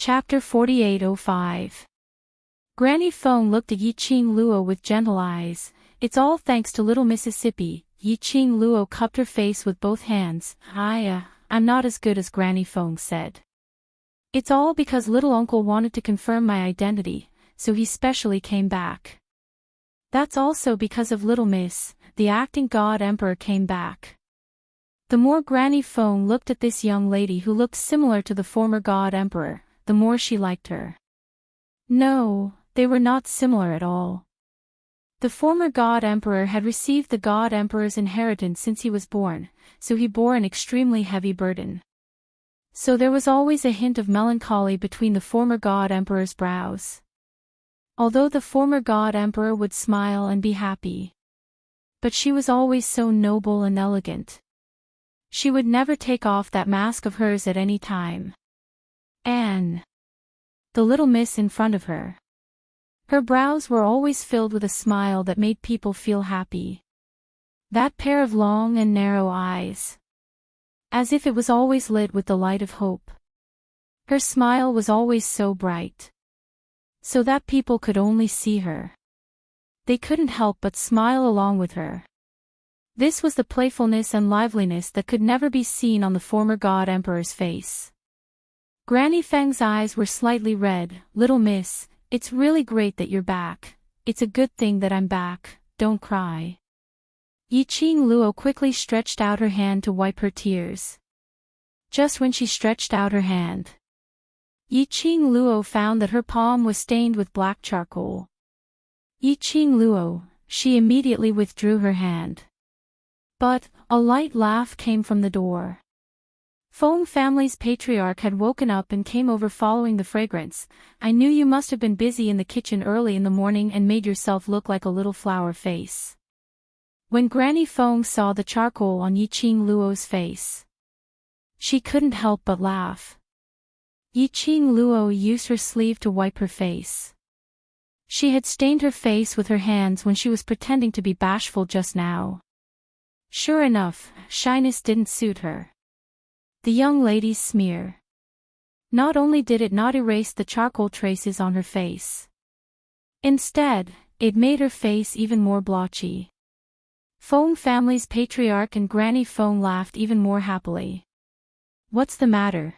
Chapter 4805. Granny Feng looked at Yiqing Luo with gentle eyes. It's all thanks to little Mississippi. Yiqing Luo cupped her face with both hands. I'm not as good as Granny Feng said. It's all because little uncle wanted to confirm my identity, so he specially came back. That's also because of little Miss, the acting god emperor came back. The more Granny Feng looked at this young lady who looked similar to the former god emperor, the more she liked her. No, they were not similar at all. The former god emperor had received the god emperor's inheritance since he was born, so he bore an extremely heavy burden. So there was always a hint of melancholy between the former god emperor's brows. Although the former god emperor would smile and be happy. But she was always so noble and elegant. She would never take off that mask of hers at any time. Anne. The little miss in front of her. Her brows were always filled with a smile that made people feel happy. That pair of long and narrow eyes. As if it was always lit with the light of hope. Her smile was always so bright. So that people could only see her. They couldn't help but smile along with her. This was the playfulness and liveliness that could never be seen on the former god emperor's face. Granny Feng's eyes were slightly red. Little miss, it's really great that you're back. It's a good thing that I'm back, don't cry. Yiqing Luo quickly stretched out her hand to wipe her tears. Just when she stretched out her hand, Yiqing Luo found that her palm was stained with black charcoal. Yiqing Luo, she immediately withdrew her hand. But, a light laugh came from the door. Feng family's patriarch had woken up and came over following the fragrance. I knew you must have been busy in the kitchen early in the morning and made yourself look like a little flower face. When Granny Feng saw the charcoal on Yiqing Luo's face, she couldn't help but laugh. Yiqing Luo used her sleeve to wipe her face. She had stained her face with her hands when she was pretending to be bashful just now. Sure enough, shyness didn't suit her. The young lady's smear. Not only did it not erase the charcoal traces on her face. Instead, it made her face even more blotchy. Feng family's patriarch and Granny Feng laughed even more happily. What's the matter?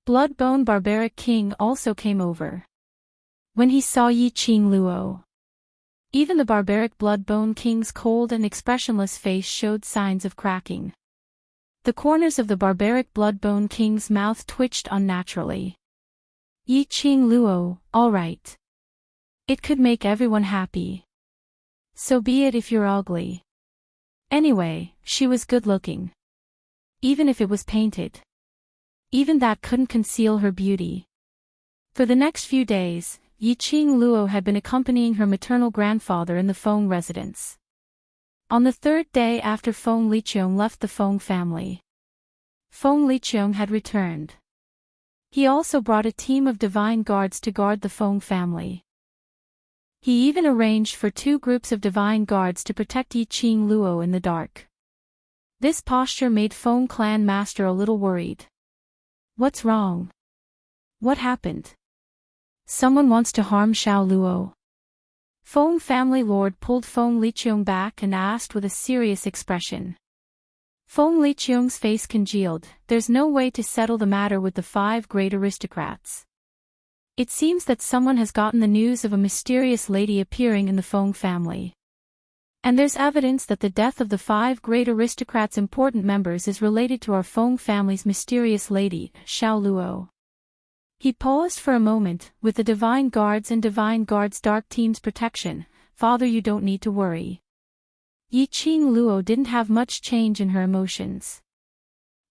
Bloodbone Barbaric King also came over. When he saw Yiqing Luo, even the barbaric Bloodbone King's cold and expressionless face showed signs of cracking. The corners of the barbaric Bloodbone King's mouth twitched unnaturally. Yiqing Luo, all right. It could make everyone happy. So be it if you're ugly. Anyway, she was good-looking. Even if it was painted. Even that couldn't conceal her beauty. For the next few days, Yiqing Luo had been accompanying her maternal grandfather in the Feng residence. On the third day after Feng Liqiong left the Feng family, Feng Liqiong had returned. He also brought a team of divine guards to guard the Feng family. He even arranged for 2 groups of divine guards to protect Yiqing Luo in the dark. This posture made Feng clan master a little worried. What's wrong? What happened? Someone wants to harm Xiao Luo. Feng family lord pulled Feng Liqiong back and asked with a serious expression. Feng Liqiong's face congealed. There's no way to settle the matter with the 5 great aristocrats. It seems that someone has gotten the news of a mysterious lady appearing in the Feng family. And there's evidence that the death of the 5 great aristocrats' important members is related to our Feng family's mysterious lady, Xiao Luo. He paused for a moment. With the Divine Guards and Divine Guards' Dark Team's protection, Father, you don't need to worry. Yiqing Luo didn't have much change in her emotions.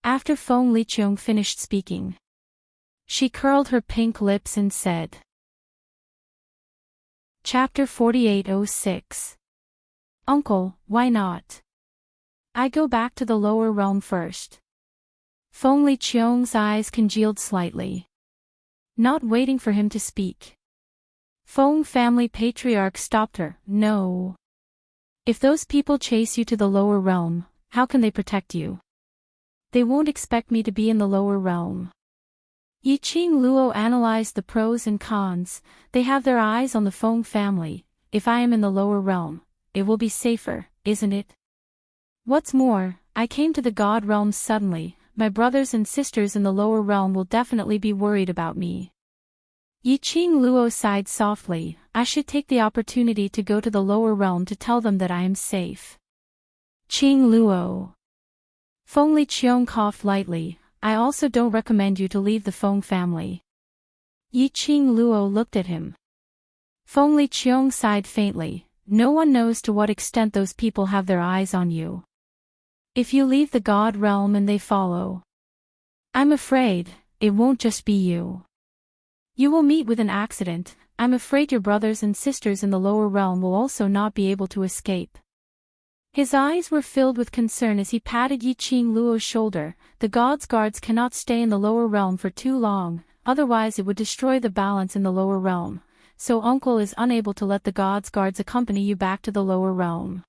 After Feng Liqiong finished speaking, she curled her pink lips and said. Chapter 4806. Uncle, why not? I go back to the lower realm first. Feng Liqiong's eyes congealed slightly. Not waiting for him to speak, Feng family patriarch stopped her. No. If those people chase you to the lower realm, how can they protect you? They won't expect me to be in the lower realm. Yiqing Luo analyzed the pros and cons. They have their eyes on the Feng family. If I am in the lower realm, it will be safer, isn't it? What's more, I came to the God realms suddenly. My brothers and sisters in the lower realm will definitely be worried about me. Yiqing Luo sighed softly. I should take the opportunity to go to the lower realm to tell them that I am safe. Qing Luo. Feng Liqiong coughed lightly. I also don't recommend you to leave the Feng family. Yiqing Luo looked at him. Feng Liqiong sighed faintly. No one knows to what extent those people have their eyes on you. If you leave the God realm and they follow, I'm afraid it won't just be you. You will meet with an accident. I'm afraid your brothers and sisters in the lower realm will also not be able to escape. His eyes were filled with concern as he patted Yiqing Luo's shoulder. The God's guards cannot stay in the lower realm for too long, otherwise it would destroy the balance in the lower realm. So uncle is unable to let the God's guards accompany you back to the lower realm.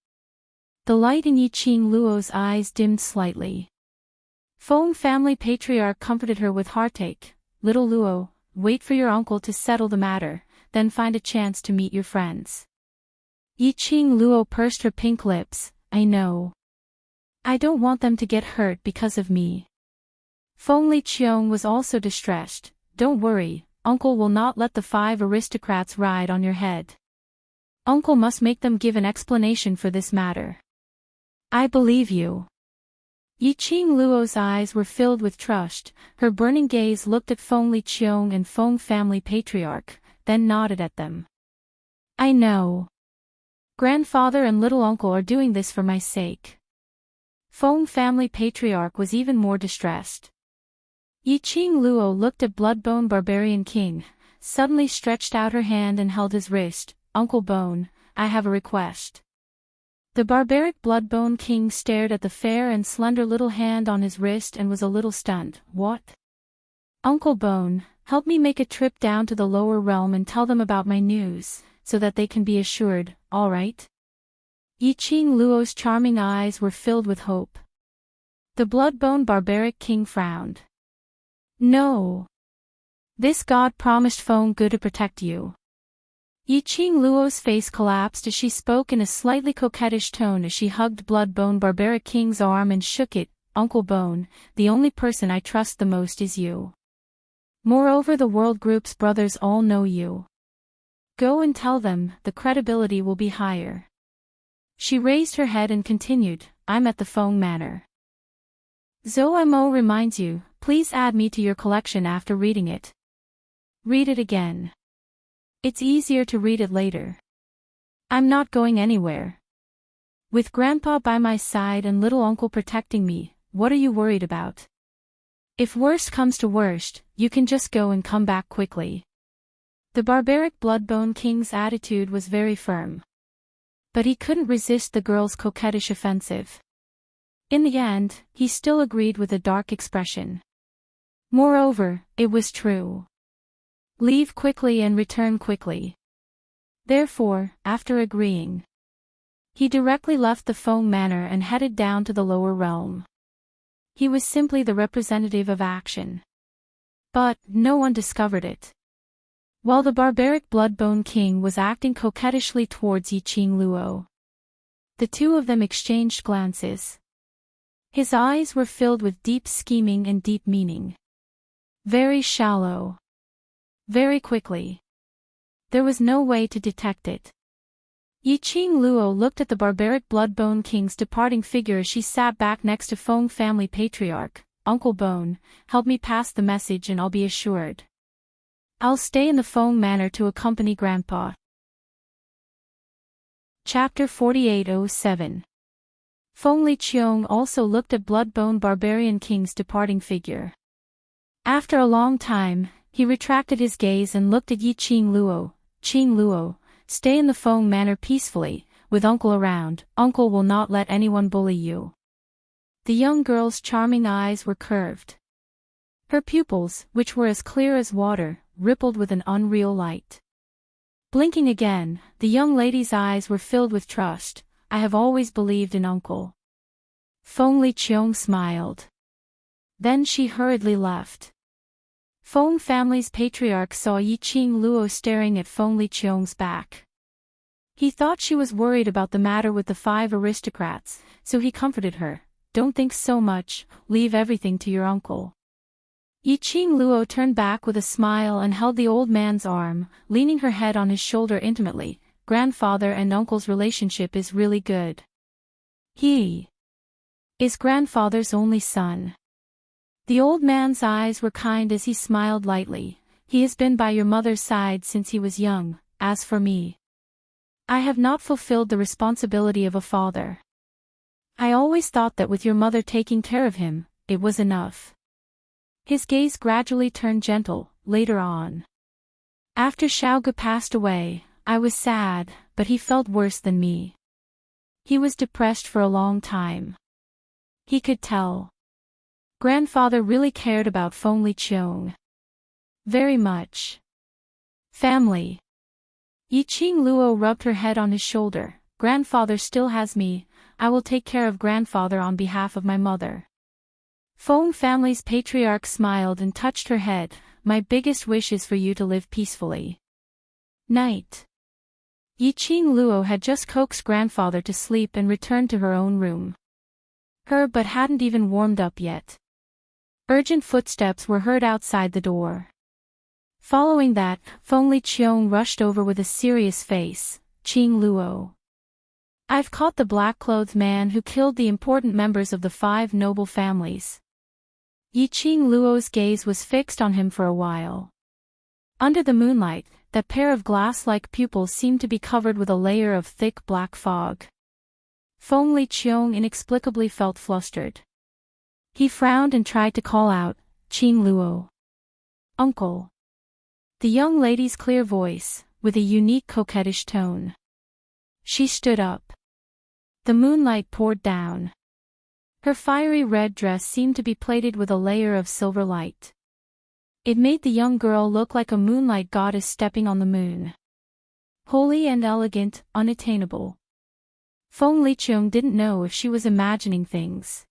The light in Yiqing Luo's eyes dimmed slightly. Feng family patriarch comforted her with heartache. Little Luo, wait for your uncle to settle the matter, then find a chance to meet your friends. Yiqing Luo pursed her pink lips. I know. I don't want them to get hurt because of me. Feng Liqiong was also distressed. Don't worry, uncle will not let the 5 aristocrats ride on your head. Uncle must make them give an explanation for this matter. I believe you. Yiqing Luo's eyes were filled with trust. Her burning gaze looked at Feng Liqiong and Feng family patriarch, then nodded at them. I know. Grandfather and little uncle are doing this for my sake. Feng family patriarch was even more distressed. Yiqing Luo looked at Bloodbone Barbarian King, suddenly stretched out her hand and held his wrist. Uncle Bone, I have a request. The barbaric Bloodbone King stared at the fair and slender little hand on his wrist and was a little stunned. What? Uncle Bone, help me make a trip down to the lower realm and tell them about my news, so that they can be assured, all right? Yiqing Luo's charming eyes were filled with hope. The Bloodbone Barbaric King frowned. No. This god promised Feng Gu to protect you. Yiqing Luo's face collapsed as she spoke in a slightly coquettish tone as she hugged Bloodbone Barbaric King's arm and shook it. Uncle Bone, the only person I trust the most is you. Moreover, the World Group's brothers all know you. Go and tell them, the credibility will be higher. She raised her head and continued, I'm at the Feng Manor. Zhou Mo reminds you, please add me to your collection after reading it. Read it again. It's easier to read it later. I'm not going anywhere. With Grandpa by my side and little uncle protecting me, what are you worried about? If worst comes to worst, you can just go and come back quickly. The barbaric Bloodbone King's attitude was very firm. But he couldn't resist the girl's coquettish offensive. In the end, he still agreed with a dark expression. Moreover, it was true. Leave quickly and return quickly. Therefore, after agreeing, he directly left the Feng Manor and headed down to the lower realm. He was simply the representative of action. But, no one discovered it. While the barbaric Bloodbone King was acting coquettishly towards Yiqing Luo, the two of them exchanged glances. His eyes were filled with deep scheming and deep meaning. Very shallow. Very quickly. There was no way to detect it. Yiqing Luo looked at the barbaric Bloodbone King's departing figure as she sat back next to Feng family patriarch. Uncle Bone, help me pass the message and I'll be assured. I'll stay in the Feng Manor to accompany Grandpa. Chapter 4807. Feng Liqiong also looked at Bloodbone Barbarian King's departing figure. After a long time, he retracted his gaze and looked at Yiqing Luo. Qing Luo, stay in the Feng Manor peacefully, with Uncle around. Uncle will not let anyone bully you. The young girl's charming eyes were curved. Her pupils, which were as clear as water, rippled with an unreal light. Blinking again, the young lady's eyes were filled with trust. I have always believed in Uncle. Feng Liqiong smiled. Then she hurriedly left. Feng family's patriarch saw Yiqing Luo staring at Feng Liqiong's back. He thought she was worried about the matter with the 5 aristocrats, so he comforted her. Don't think so much, leave everything to your uncle. Yiqing Luo turned back with a smile and held the old man's arm, leaning her head on his shoulder intimately. Grandfather and uncle's relationship is really good. He is grandfather's only son. The old man's eyes were kind as he smiled lightly. He has been by your mother's side since he was young. As for me, I have not fulfilled the responsibility of a father. I always thought that with your mother taking care of him, it was enough. His gaze gradually turned gentle. Later on, after Xiaoge passed away, I was sad, but he felt worse than me. He was depressed for a long time. He could tell. Grandfather really cared about Feng Liqiong. Very much. Family. Yiqing Luo rubbed her head on his shoulder. Grandfather still has me. I will take care of grandfather on behalf of my mother. Feng family's patriarch smiled and touched her head. My biggest wish is for you to live peacefully. Night. Yiqing Luo had just coaxed grandfather to sleep and returned to her own room. But hadn't even warmed up yet. Urgent footsteps were heard outside the door. Following that, Feng Liqiong rushed over with a serious face. Qing Luo. I've caught the black-clothed man who killed the important members of the 5 noble families. Yiqing Luo's gaze was fixed on him for a while. Under the moonlight, that pair of glass-like pupils seemed to be covered with a layer of thick black fog. Feng Liqiong inexplicably felt flustered. He frowned and tried to call out, Qing Luo. Uncle. The young lady's clear voice, with a unique coquettish tone. She stood up. The moonlight poured down. Her fiery red dress seemed to be plated with a layer of silver light. It made the young girl look like a moonlight goddess stepping on the moon. Holy and elegant, unattainable. Feng Liqiong didn't know if she was imagining things.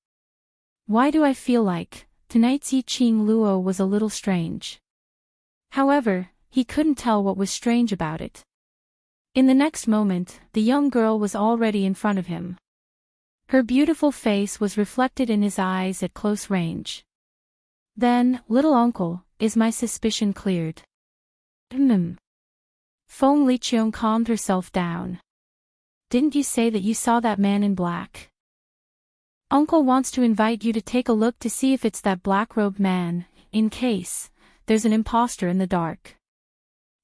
Why do I feel like tonight's Yiqing Luo was a little strange? However, he couldn't tell what was strange about it. In the next moment, the young girl was already in front of him. Her beautiful face was reflected in his eyes at close range. Then, little uncle, is my suspicion cleared? Feng Liqiong calmed herself down. Didn't you say that you saw that man in black? Uncle wants to invite you to take a look to see if it's that black-robed man, in case there's an imposter in the dark.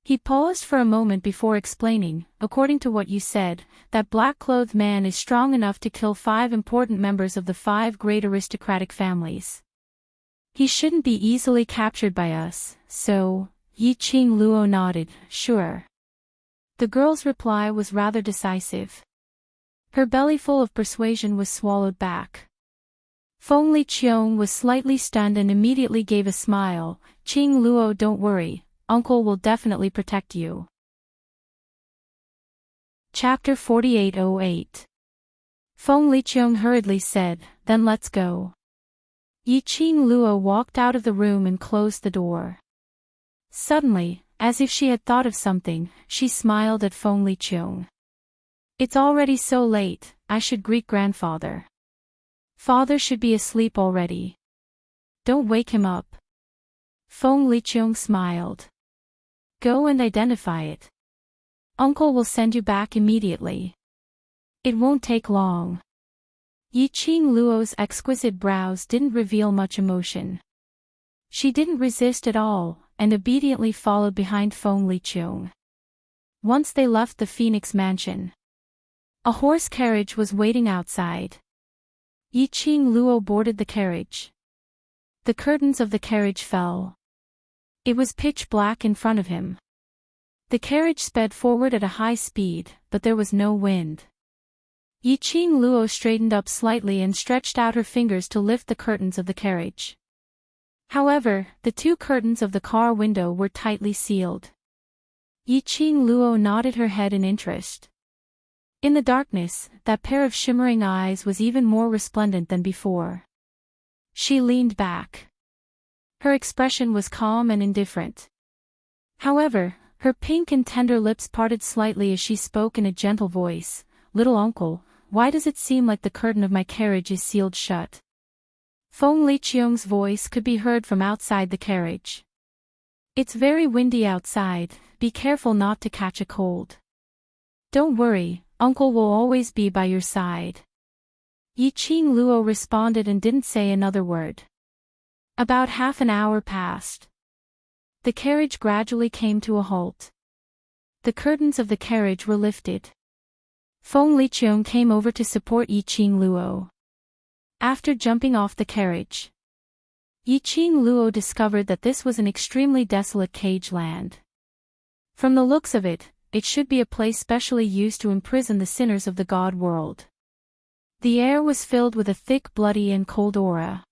He paused for a moment before explaining, according to what you said, that black-clothed man is strong enough to kill 5 important members of the 5 great aristocratic families. He shouldn't be easily captured by us, so, Yiqing Luo nodded, sure. The girl's reply was rather decisive. Her belly full of persuasion was swallowed back. Feng Liqiong was slightly stunned and immediately gave a smile. Qing Luo, don't worry, uncle will definitely protect you. Chapter 4808. Feng Liqiong hurriedly said, then let's go. Yiqing Luo walked out of the room and closed the door. Suddenly, as if she had thought of something, she smiled at Feng Liqiong. It's already so late, I should greet grandfather. Father should be asleep already. Don't wake him up. Feng Liqiong smiled. Go and identify it. Uncle will send you back immediately. It won't take long. Yiqing Luo's exquisite brows didn't reveal much emotion. She didn't resist at all, and obediently followed behind Feng Liqiong. Once they left the Phoenix Mansion, a horse carriage was waiting outside. Yiqing Luo boarded the carriage. The curtains of the carriage fell. It was pitch black in front of him. The carriage sped forward at a high speed, but there was no wind. Yiqing Luo straightened up slightly and stretched out her fingers to lift the curtains of the carriage. However, the 2 curtains of the car window were tightly sealed. Yiqing Luo nodded her head in interest. In the darkness, that pair of shimmering eyes was even more resplendent than before. She leaned back. Her expression was calm and indifferent. However, her pink and tender lips parted slightly as she spoke in a gentle voice. "Little uncle, why does it seem like the curtain of my carriage is sealed shut?" Feng Liqiong's voice could be heard from outside the carriage. "It's very windy outside, be careful not to catch a cold." "Don't worry, uncle will always be by your side." Yiqing Luo responded and didn't say another word. About half an hour passed. The carriage gradually came to a halt. The curtains of the carriage were lifted. Feng Liqiong came over to support Yiqing Luo. After jumping off the carriage, Yiqing Luo discovered that this was an extremely desolate cage land. From the looks of it, it should be a place specially used to imprison the sinners of the god world. The air was filled with a thick, bloody and cold aura.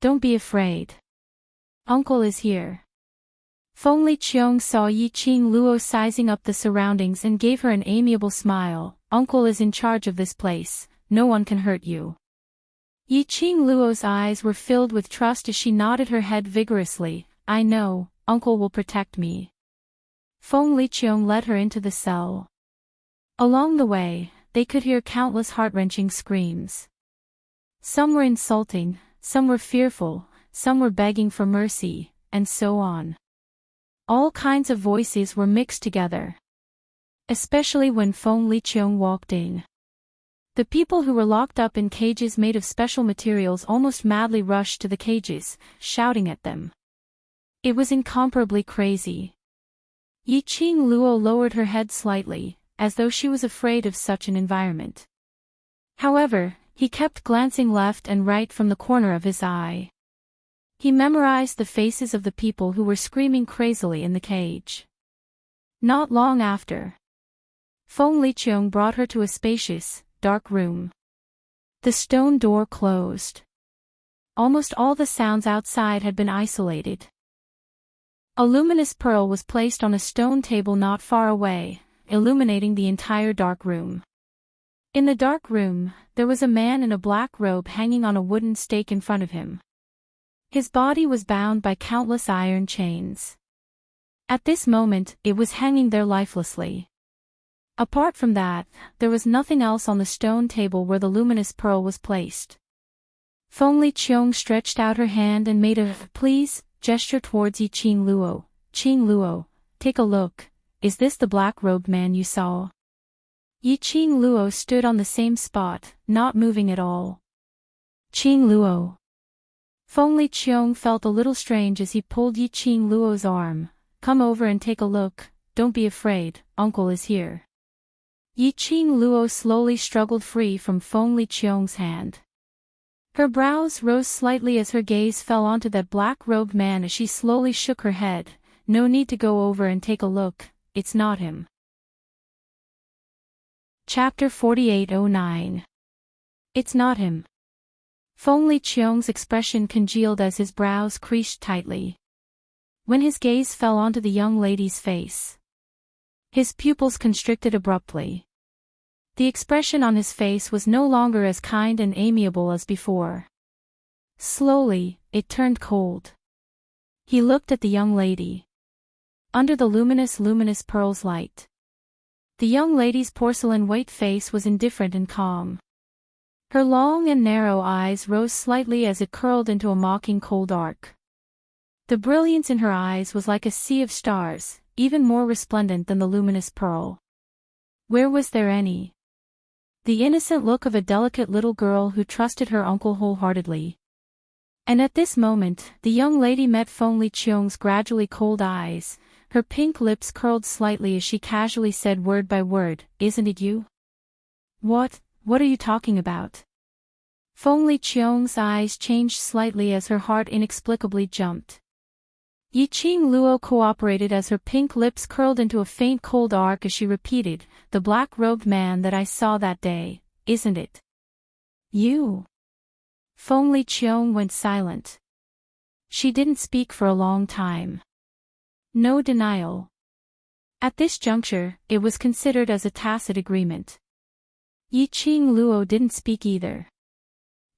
"Don't be afraid. Uncle is here." Feng Liqiong saw Yiqing Luo sizing up the surroundings and gave her an amiable smile. "Uncle is in charge of this place, no one can hurt you." Yiqing Luo's eyes were filled with trust as she nodded her head vigorously. "I know, uncle will protect me." Feng Liqiong led her into the cell. Along the way, they could hear countless heart-wrenching screams. Some were insulting, some were fearful, some were begging for mercy, and so on. All kinds of voices were mixed together. Especially when Feng Liqiong walked in. The people who were locked up in cages made of special materials almost madly rushed to the cages, shouting at them. It was incomparably crazy. Yiqing Luo lowered her head slightly, as though she was afraid of such an environment. However, he kept glancing left and right from the corner of his eye. He memorized the faces of the people who were screaming crazily in the cage. Not long after, Feng Liqiong brought her to a spacious, dark room. The stone door closed. Almost all the sounds outside had been isolated. A luminous pearl was placed on a stone table not far away, illuminating the entire dark room. In the dark room, there was a man in a black robe hanging on a wooden stake in front of him. His body was bound by countless iron chains. At this moment, it was hanging there lifelessly. Apart from that, there was nothing else on the stone table where the luminous pearl was placed. Feng Liqiong stretched out her hand and made a "please" gesture towards Yiqing Luo. "Qing Luo, take a look, is this the black-robed man you saw?" Yiqing Luo stood on the same spot, not moving at all. "Qing Luo." Feng Liqiong felt a little strange as he pulled Yiqing Luo's arm. "Come over and take a look, don't be afraid, uncle is here." Yiqing Luo slowly struggled free from Feng Liqiong's hand. Her brows rose slightly as her gaze fell onto that black-robed man as she slowly shook her head. "No need to go over and take a look, it's not him." Chapter 4809. It's not him. Feng Liqiong's expression congealed as his brows creased tightly. When his gaze fell onto the young lady's face, his pupils constricted abruptly. The expression on his face was no longer as kind and amiable as before. Slowly, it turned cold. He looked at the young lady. Under the luminous pearl's light, the young lady's porcelain white face was indifferent and calm. Her long and narrow eyes rose slightly as it curled into a mocking cold arc. The brilliance in her eyes was like a sea of stars, even more resplendent than the luminous pearl. Where was there any? The innocent look of a delicate little girl who trusted her uncle wholeheartedly. And at this moment, the young lady met Feng Liqiong's gradually cold eyes. Her pink lips curled slightly as she casually said word by word, "Isn't it you?" What are you talking about?" Feng Liqiong's eyes changed slightly as her heart inexplicably jumped. Yiqing Luo cooperated as her pink lips curled into a faint cold arc as she repeated, "The black-robed man that I saw that day, isn't it you?" Feng Liqiong went silent. She didn't speak for a long time. No denial. At this juncture, it was considered as a tacit agreement. Yiqing Luo didn't speak either.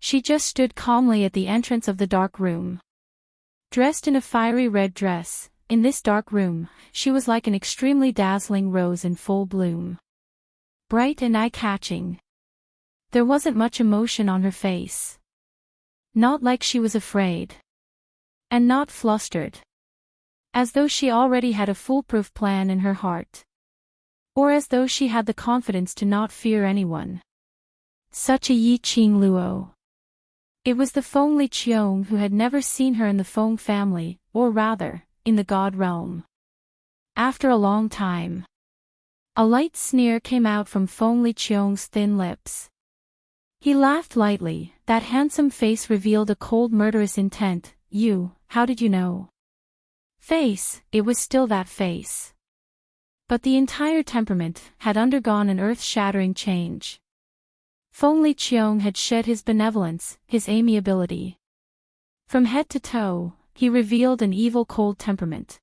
She just stood calmly at the entrance of the dark room. Dressed in a fiery red dress, in this dark room, she was like an extremely dazzling rose in full bloom. Bright and eye-catching. There wasn't much emotion on her face. Not like she was afraid. And not flustered. As though she already had a foolproof plan in her heart. Or as though she had the confidence to not fear anyone. Such a Yi-Ching Luo. It was the Feng Li Qiong who had never seen her in the Feng family, or rather, in the God realm. After a long time. A light sneer came out from Feng Li Qiong's thin lips. He laughed lightly, that handsome face revealed a cold murderous intent. You, how did you know? Face, it was still that face. But the entire temperament had undergone an earth-shattering change. Feng Li Qiong had shed his benevolence, his amiability. From head to toe, he revealed an evil cold temperament.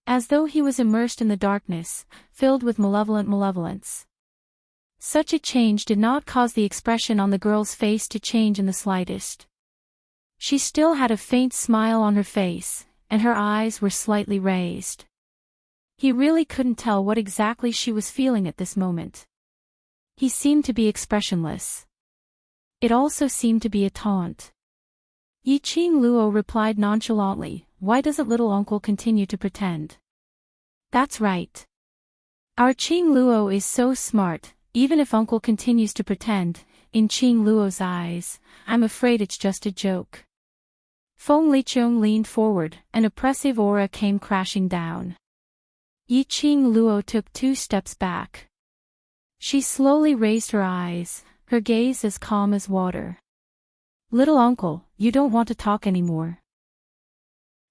As though he was immersed in the darkness, filled with malevolent malevolence. Such a change did not cause the expression on the girl's face to change in the slightest. She still had a faint smile on her face, and her eyes were slightly raised. He really couldn't tell what exactly she was feeling at this moment. He seemed to be expressionless. It also seemed to be a taunt. Yi-Ching Luo replied nonchalantly, "Why doesn't little uncle continue to pretend?" "That's right. Our Ching Luo is so smart, even if uncle continues to pretend." In Ching Luo's eyes, "I'm afraid it's just a joke." Feng Li Qiong leaned forward, an oppressive aura came crashing down. Yi-Ching Luo took 2 steps back. She slowly raised her eyes, her gaze as calm as water. "Little uncle, you don't want to talk anymore."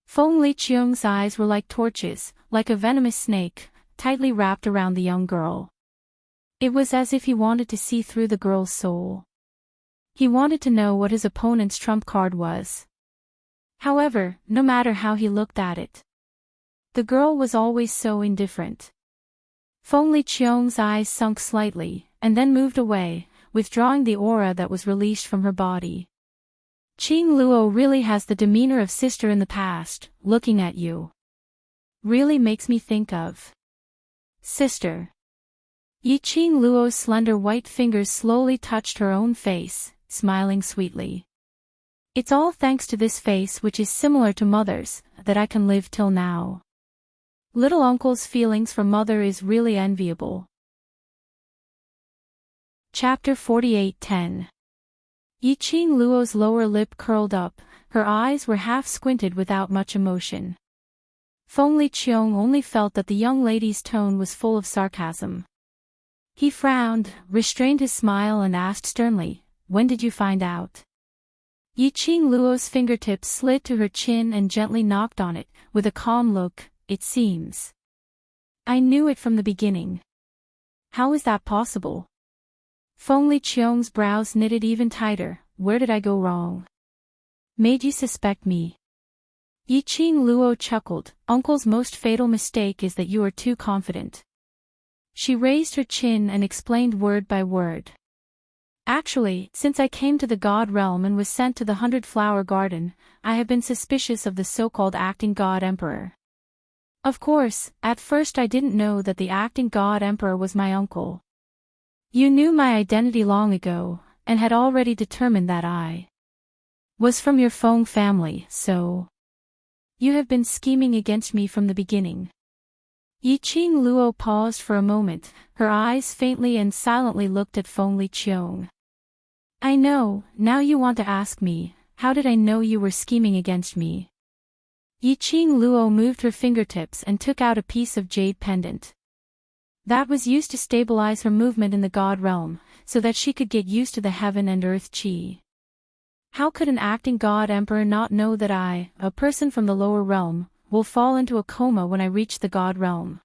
Feng Li Qiong's eyes were like torches, like a venomous snake, tightly wrapped around the young girl. It was as if he wanted to see through the girl's soul. He wanted to know what his opponent's trump card was. However, no matter how he looked at it, the girl was always so indifferent. Feng Li Qiong's eyes sunk slightly, and then moved away, withdrawing the aura that was released from her body. Ching Luo really has the demeanor of sister in the past, looking at you. Really makes me think of sister. Yi-Ching Luo's slender white fingers slowly touched her own face, smiling sweetly. "It's all thanks to this face which is similar to mother's, that I can live till now. Little uncle's feelings for mother is really enviable." Chapter 48:10. Yi-Ching Luo's lower lip curled up, her eyes were half squinted without much emotion. Feng Li Qiong only felt that the young lady's tone was full of sarcasm. He frowned, restrained his smile and asked sternly, "When did you find out?" Yi-Ching Luo's fingertips slid to her chin and gently knocked on it, with a calm look. "It seems. I knew it from the beginning." "How is that possible?" Feng Li Qiong's brows knitted even tighter. "Where did I go wrong? Made you suspect me?" Yi-Ching Luo chuckled. "Uncle's most fatal mistake is that you are too confident." She raised her chin and explained word by word. "Actually, since I came to the God realm and was sent to the 100-Flower Garden, I have been suspicious of the so-called acting God Emperor. Of course, at first I didn't know that the acting God Emperor was my uncle. You knew my identity long ago, and had already determined that I was from your Feng family, so you have been scheming against me from the beginning." Yi-Ching Luo paused for a moment, her eyes faintly and silently looked at Feng Li Qiong. "I know, now you want to ask me, how did I know you were scheming against me?" Yi-Ching Luo moved her fingertips and took out a piece of jade pendant. That was used to stabilize her movement in the God realm, so that she could get used to the heaven and earth chi. How could an acting God Emperor not know that I, a person from the lower realm, will fall into a coma when I reach the God realm?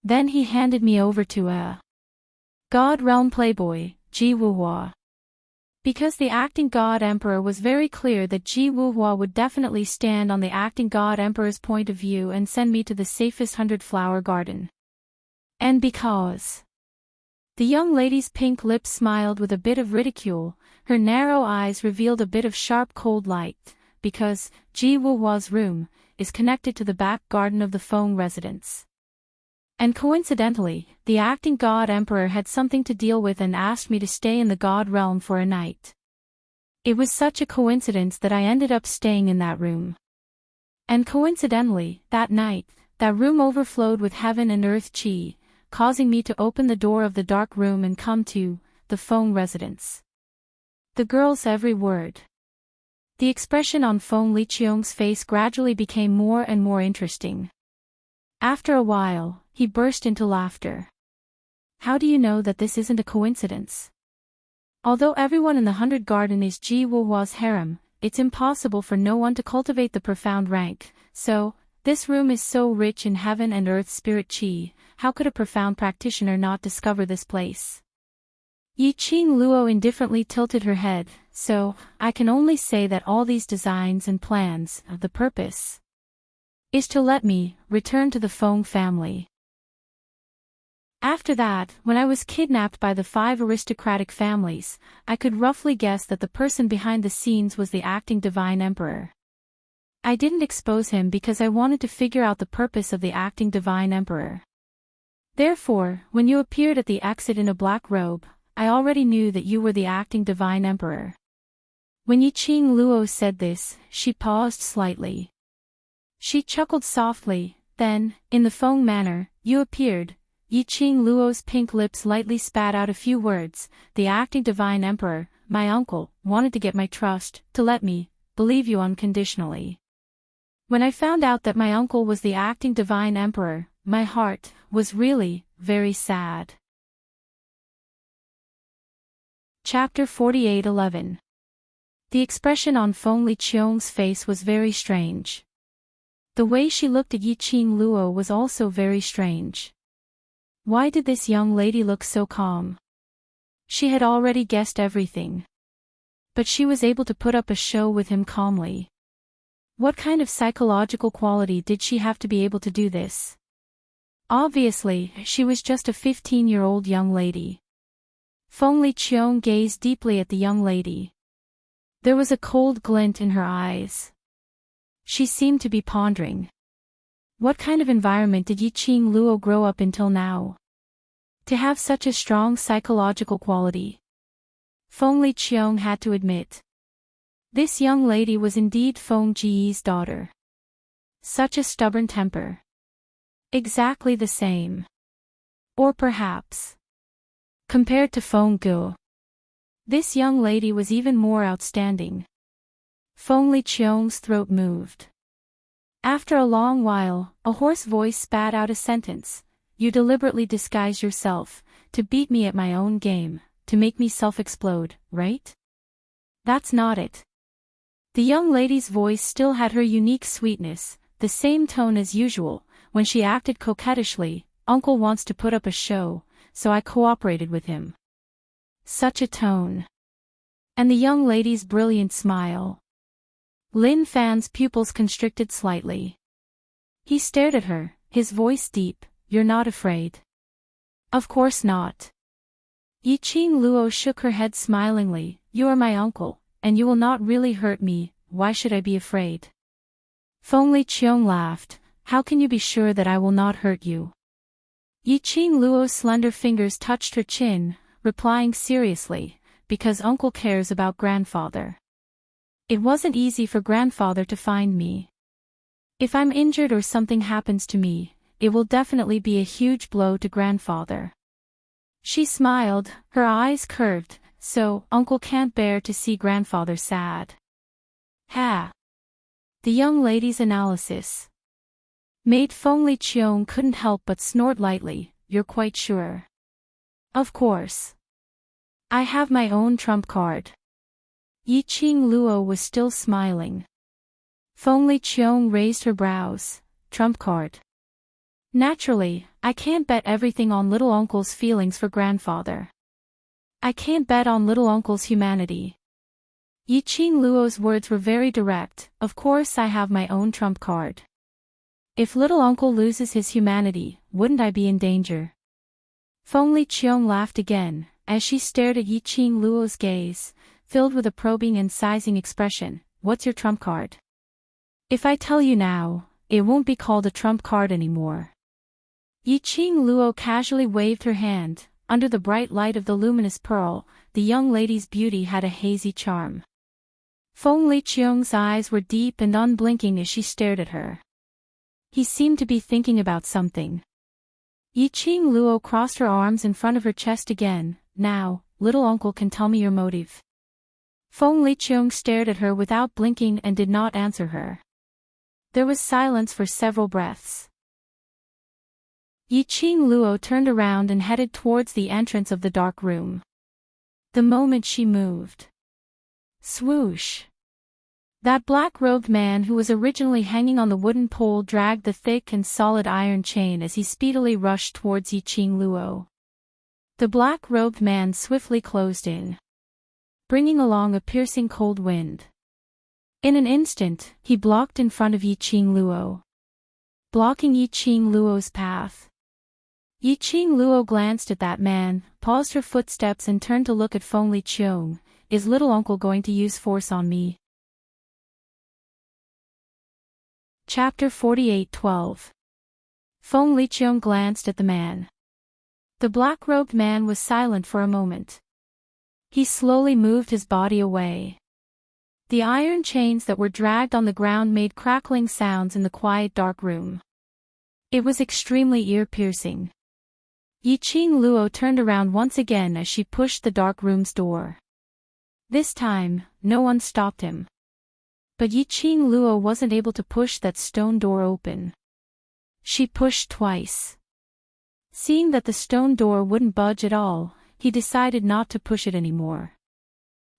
Then he handed me over to a God realm playboy, Ji Wuhua. Because the acting God Emperor was very clear that Ji Wuhua would definitely stand on the acting God Emperor's point of view and send me to the safest 100-Flower Garden. And because the young lady's pink lips smiled with a bit of ridicule, her narrow eyes revealed a bit of sharp cold light. because Ji Wuhua's room is connected to the back garden of the Feng residence. And coincidentally, the acting god emperor had something to deal with and asked me to stay in the god realm for a night. It was such a coincidence that I ended up staying in that room. And coincidentally, that night, that room overflowed with heaven and earth qi, causing me to open the door of the dark room and come to the Feng residence. The girl's every word. The expression on Feng Liqiong's face gradually became more and more interesting. After a while, he burst into laughter. How do you know that this isn't a coincidence? Although everyone in the 100 Garden is Ji Wuhua's harem, it's impossible for no one to cultivate the profound rank, so, this room is so rich in heaven and earth spirit qi, how could a profound practitioner not discover this place? Yiqing Luo indifferently tilted her head, so, I can only say that all these designs and plans, the purpose is to let me return to the Feng family. After that, when I was kidnapped by the 5 aristocratic families, I could roughly guess that the person behind the scenes was the acting divine emperor. I didn't expose him because I wanted to figure out the purpose of the acting divine emperor. Therefore, when you appeared at the exit in a black robe, I already knew that you were the acting divine emperor. When Yiqing Luo said this, she paused slightly. She chuckled softly, then, in the Feng manner, you appeared. Yiqing Luo's pink lips lightly spat out a few words. The acting divine emperor, my uncle, wanted to get my trust, to let me believe you unconditionally. When I found out that my uncle was the acting divine emperor, my heart was really very sad. Chapter 48:11. The expression on Feng Liqiong's face was very strange. The way she looked at Yiqing Luo was also very strange. Why did this young lady look so calm? She had already guessed everything. But she was able to put up a show with him calmly. What kind of psychological quality did she have to be able to do this? Obviously, she was just a 15-year-old young lady. Feng Liqiong gazed deeply at the young lady. There was a cold glint in her eyes. She seemed to be pondering. What kind of environment did Yiqing Luo grow up until now? To have such a strong psychological quality. Feng Liqiong had to admit. This young lady was indeed Feng Ji's daughter. Such a stubborn temper. Exactly the same. Or perhaps, compared to Feng Gu, this young lady was even more outstanding. Feng Liqiong's throat moved. After a long while, a hoarse voice spat out a sentence. You deliberately disguise yourself, to beat me at my own game, to make me self-explode, right? That's not it. The young lady's voice still had her unique sweetness, the same tone as usual. When she acted coquettishly, Uncle wants to put up a show, so I cooperated with him. Such a tone. And the young lady's brilliant smile. Lin Fan's pupils constricted slightly. He stared at her, his voice deep. You're not afraid? Of course not. Yiqing Luo shook her head smilingly. You are my uncle, and you will not really hurt me. Why should I be afraid? Feng Liqiong laughed. How can you be sure that I will not hurt you? Yiqing Luo's slender fingers touched her chin, replying seriously, because uncle cares about grandfather. It wasn't easy for grandfather to find me. If I'm injured or something happens to me, it will definitely be a huge blow to grandfather. She smiled, her eyes curved, so uncle can't bear to see grandfather sad. Ha! The young lady's analysis made Feng Liqiong couldn't help but snort lightly. You're quite sure? Of course. I have my own trump card. Yiqing Luo was still smiling. Feng Liqiong raised her brows. Trump card. Naturally, I can't bet everything on little uncle's feelings for grandfather. I can't bet on little uncle's humanity. Yiqing Luo's words were very direct. Of course I have my own trump card. If little uncle loses his humanity, wouldn't I be in danger? Feng Liqiong laughed again, as she stared at Yiqing Luo's gaze, filled with a probing and sizing expression. what's your trump card? If I tell you now, it won't be called a trump card anymore. Yiqing Luo casually waved her hand. Under the bright light of the luminous pearl, the young lady's beauty had a hazy charm. Feng Liqiang's eyes were deep and unblinking as she stared at her. He seemed to be thinking about something. Yiqing Luo crossed her arms in front of her chest again. Now, little uncle can tell me your motive. Feng Liqiang stared at her without blinking and did not answer her. There was silence for several breaths. Yiqing Luo turned around and headed towards the entrance of the dark room. The moment she moved. Swoosh! That black-robed man who was originally hanging on the wooden pole dragged the thick and solid iron chain as he speedily rushed towards Yiqing Luo. The black-robed man swiftly closed in, bringing along a piercing cold wind. In an instant, he blocked in front of Yiqing Luo, blocking Yiqing Luo's path. Yiqing Luo glanced at that man, paused her footsteps and turned to look at Feng Liqiang. Is little uncle going to use force on me? Chapter 48:12. Feng Liqiang glanced at the man. The black-robed man was silent for a moment. He slowly moved his body away. The iron chains that were dragged on the ground made crackling sounds in the quiet dark room. It was extremely ear-piercing. Yiqing Luo turned around once again as she pushed the dark room's door. This time, no one stopped him. But Yiqing Luo wasn't able to push that stone door open. She pushed twice. Seeing that the stone door wouldn't budge at all, he decided not to push it anymore.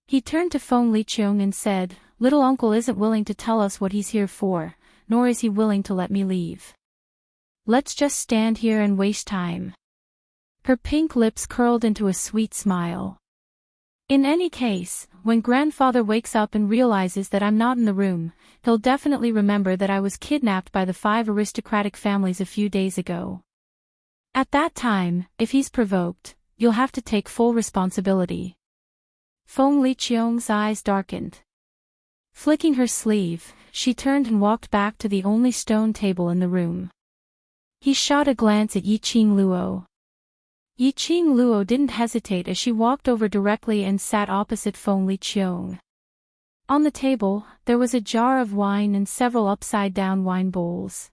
He turned to Feng Liqiang and said, "Little uncle isn't willing to tell us what he's here for, nor is he willing to let me leave. Let's just stand here and waste time." Her pink lips curled into a sweet smile. "In any case, when grandfather wakes up and realizes that I'm not in the room, he'll definitely remember that I was kidnapped by the 5 aristocratic families a few days ago. At that time, if he's provoked, you'll have to take full responsibility." Feng Liqiang's eyes darkened. Flicking her sleeve, she turned and walked back to the only stone table in the room. He shot a glance at Yiqing Luo. Yiqing Luo didn't hesitate as she walked over directly and sat opposite Feng Liqiang. On the table, there was a jar of wine and several upside-down wine bowls.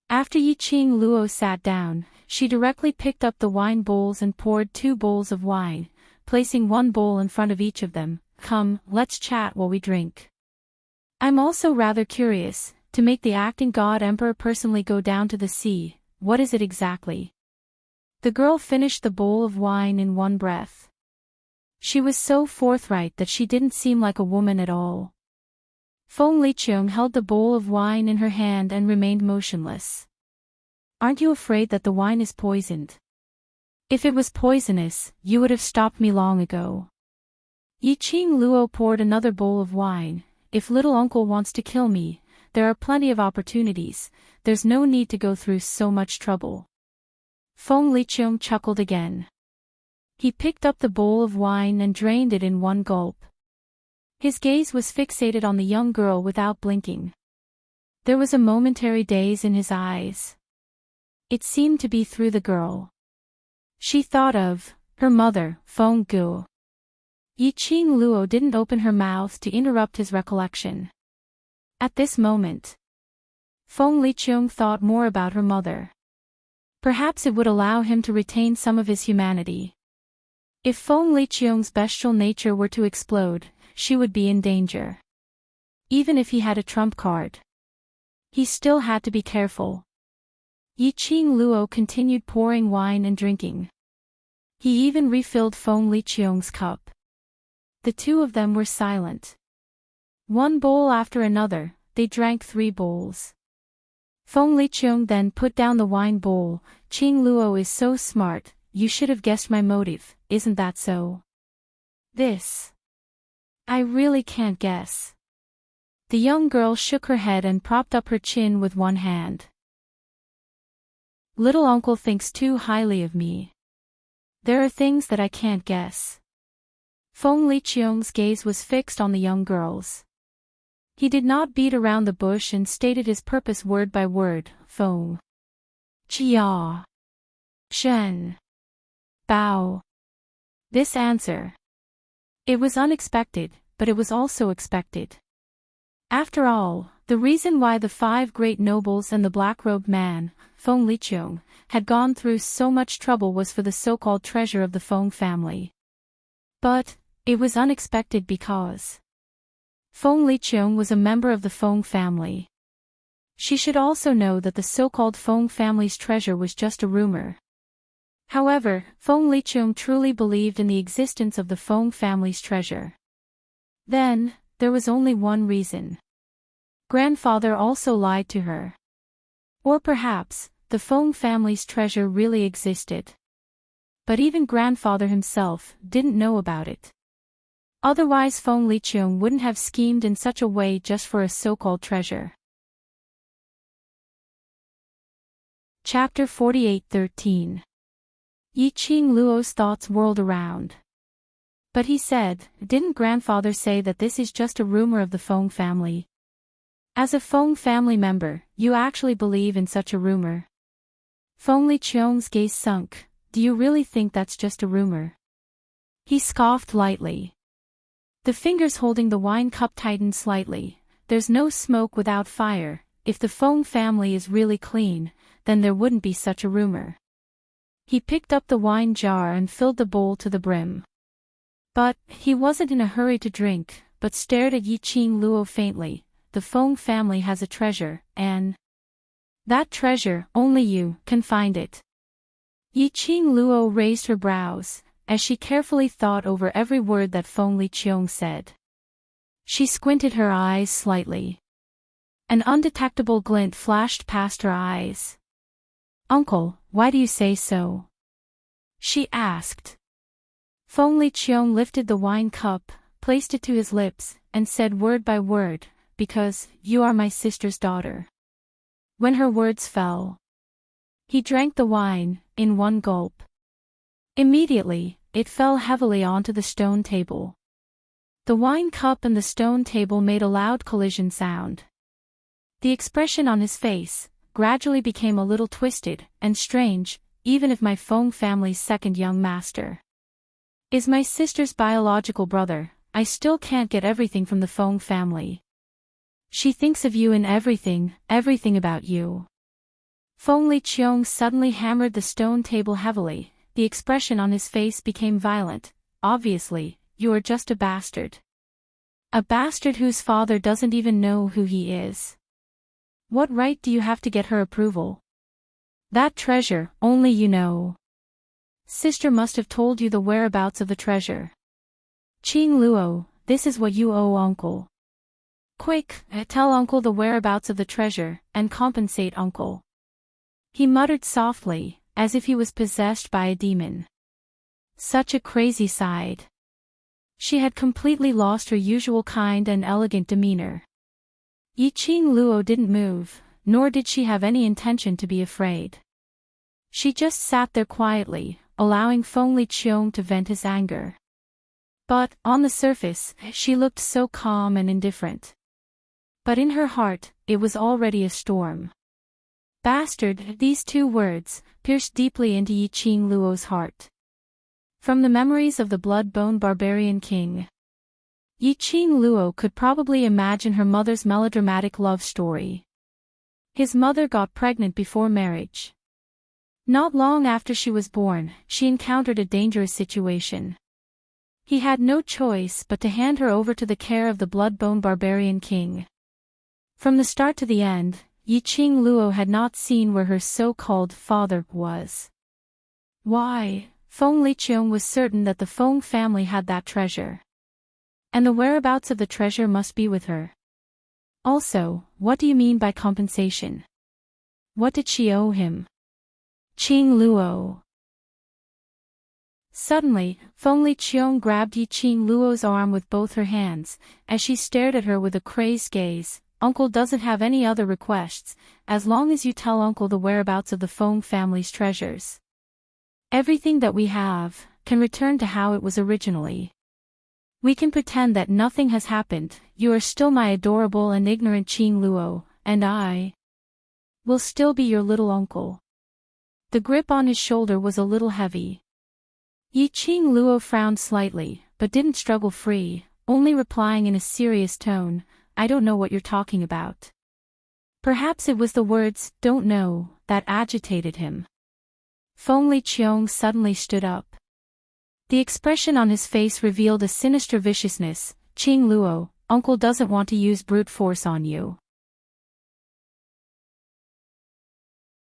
After Yiqing Luo sat down, she directly picked up the wine bowls and poured 2 bowls of wine, placing 1 bowl in front of each of them. "Come, let's chat while we drink. I'm also rather curious, to make the acting god emperor personally go down to the sea, what is it exactly?" The girl finished the bowl of wine in one breath. She was so forthright that she didn't seem like a woman at all. Feng Liqiang held the bowl of wine in her hand and remained motionless. "Aren't you afraid that the wine is poisoned? If it was poisonous, you would have stopped me long ago." Yiqing Luo poured another bowl of wine. "If little uncle wants to kill me, there are plenty of opportunities, there's no need to go through so much trouble." Feng Liqiang chuckled again. He picked up the bowl of wine and drained it in one gulp. His gaze was fixated on the young girl without blinking. There was a momentary daze in his eyes. It seemed to be through the girl. She thought of her mother, Feng Gu. Yiqing Luo didn't open her mouth to interrupt his recollection. At this moment, Feng Liqiang thought more about her mother. Perhaps it would allow him to retain some of his humanity. If Feng Liqiang's bestial nature were to explode, she would be in danger. Even if he had a trump card, he still had to be careful. Yiqing Luo continued pouring wine and drinking. He even refilled Feng Liqiang's cup. The two of them were silent. One bowl after another, they drank 3 bowls. Feng Liqiang then put down the wine bowl. "Qing Luo is so smart, you should have guessed my motive, isn't that so?" "This? I really can't guess." The young girl shook her head and propped up her chin with one hand. "Little uncle thinks too highly of me. There are things that I can't guess." Feng Liqiang's gaze was fixed on the young girl's. He did not beat around the bush and stated his purpose word by word. Feng. Chia. Shen. Bao. This answer. It was unexpected, but it was also expected. After all, the reason why the 5 great nobles and the black-robed man, Feng Liqiong, had gone through so much trouble was for the so-called treasure of the Feng family. But, it was unexpected because Feng Liqiong was a member of the Feng family. She should also know that the so-called Feng family's treasure was just a rumor. However, Feng Liqiong truly believed in the existence of the Feng family's treasure. Then, there was only one reason. Grandfather also lied to her. Or perhaps, the Feng family's treasure really existed. But even grandfather himself didn't know about it. Otherwise Feng Liqiong wouldn't have schemed in such a way just for a so-called treasure. Chapter 48:13. Yiqing Luo's thoughts whirled around. But he said, didn't grandfather say that this is just a rumor of the Feng family? As a Feng family member, you actually believe in such a rumor? Feng Liqiong's gaze sunk. Do you really think that's just a rumor? He scoffed lightly. The fingers holding the wine cup tightened slightly. There's no smoke without fire. If the Feng family is really clean, then there wouldn't be such a rumor. He picked up the wine jar and filled the bowl to the brim. But, he wasn't in a hurry to drink, but stared at Yiqing Luo faintly. The Feng family has a treasure, and that treasure, only you can find it. Yiqing Luo raised her brows, as she carefully thought over every word that Feng Liqiong said. She squinted her eyes slightly. An undetectable glint flashed past her eyes. Uncle, why do you say so? She asked. Feng Liqiong lifted the wine cup, placed it to his lips, and said word by word, because you are my sister's daughter. When her words fell, he drank the wine, in one gulp. Immediately, it fell heavily onto the stone table. The wine cup and the stone table made a loud collision sound. The expression on his face gradually became a little twisted and strange. Even if my Feng family's second young master is my sister's biological brother, I still can't get everything from the Feng family. She thinks of you in everything about you. Feng Liqiong suddenly hammered the stone table heavily. The expression on his face became violent. Obviously, you are just a bastard. A bastard whose father doesn't even know who he is. What right do you have to get her approval? That treasure, only you know. Sister must have told you the whereabouts of the treasure. Qing Luo, this is what you owe uncle. Quick, tell uncle the whereabouts of the treasure, and compensate uncle. He muttered softly, as if he was possessed by a demon. Such a crazy side. She had completely lost her usual kind and elegant demeanor. Yiqing Luo didn't move, nor did she have any intention to be afraid. She just sat there quietly, allowing Feng Liqiong to vent his anger. But, on the surface, she looked so calm and indifferent. But in her heart, it was already a storm. Bastard, these 2 words, pierced deeply into Yiqing Luo's heart. From the memories of the blood-bone barbarian king, Yiqing Luo could probably imagine her mother's melodramatic love story. His mother got pregnant before marriage. Not long after she was born, she encountered a dangerous situation. He had no choice but to hand her over to the care of the blood-bone barbarian king. From the start to the end, Yiqing Luo had not seen where her so-called father was. Why, Feng Liqiong was certain that the Feng family had that treasure. And the whereabouts of the treasure must be with her. Also, what do you mean by compensation? What did she owe him? Qing Luo. Suddenly, Feng Liqiong grabbed Yiqing Luo's arm with both her hands, as she stared at her with a crazed gaze. Uncle doesn't have any other requests, as long as you tell uncle the whereabouts of the Feng family's treasures. Everything that we have can return to how it was originally. We can pretend that nothing has happened. You are still my adorable and ignorant Qing Luo, and I will still be your little uncle. The grip on his shoulder was a little heavy. Yi Qing Luo frowned slightly, but didn't struggle free, only replying in a serious tone, I don't know what you're talking about. Perhaps it was the words, don't know, that agitated him. Feng Liqiong suddenly stood up. The expression on his face revealed a sinister viciousness. Qing Luo, uncle doesn't want to use brute force on you.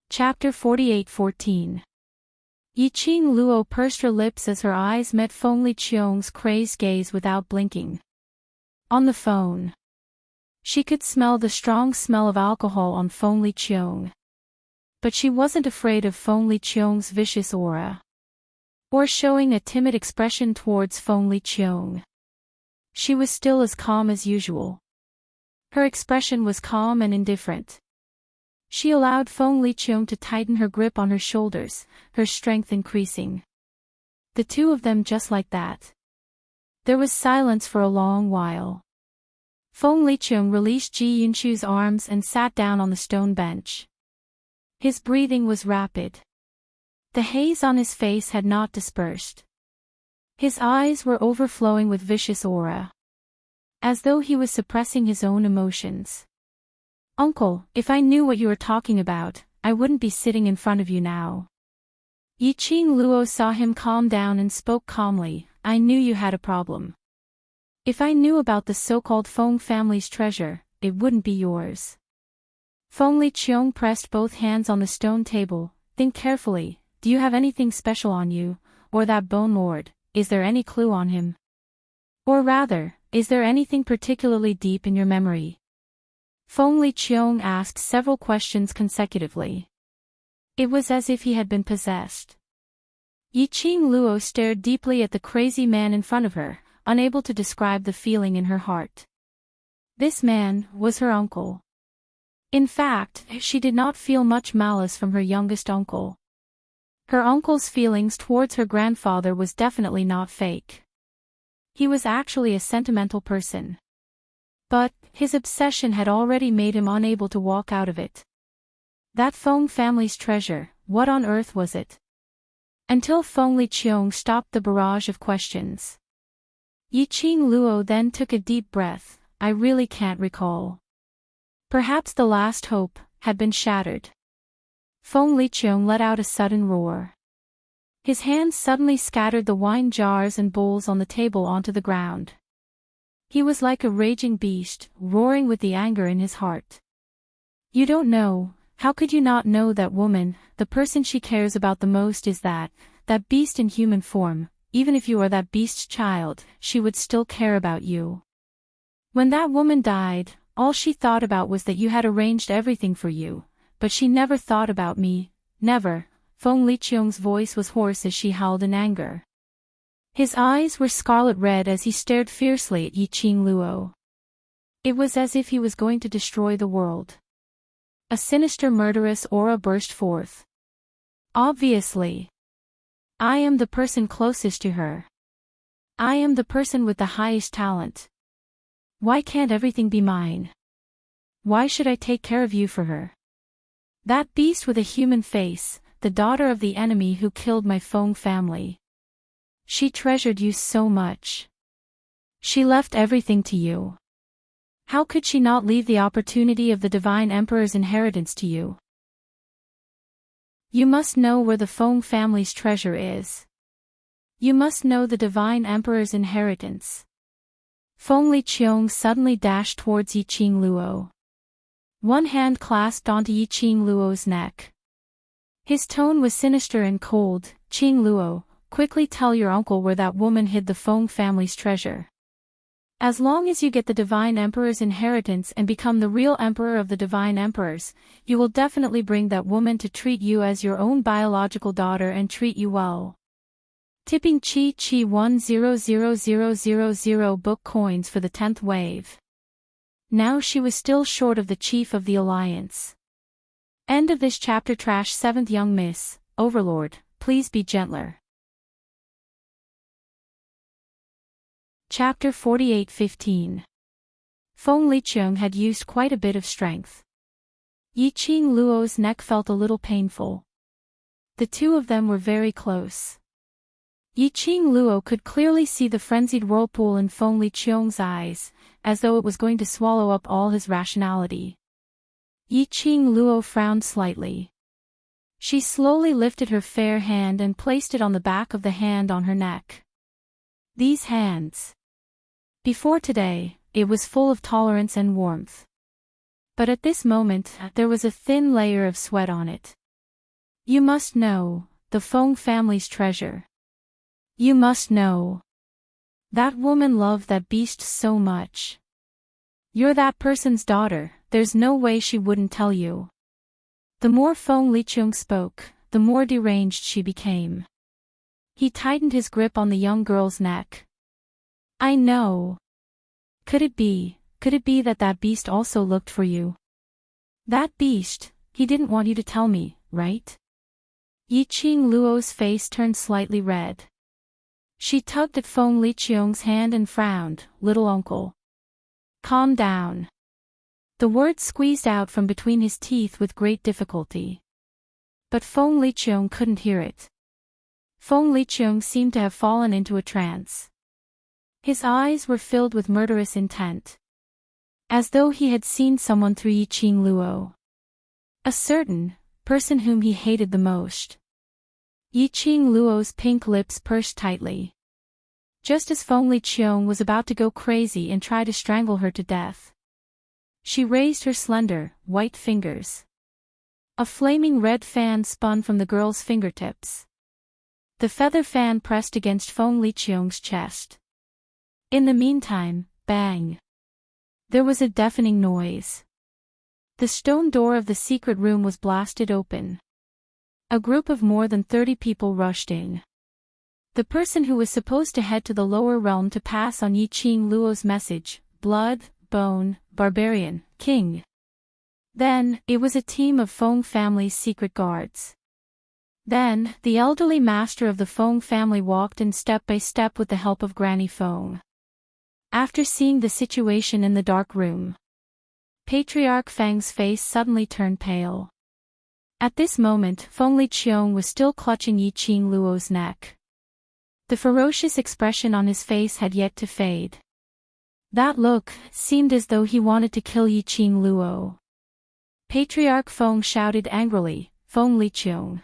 Chapter 48:14. Yi Qing Luo pursed her lips as her eyes met Feng Liqiong's crazed gaze without blinking. On the phone, she could smell the strong smell of alcohol on Feng Liqiong. But she wasn't afraid of Feng Liqiong's vicious aura, or showing a timid expression towards Feng Liqiong. She was still as calm as usual. Her expression was calm and indifferent. She allowed Feng Liqiong to tighten her grip on her shoulders, her strength increasing. The two of them just like that. There was silence for a long while. Feng Liqiong released Ji Yunchu's arms and sat down on the stone bench. His breathing was rapid. The haze on his face had not dispersed. His eyes were overflowing with vicious aura, as though he was suppressing his own emotions. Uncle, if I knew what you were talking about, I wouldn't be sitting in front of you now. Yi Qing Luo saw him calm down and spoke calmly, I knew you had a problem. If I knew about the so-called Feng family's treasure, it wouldn't be yours. Feng Liqiong pressed both hands on the stone table, think carefully, do you have anything special on you, or that bone lord, is there any clue on him? Or rather, is there anything particularly deep in your memory? Feng Liqiong asked several questions consecutively. It was as if he had been possessed. Yi Qing Luo stared deeply at the crazy man in front of her, unable to describe the feeling in her heart. This man was her uncle. In fact, she did not feel much malice from her youngest uncle. Her uncle's feelings towards her grandfather was definitely not fake. He was actually a sentimental person. But his obsession had already made him unable to walk out of it. That Feng family's treasure, what on earth was it? Until Feng Liqiong stopped the barrage of questions. Yi Qing Luo then took a deep breath, I really can't recall. Perhaps the last hope had been shattered. Feng Liqiong let out a sudden roar. His hands suddenly scattered the wine jars and bowls on the table onto the ground. He was like a raging beast, roaring with the anger in his heart. You don't know, how could you not know that woman, the person she cares about the most is that beast in human form, even if you are that beast's child, she would still care about you. When that woman died, all she thought about was that you had arranged everything for you, but she never thought about me, never. Feng Liqiong's voice was hoarse as she howled in anger. His eyes were scarlet red as he stared fiercely at Yi Qing Luo. It was as if he was going to destroy the world. A sinister murderous aura burst forth. Obviously. I am the person closest to her. I am the person with the highest talent. Why can't everything be mine? Why should I take care of you for her? That beast with a human face, the daughter of the enemy who killed my Feng family. She treasured you so much. She left everything to you. How could she not leave the opportunity of the Divine Emperor's inheritance to you? You must know where the Feng family's treasure is. You must know the Divine Emperor's inheritance. Feng Liqiong suddenly dashed towards Yi Qing Luo. One hand clasped onto Yi Qing Luo's neck. His tone was sinister and cold, Qing Luo, quickly tell your uncle where that woman hid the Feng family's treasure. As long as you get the Divine Emperor's inheritance and become the real Emperor of the Divine Emperors, you will definitely bring that woman to treat you as your own biological daughter and treat you well. Tipping Chi 100000 book coins for the 10th wave. Now she was still short of the chief of the alliance. End of this chapter. 7th Young Miss, Overlord, please be gentler. Chapter 48:15. Feng Liqiang had used quite a bit of strength. Yiqing Luo's neck felt a little painful. The two of them were very close. Yiqing Luo could clearly see the frenzied whirlpool in Feng Liqiang's eyes, as though it was going to swallow up all his rationality. Yiqing Luo frowned slightly. She slowly lifted her fair hand and placed it on the back of the hand on her neck. These hands. Before today, it was full of tolerance and warmth. But at this moment, there was a thin layer of sweat on it. You must know, the Feng family's treasure. You must know. That woman loved that beast so much. You're that person's daughter, there's no way she wouldn't tell you. The more Feng Liqiang spoke, the more deranged she became. He tightened his grip on the young girl's neck. I know. Could it be that that beast also looked for you? That beast, he didn't want you to tell me, right? Yiqing Luo's face turned slightly red. She tugged at Feng Liqiang's hand and frowned, little uncle. Calm down. The words squeezed out from between his teeth with great difficulty. But Feng Liqiang couldn't hear it. Feng Liqiang seemed to have fallen into a trance. His eyes were filled with murderous intent. As though he had seen someone through Yiqing Luo. A certain person whom he hated the most. Yiqing Luo's pink lips pursed tightly. Just as Feng Liqiang was about to go crazy and try to strangle her to death. She raised her slender, white fingers. A flaming red fan spun from the girl's fingertips. The feather fan pressed against Feng Liqiang's chest. In the meantime, bang. There was a deafening noise. The stone door of the secret room was blasted open. A group of more than 30 people rushed in. The person who was supposed to head to the lower realm to pass on Yiqing Luo's message, blood, bone, barbarian, king. Then, it was a team of Feng family's secret guards. Then, the elderly master of the Feng family walked in step by step with the help of Granny Feng. After seeing the situation in the dark room, Patriarch Feng's face suddenly turned pale. At this moment, Feng Liqiang was still clutching Yiqing Luo's neck. The ferocious expression on his face had yet to fade. That look seemed as though he wanted to kill Yiqing Luo. Patriarch Feng shouted angrily, Feng Liqiang.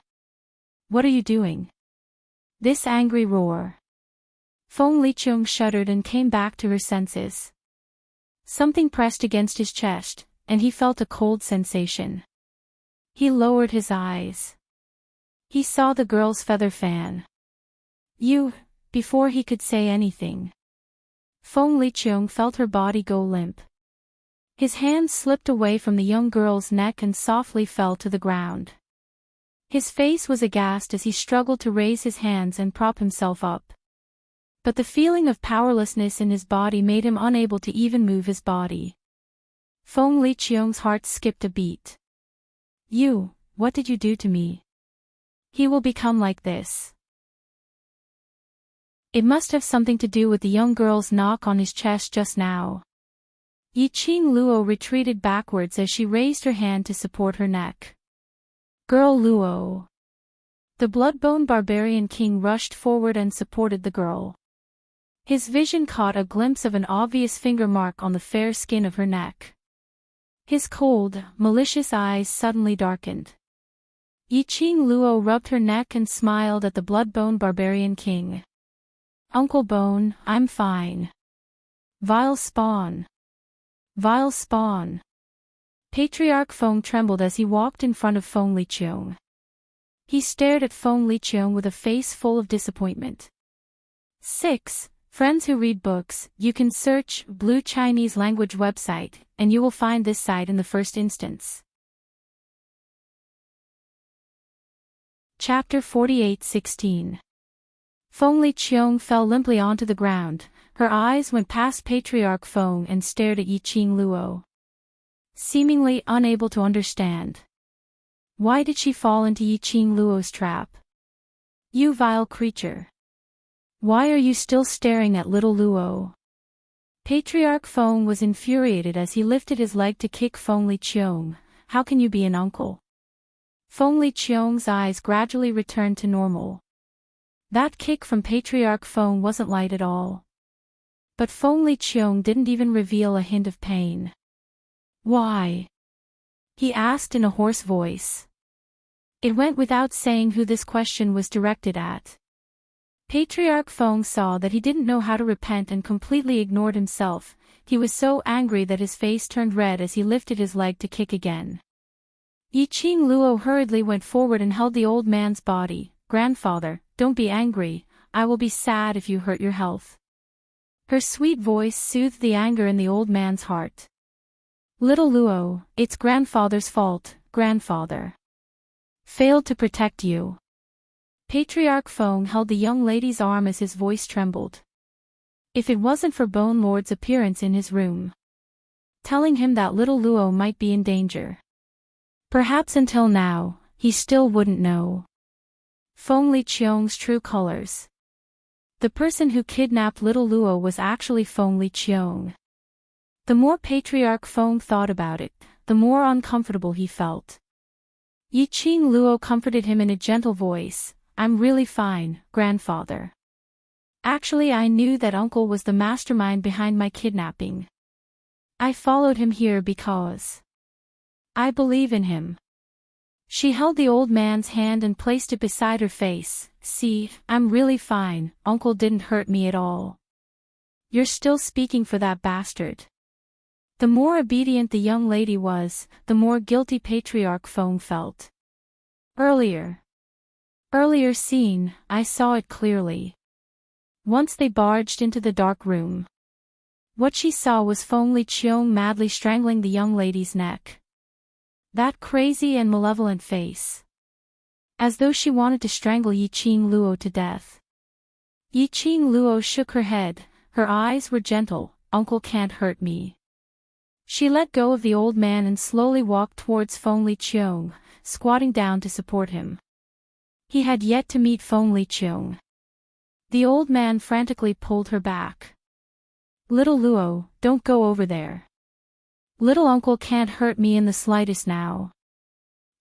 What are you doing? This angry roar. Feng Liqiang shuddered and came back to her senses. Something pressed against his chest, and he felt a cold sensation. He lowered his eyes. He saw the girl's feather fan. Before he could say anything. Feng Liqiang felt her body go limp. His hand slipped away from the young girl's neck and softly fell to the ground. His face was aghast as he struggled to raise his hands and prop himself up. But the feeling of powerlessness in his body made him unable to even move his body. Feng Liqiang's heart skipped a beat. What did you do to me? He will become like this. It must have something to do with the young girl's knock on his chest just now. Yiqing Luo retreated backwards as she raised her hand to support her neck. Girl Luo. The blood-bone barbarian king rushed forward and supported the girl. His vision caught a glimpse of an obvious finger mark on the fair skin of her neck. His cold, malicious eyes suddenly darkened. Yiqing Luo rubbed her neck and smiled at the blood-bone barbarian king. Uncle Bone, I'm fine. Vile spawn. Vile spawn. Patriarch Feng trembled as he walked in front of Feng Liqiang. He stared at Feng Liqiang with a face full of disappointment. 6. Friends who read books, you can search Blue Chinese language website, and you will find this site in the first instance. Chapter 48:16. Feng Liqiang fell limply onto the ground. Her eyes went past Patriarch Feng and stared at Yiqing Luo. Seemingly unable to understand. Why did she fall into Yiqing Luo's trap? You vile creature. Why are you still staring at little Luo? Patriarch Feng was infuriated as he lifted his leg to kick Feng Liqiong. How can you be an uncle? Feng Liqiong's eyes gradually returned to normal. That kick from Patriarch Feng wasn't light at all. But Feng Liqiong didn't even reveal a hint of pain. Why? He asked in a hoarse voice. It went without saying who this question was directed at. Patriarch Feng saw that he didn't know how to repent and completely ignored himself. He was so angry that his face turned red as he lifted his leg to kick again. Yiqing Luo hurriedly went forward and held the old man's body. Grandfather, don't be angry, I will be sad if you hurt your health. Her sweet voice soothed the anger in the old man's heart. Little Luo, it's grandfather's fault, grandfather. Failed to protect you. Patriarch Feng held the young lady's arm as his voice trembled. If it wasn't for Bone Lord's appearance in his room, telling him that little Luo might be in danger. Perhaps until now, he still wouldn't know Feng Liqiong's true colors. The person who kidnapped little Luo was actually Feng Liqiong. The more Patriarch Feng thought about it, the more uncomfortable he felt. Yiqing Luo comforted him in a gentle voice. I'm really fine, grandfather. Actually, I knew that uncle was the mastermind behind my kidnapping. I followed him here because I believe in him. She held the old man's hand and placed it beside her face. See, I'm really fine, uncle didn't hurt me at all. You're still speaking for that bastard. The more obedient the young lady was, the more guilty Patriarch Feng felt. Earlier scene, I saw it clearly. Once they barged into the dark room. What she saw was Feng Liqiong madly strangling the young lady's neck. That crazy and malevolent face. As though she wanted to strangle Yiqing Luo to death. Yiqing Luo shook her head, her eyes were gentle. Uncle can't hurt me. She let go of the old man and slowly walked towards Feng Liqiong, squatting down to support him. He had yet to meet Feng Liqiong. The old man frantically pulled her back. Little Luo, don't go over there. Little uncle can't hurt me in the slightest now.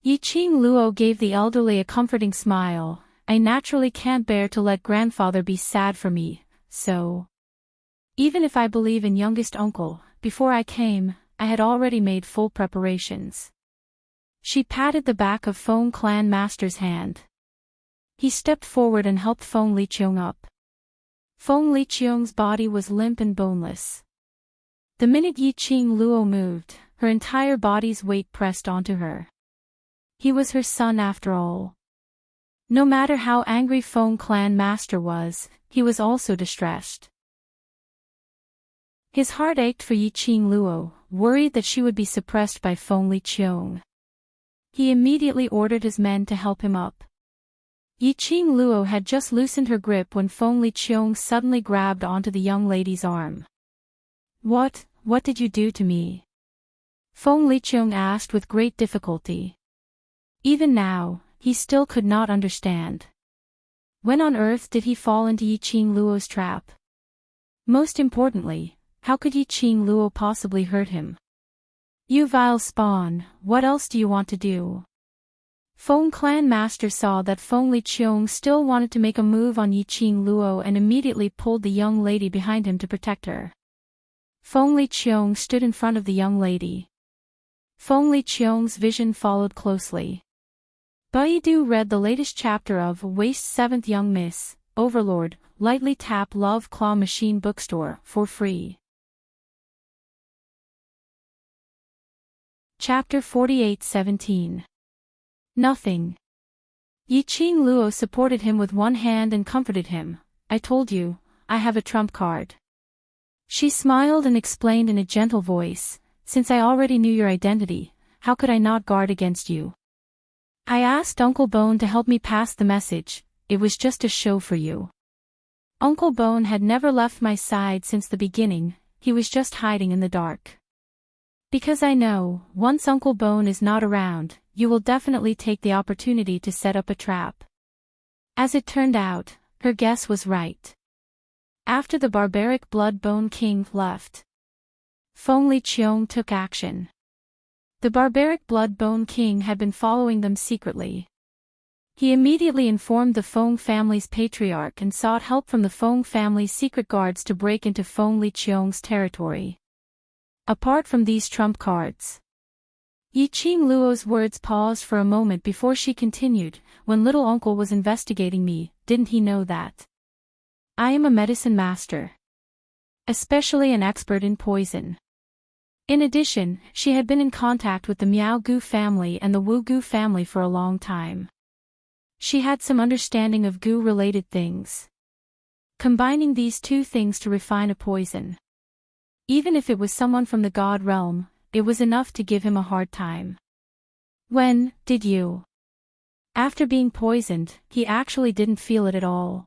Yiqing Luo gave the elderly a comforting smile. I naturally can't bear to let grandfather be sad for me, so. Even if I believe in youngest uncle, before I came, I had already made full preparations. She patted the back of Feng Clan Master's hand. He stepped forward and helped Feng Liqiong up. Feng Liqiong's body was limp and boneless. The minute Yiqing Luo moved, her entire body's weight pressed onto her. He was her son after all. No matter how angry Feng Clan Master was, he was also distressed. His heart ached for Yiqing Luo, worried that she would be suppressed by Feng Liqiong. He immediately ordered his men to help him up. Yiqing Luo had just loosened her grip when Feng Liqiong suddenly grabbed onto the young lady's arm. What did you do to me? Feng Liqiong asked with great difficulty. Even now, he still could not understand. When on earth did he fall into Yiqing Luo's trap? Most importantly, how could Yiqing Luo possibly hurt him? You vile spawn, what else do you want to do? Feng Clan Master saw that Feng Liqiong still wanted to make a move on Yiqing Luo and immediately pulled the young lady behind him to protect her. Feng Liqiong stood in front of the young lady. Feng Liqiong's vision followed closely. Baidu read the latest chapter of Waste 7th Young Miss, Overlord, lightly tap Love Claw Machine Bookstore for free. Chapter 48:17. Nothing. Yiqing Luo supported him with one hand and comforted him. I told you, I have a trump card. She smiled and explained in a gentle voice, since I already knew your identity, how could I not guard against you? I asked Uncle Bone to help me pass the message, it was just a show for you. Uncle Bone had never left my side since the beginning, he was just hiding in the dark. Because I know, once Uncle Bone is not around, you will definitely take the opportunity to set up a trap. As it turned out, her guess was right. After the barbaric Blood-Bone King left, Feng Liqiong took action. The barbaric Blood-Bone King had been following them secretly. He immediately informed the Feng family's patriarch and sought help from the Feng family's secret guards to break into Feng Liqiong's territory. Apart from these trump cards, Yiqing Luo's words paused for a moment before she continued. When little uncle was investigating me, didn't he know that I am a medicine master, especially an expert in poison? In addition, she had been in contact with the Miao Gu family and the Wu Gu family for a long time. She had some understanding of Gu-related things. Combining these two things to refine a poison, even if it was someone from the god realm, it was enough to give him a hard time. When did you? After being poisoned, he actually didn't feel it at all.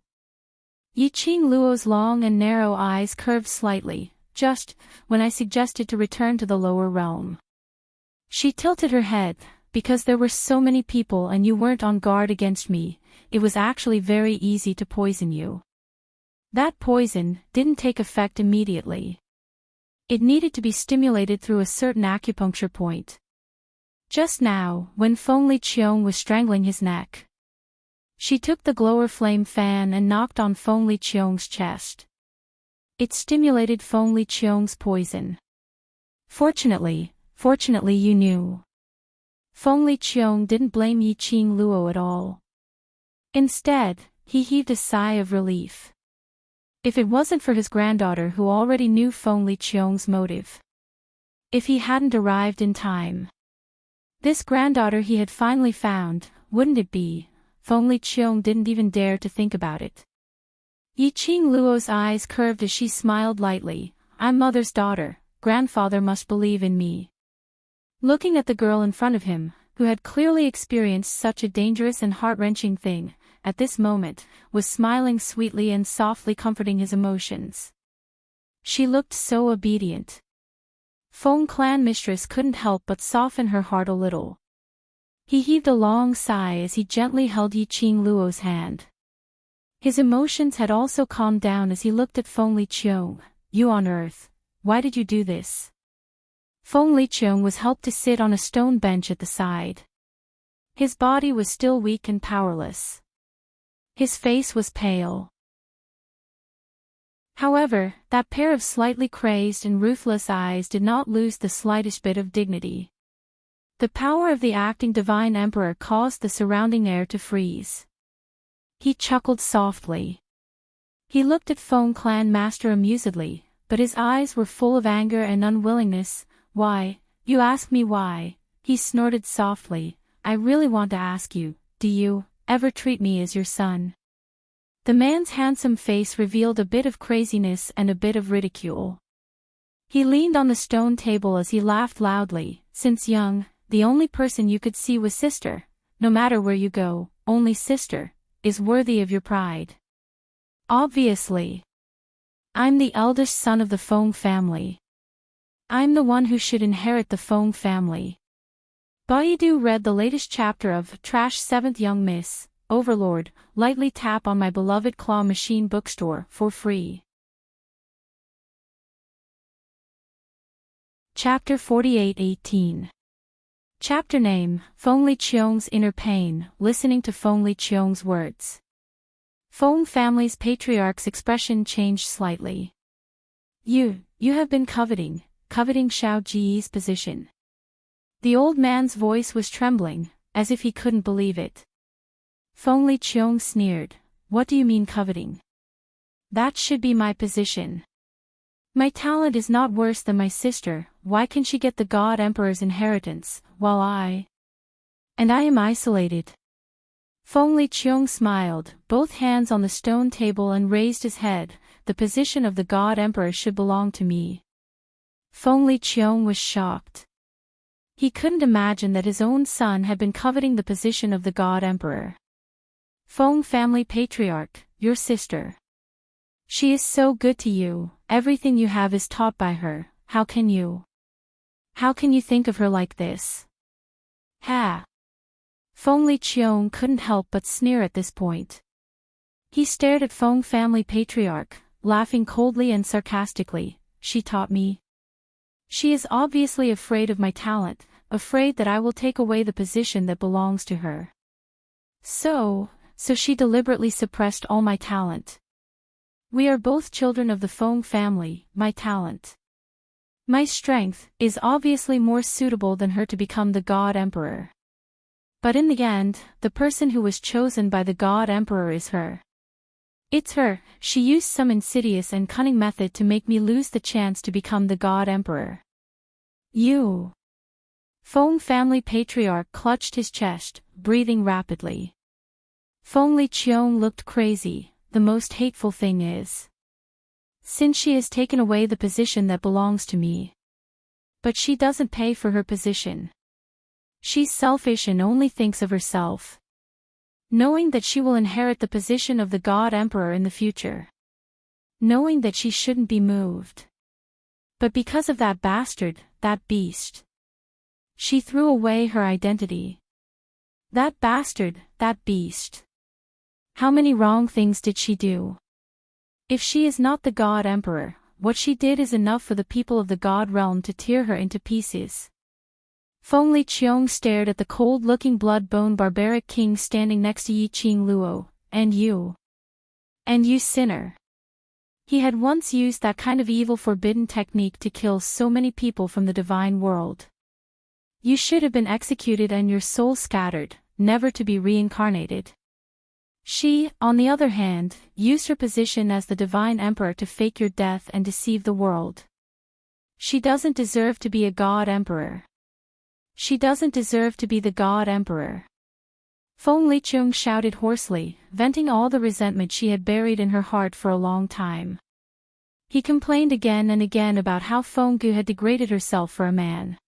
Yiqing Luo's long and narrow eyes curved slightly. Just when I suggested to return to the lower realm. She tilted her head. Because there were so many people and you weren't on guard against me, it was actually very easy to poison you. That poison didn't take effect immediately. It needed to be stimulated through a certain acupuncture point. Just now, when Feng Liqiong was strangling his neck, she took the glower flame fan and knocked on Feng Liqiong's chest. It stimulated Feng Liqiong's poison. Fortunately you knew. Feng Liqiong didn't blame Yiqing Luo at all. Instead, he heaved a sigh of relief. If it wasn't for his granddaughter who already knew Feng Liqiong's motive. If he hadn't arrived in time. This granddaughter he had finally found, wouldn't it be? Feng Liqiong didn't even dare to think about it. Yiqing Luo's eyes curved as she smiled lightly. I'm mother's daughter, grandfather must believe in me. Looking at the girl in front of him, who had clearly experienced such a dangerous and heart-wrenching thing, at this moment, was smiling sweetly and softly comforting his emotions. She looked so obedient. Feng clan mistress couldn't help but soften her heart a little. He heaved a long sigh as he gently held Yiqing Luo's hand. His emotions had also calmed down as he looked at Feng Liqiong. You on earth, why did you do this? Feng Liqiong was helped to sit on a stone bench at the side. His body was still weak and powerless. His face was pale. However, that pair of slightly crazed and ruthless eyes did not lose the slightest bit of dignity. The power of the acting divine emperor caused the surrounding air to freeze. He chuckled softly. He looked at Feng clan master amusedly, but his eyes were full of anger and unwillingness. Why, you ask me why, he snorted softly. I really want to ask you, do you ever treat me as your son? The man's handsome face revealed a bit of craziness and a bit of ridicule. He leaned on the stone table as he laughed loudly. Since young, the only person you could see was sister. No matter where you go, only sister is worthy of your pride. Obviously. I'm the eldest son of the Feng family. I'm the one who should inherit the Feng family. Baidu read the latest chapter of Trash 7th Young Miss, Overlord, lightly tap on my beloved claw machine bookstore for free. Chapter 48:18. Chapter name, Feng Liqiong's Inner Pain, listening to Feng Liqiong's words. Feng family's patriarch's expression changed slightly. You have been coveting Xiao Ji's position. The old man's voice was trembling, as if he couldn't believe it. Feng Liqiong sneered. What do you mean coveting? That should be my position. My talent is not worse than my sister. Why can she get the God Emperor's inheritance, while I am isolated? Feng Liqiong smiled, both hands on the stone table, and raised his head. The position of the God Emperor should belong to me. Feng Liqiong was shocked. He couldn't imagine that his own son had been coveting the position of the God Emperor. Feng family patriarch, your sister. She is so good to you, everything you have is taught by her. How can you think of her like this? Ha! Feng Liqiong couldn't help but sneer at this point. He stared at Feng family patriarch. laughing coldly and sarcastically. She taught me. She is obviously afraid of my talent, afraid that I will take away the position that belongs to her. So she deliberately suppressed all my talent. We are both children of the Feng family. My talent, my strength, is obviously more suitable than her to become the God Emperor. But in the end, the person who was chosen by the God Emperor is her. It's her. She used some insidious and cunning method to make me lose the chance to become the God Emperor. You. Feng family patriarch clutched his chest, breathing rapidly. Feng Liqiong looked crazy. The most hateful thing is, since she has taken away the position that belongs to me. But she doesn't pay for her position. She's selfish and only thinks of herself, knowing that she will inherit the position of the God Emperor in the future, knowing that she shouldn't be moved. But because of that bastard, that beast, she threw away her identity. That bastard, that beast. How many wrong things did she do? If she is not the God Emperor, what she did is enough for the people of the God realm to tear her into pieces. Feng Liqiong stared at the cold-looking blood-bone barbaric king standing next to Yiqing Luo. And you, sinner. He had once used that kind of evil forbidden technique to kill so many people from the divine world. You should have been executed and your soul scattered, never to be reincarnated. She, on the other hand, used her position as the divine emperor to fake your death and deceive the world. She doesn't deserve to be a God Emperor. She doesn't deserve to be the God Emperor. Feng Liqiong shouted hoarsely, venting all the resentment she had buried in her heart for a long time. He complained again and again about how Feng Gu had degraded herself for a man,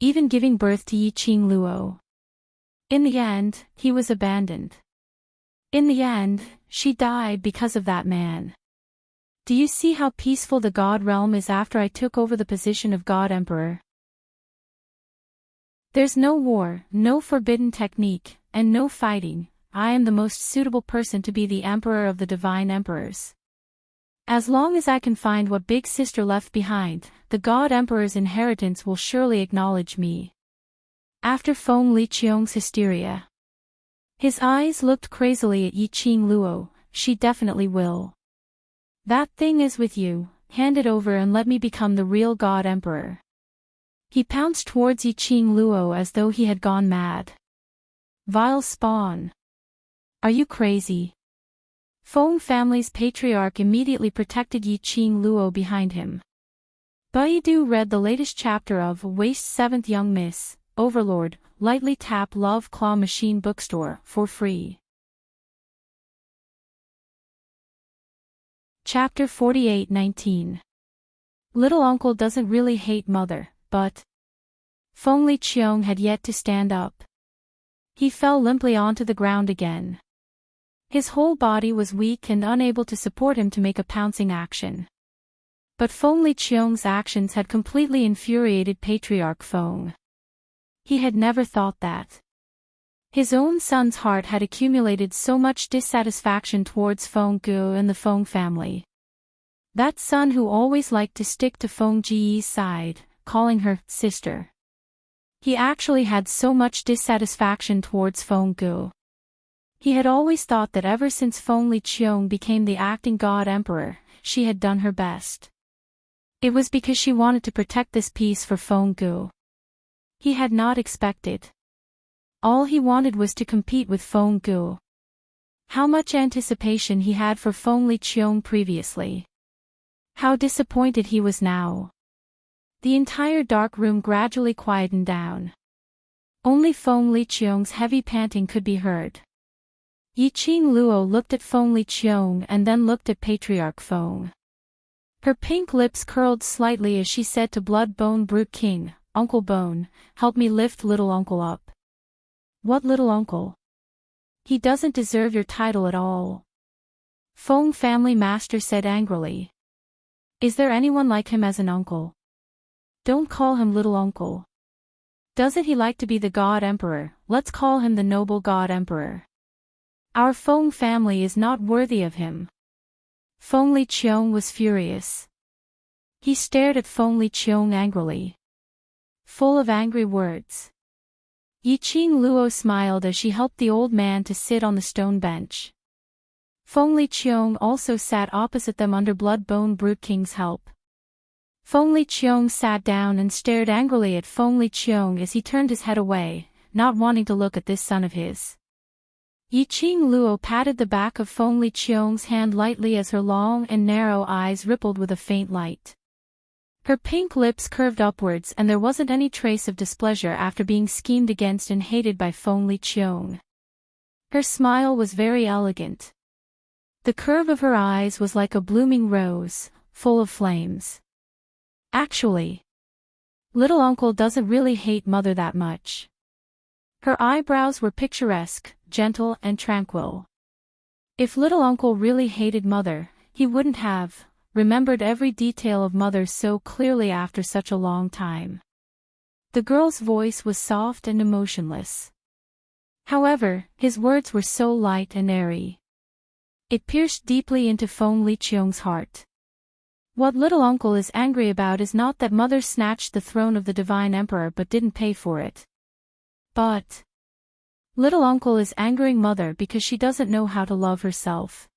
even giving birth to Yiqing Luo. In the end, he was abandoned. In the end, she died because of that man. Do you see how peaceful the God realm is after I took over the position of God Emperor? There's no war, no forbidden technique, and no fighting. I am the most suitable person to be the Emperor of the Divine Emperors. As long as I can find what Big Sister left behind, the God Emperor's inheritance will surely acknowledge me. After Feng Liqiong's hysteria, his eyes looked crazily at Yiqing Luo. She definitely will. That thing is with you, hand it over and let me become the real God Emperor. He pounced towards Yiqing Luo as though he had gone mad. Vile spawn. Are you crazy? Feng family's patriarch immediately protected Yiqing Luo behind him. Baidu read the latest chapter of Waste 7th Young Miss, Overlord, lightly tap Love Claw Machine Bookstore for free. Chapter 48:19. Little uncle doesn't really hate mother, but Feng Liqiong had yet to stand up. He fell limply onto the ground again. His whole body was weak and unable to support him to make a pouncing action. But Feng Liqiong's actions had completely infuriated Patriarch Feng. He had never thought that his own son's heart had accumulated so much dissatisfaction towards Feng Gu and the Feng family. That son who always liked to stick to Feng Ji's side, calling her sister. He actually had so much dissatisfaction towards Feng Gu. He had always thought that ever since Feng Liqiong became the acting God Emperor, she had done her best. It was because she wanted to protect this peace for Feng Gu. He had not expected. All he wanted was to compete with Feng Gu. How much anticipation he had for Feng Liqiong previously. How disappointed he was now. The entire dark room gradually quietened down. Only Feng Liqiong's heavy panting could be heard. Yiqing Luo looked at Feng Liqiong and then looked at Patriarch Feng. Her pink lips curled slightly as she said to Blood Bone Brute King, Uncle Bone, help me lift little uncle up. What little uncle? He doesn't deserve your title at all. Feng family master said angrily. Is there anyone like him as an uncle? Don't call him little uncle. Doesn't he like to be the God Emperor? Let's call him the noble God Emperor. Our Feng family is not worthy of him. Feng Liqiong was furious. He stared at Feng Liqiong angrily, full of angry words. Yiqing Luo smiled as she helped the old man to sit on the stone bench. Feng Liqiong also sat opposite them under Bloodbone Brute King's help. Feng Liqiong sat down and stared angrily at Feng Liqiong as he turned his head away, not wanting to look at this son of his. Yiqing Luo patted the back of Feng Liqiong's hand lightly as her long and narrow eyes rippled with a faint light. Her pink lips curved upwards and there wasn't any trace of displeasure after being schemed against and hated by Feng Liqiong. Her smile was very elegant. The curve of her eyes was like a blooming rose, full of flames. Actually, little uncle doesn't really hate mother that much. Her eyebrows were picturesque, gentle and tranquil. If little uncle really hated mother, he wouldn't have remembered every detail of mother so clearly after such a long time. The girl's voice was soft and emotionless. However, his words were so light and airy. It pierced deeply into Feng Liqiong's heart. What little uncle is angry about is not that mother snatched the throne of the divine emperor but didn't pay for it. But little uncle is angering mother because she doesn't know how to love herself.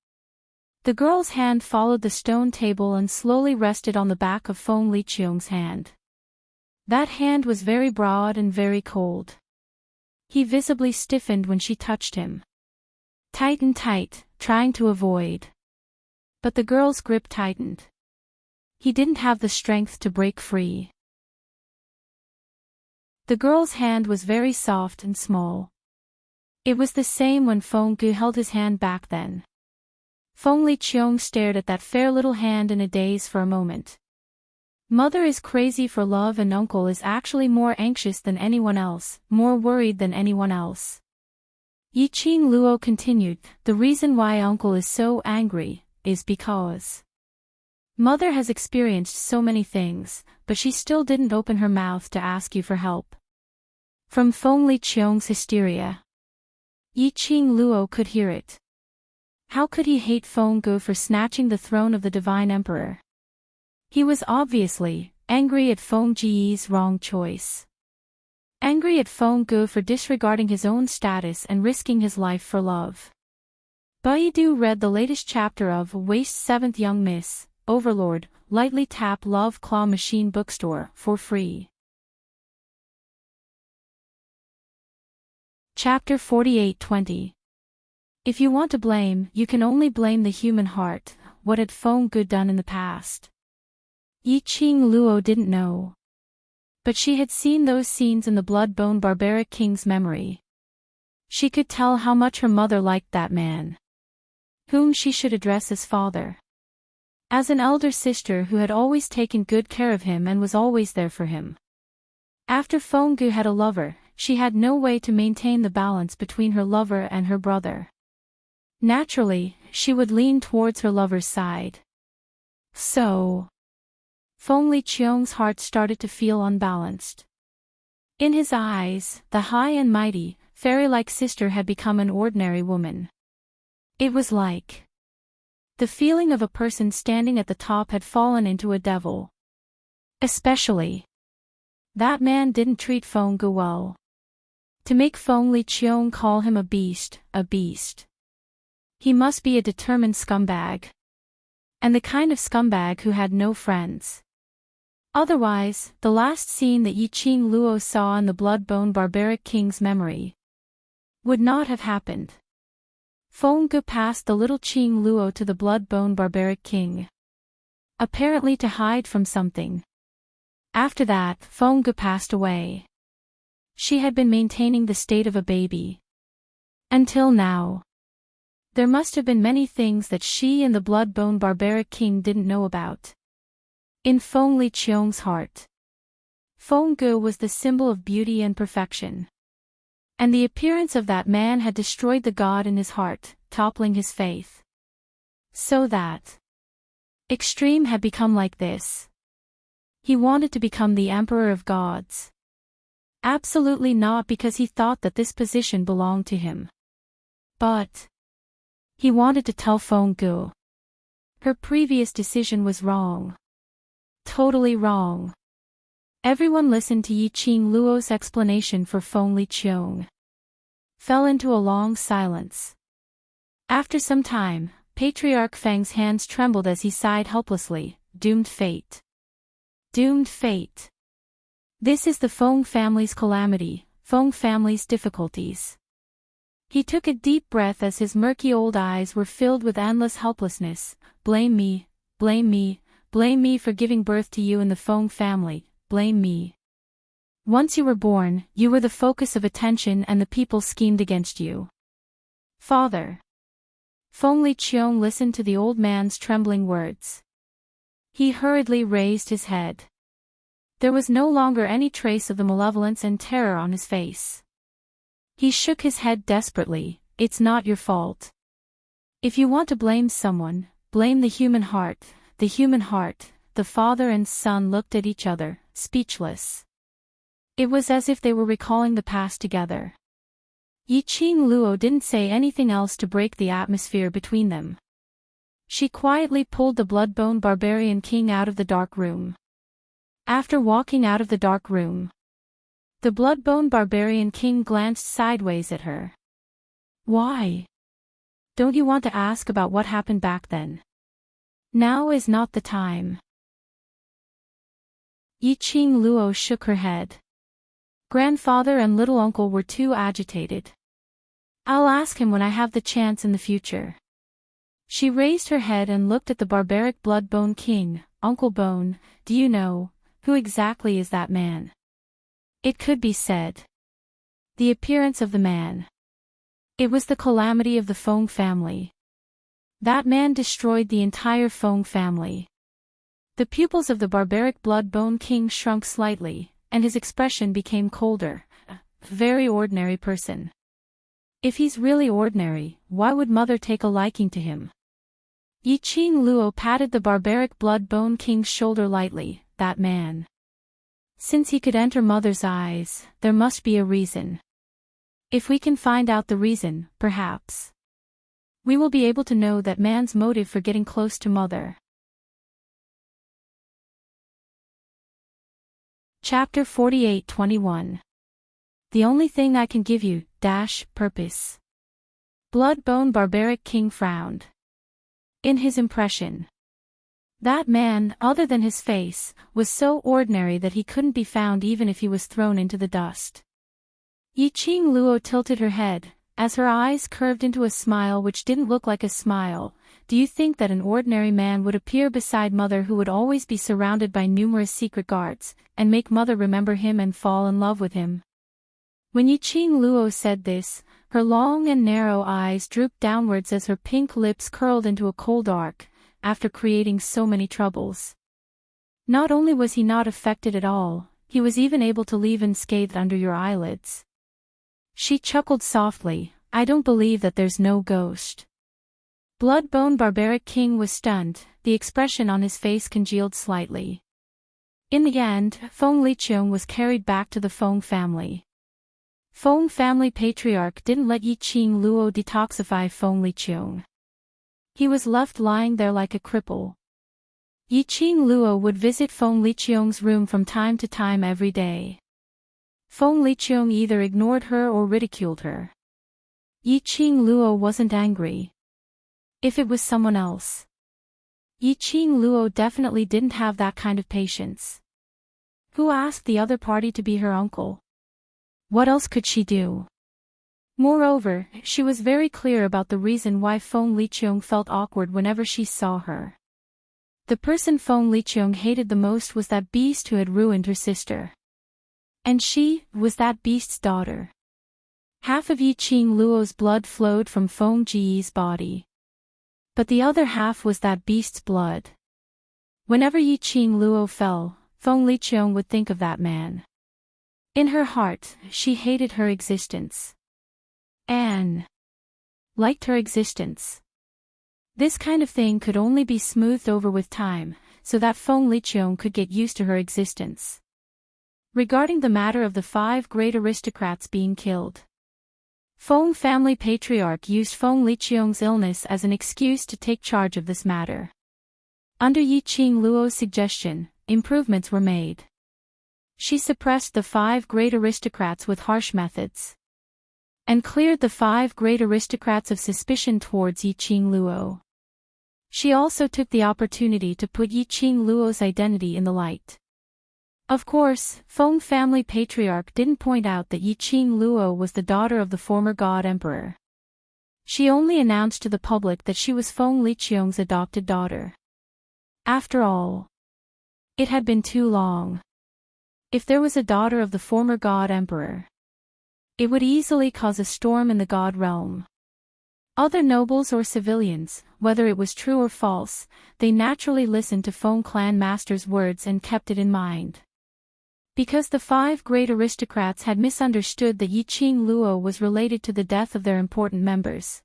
The girl's hand followed the stone table and slowly rested on the back of Feng Liqiong's hand. That hand was very broad and very cold. He visibly stiffened when she touched him. Tight and tight, trying to avoid. But the girl's grip tightened. He didn't have the strength to break free. The girl's hand was very soft and small. It was the same when Feng Gu held his hand back then. Feng Liqiong stared at that fair little hand in a daze for a moment. Mother is crazy for love and uncle is actually more anxious than anyone else, more worried than anyone else. Yiqing Luo continued, the reason why uncle is so angry is because mother has experienced so many things, but she still didn't open her mouth to ask you for help. From Feng Liqiong's hysteria, Yiqing Luo could hear it. How could he hate Feng Gu for snatching the throne of the divine emperor? He was obviously angry at Feng Ji's wrong choice. Angry at Feng Gu for disregarding his own status and risking his life for love. Baidu read the latest chapter of Waste 7th Young Miss, Overlord, lightly tap Love Claw Machine Bookstore for free. Chapter 48:20. If you want to blame, you can only blame the human heart. What had Feng Gu done in the past? Yiqing Luo didn't know. But she had seen those scenes in the Bloodbone Barbaric King's memory. She could tell how much her mother liked that man, whom she should address as father. As an elder sister who had always taken good care of him and was always there for him. After Feng Gu had a lover, she had no way to maintain the balance between her lover and her brother. Naturally, she would lean towards her lover's side. So, Feng Liqiong's heart started to feel unbalanced. In his eyes, the high and mighty, fairy-like sister had become an ordinary woman. It was like the feeling of a person standing at the top had fallen into a devil. Especially, that man didn't treat Feng Gu well. To make Feng Liqiong call him a beast. He must be a determined scumbag. And the kind of scumbag who had no friends. Otherwise, the last scene that Yiqing Luo saw in the Bloodbone Barbaric King's memory would not have happened. Feng Gu passed the little Qing Luo to the Bloodbone Barbaric King, apparently to hide from something. After that, Feng Gu passed away. She had been maintaining the state of a baby. Until now. There must have been many things that she and the Bloodbone Barbaric King didn't know about. In Feng Liqiong's heart, Feng Gu was the symbol of beauty and perfection. And the appearance of that man had destroyed the god in his heart, toppling his faith. So that Extreme had become like this. He wanted to become the emperor of gods. Absolutely not because he thought that this position belonged to him. But he wanted to tell Feng Gu Her previous decision was wrong. Totally wrong. Everyone listened to Yiqing Luo's explanation for Feng Liqiong. Fell into a long silence. After some time, Patriarch Feng's hands trembled as he sighed helplessly. Doomed fate. Doomed fate. This is the Feng family's calamity, Feng family's difficulties. He took a deep breath as his murky old eyes were filled with endless helplessness. Blame me, blame me, blame me for giving birth to you in the Feng family, blame me. Once you were born, you were the focus of attention and the people schemed against you. Father. Feng Liqiong listened to the old man's trembling words. He hurriedly raised his head. There was no longer any trace of the malevolence and terror on his face. He shook his head desperately. It's not your fault. If you want to blame someone, blame the human heart, the human heart. The father and son looked at each other, speechless. It was as if they were recalling the past together. Yiqing Luo didn't say anything else to break the atmosphere between them. She quietly pulled the blood-bone barbarian king out of the dark room. After walking out of the dark room, the blood-bone barbarian king glanced sideways at her. Why? Don't you want to ask about what happened back then? Now is not the time. Yiqing Luo shook her head. Grandfather and little uncle were too agitated. I'll ask him when I have the chance in the future. She raised her head and looked at the barbaric blood-bone king. Uncle Bone, do you know, who exactly is that man? It could be said. The appearance of the man. It was the calamity of the Feng family. That man destroyed the entire Feng family. The pupils of the barbaric blood-bone king shrunk slightly, and his expression became colder. A very ordinary person. If he's really ordinary, why would Mother take a liking to him? Yiqing Luo patted the barbaric blood-bone king's shoulder lightly. That man. Since he could enter Mother's eyes, there must be a reason. If we can find out the reason, perhaps we will be able to know that man's motive for getting close to Mother. Chapter 48-21. The only thing I can give you, purpose. Blood-bone barbaric king frowned. In his impression, that man, other than his face, was so ordinary that he couldn't be found even if he was thrown into the dust. Yiqing Luo tilted her head, as her eyes curved into a smile which didn't look like a smile. Do you think that an ordinary man would appear beside Mother who would always be surrounded by numerous secret guards, and make Mother remember him and fall in love with him? When Yiqing Luo said this, her long and narrow eyes drooped downwards as her pink lips curled into a cold arc. After creating so many troubles. Not only was he not affected at all, he was even able to leave unscathed under your eyelids. She chuckled softly. I don't believe that there's no ghost. Blood-bone barbaric king was stunned, the expression on his face congealed slightly. In the end, Feng Liqiong was carried back to the Feng family. Feng family patriarch didn't let Yiqing Luo detoxify Feng Liqiong. He was left lying there like a cripple. Yiqing Luo would visit Feng Liqiong's room from time to time every day. Feng Liqiong either ignored her or ridiculed her. Yiqing Luo wasn't angry. If it was someone else. Yiqing Luo definitely didn't have that kind of patience. Who asked the other party to be her uncle? What else could she do? Moreover, she was very clear about the reason why Feng Liqiong felt awkward whenever she saw her. The person Feng Liqiong hated the most was that beast who had ruined her sister. And she was that beast's daughter. Half of Yiqing Luo's blood flowed from Feng Ji's body. But the other half was that beast's blood. Whenever Yiqing Luo fell, Feng Liqiong would think of that man. In her heart, she hated her existence. Anne liked her existence. This kind of thing could only be smoothed over with time, so that Feng Liqiong could get used to her existence. Regarding the matter of the 5 great aristocrats being killed, Feng family patriarch used Feng Liqiong's illness as an excuse to take charge of this matter. Under Yiqing Luo's suggestion, improvements were made. She suppressed the 5 great aristocrats with harsh methods, and cleared the 5 great aristocrats of suspicion towards Yiqing Luo. She also took the opportunity to put Yiqing Luo's identity in the light. Of course, Feng family patriarch didn't point out that Yiqing Luo was the daughter of the former god emperor. She only announced to the public that she was Feng Liqiong's adopted daughter. After all, it had been too long. If there was a daughter of the former god emperor, it would easily cause a storm in the god realm. Other nobles or civilians, whether it was true or false, they naturally listened to Feng clan master's words and kept it in mind. Because the 5 great aristocrats had misunderstood that Yiqing Luo was related to the death of their important members,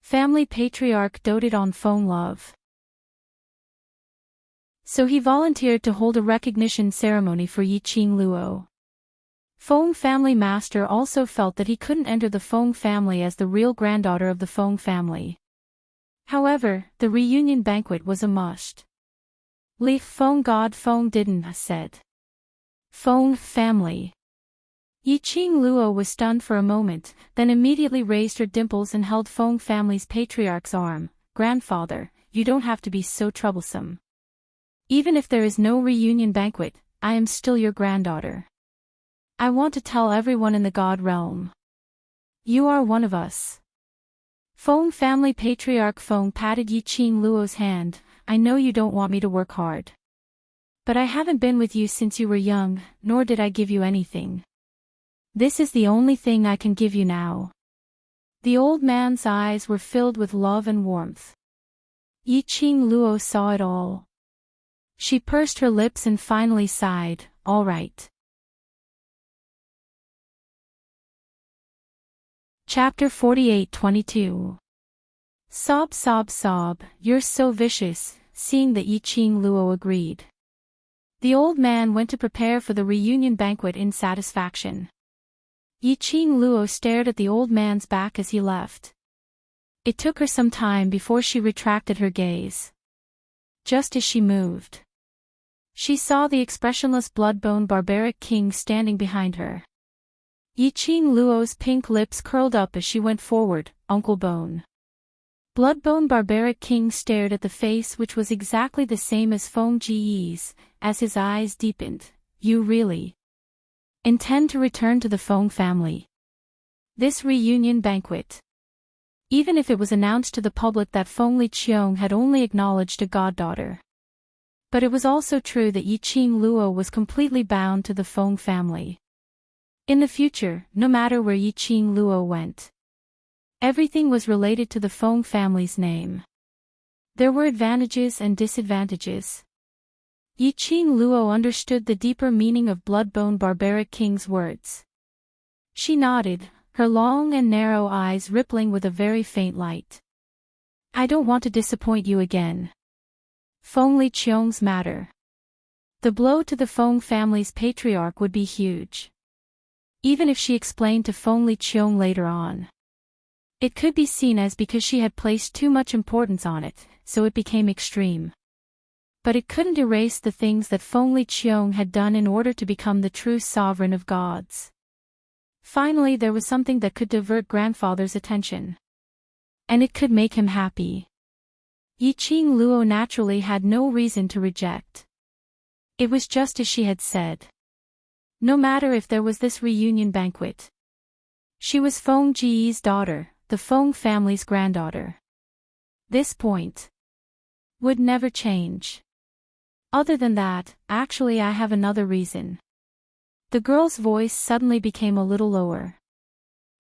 family patriarch doted on Feng love. So he volunteered to hold a recognition ceremony for Yiqing Luo. Feng family master also felt that he couldn't enter the Feng family as the real granddaughter of the Feng family. However, the reunion banquet was a must. Li Feng god Feng didn't said. Feng family. Yiqing Luo was stunned for a moment, then immediately raised her dimples and held Feng family's patriarch's arm. Grandfather, you don't have to be so troublesome. Even if there is no reunion banquet, I am still your granddaughter. I want to tell everyone in the god realm. You are one of us. Feng family patriarch Feng patted Yiqing Luo's hand. I know you don't want me to work hard, but I haven't been with you since you were young, nor did I give you anything. This is the only thing I can give you now. The old man's eyes were filled with love and warmth. Yiqing Luo saw it all. She pursed her lips and finally sighed, all right. Chapter 48-22. Sob sob sob, you're so vicious. Seeing that Yiqing Luo agreed, the old man went to prepare for the reunion banquet in satisfaction. Yiqing Luo stared at the old man's back as he left. It took her some time before she retracted her gaze. Just as she moved, she saw the expressionless blood-bone barbaric king standing behind her. Yiqing Luo's pink lips curled up as she went forward. Uncle Bone. Bloodbone barbaric king stared at the face which was exactly the same as Feng Ji's, as his eyes deepened. You really intend to return to the Feng family? This reunion banquet. Even if it was announced to the public that Feng Liqiong had only acknowledged a goddaughter. But it was also true that Yiqing Luo was completely bound to the Feng family. In the future, no matter where Yiqing Luo went, everything was related to the Feng family's name. There were advantages and disadvantages. Yiqing Luo understood the deeper meaning of Bloodbone Barbaric King's words. She nodded, her long and narrow eyes rippling with a very faint light. I don't want to disappoint you again. Feng Liqiong's matter. The blow to the Feng family's patriarch would be huge. Even if she explained to Feng Liqiong later on, it could be seen as because she had placed too much importance on it, so it became extreme. But it couldn't erase the things that Feng Liqiong had done in order to become the true sovereign of gods. Finally, there was something that could divert grandfather's attention. And it could make him happy. Yiqing Luo naturally had no reason to reject. It was just as she had said. No matter if there was this reunion banquet. She was Feng Ji's daughter, the Feng family's granddaughter. This point would never change. Other than that, actually I have another reason. The girl's voice suddenly became a little lower.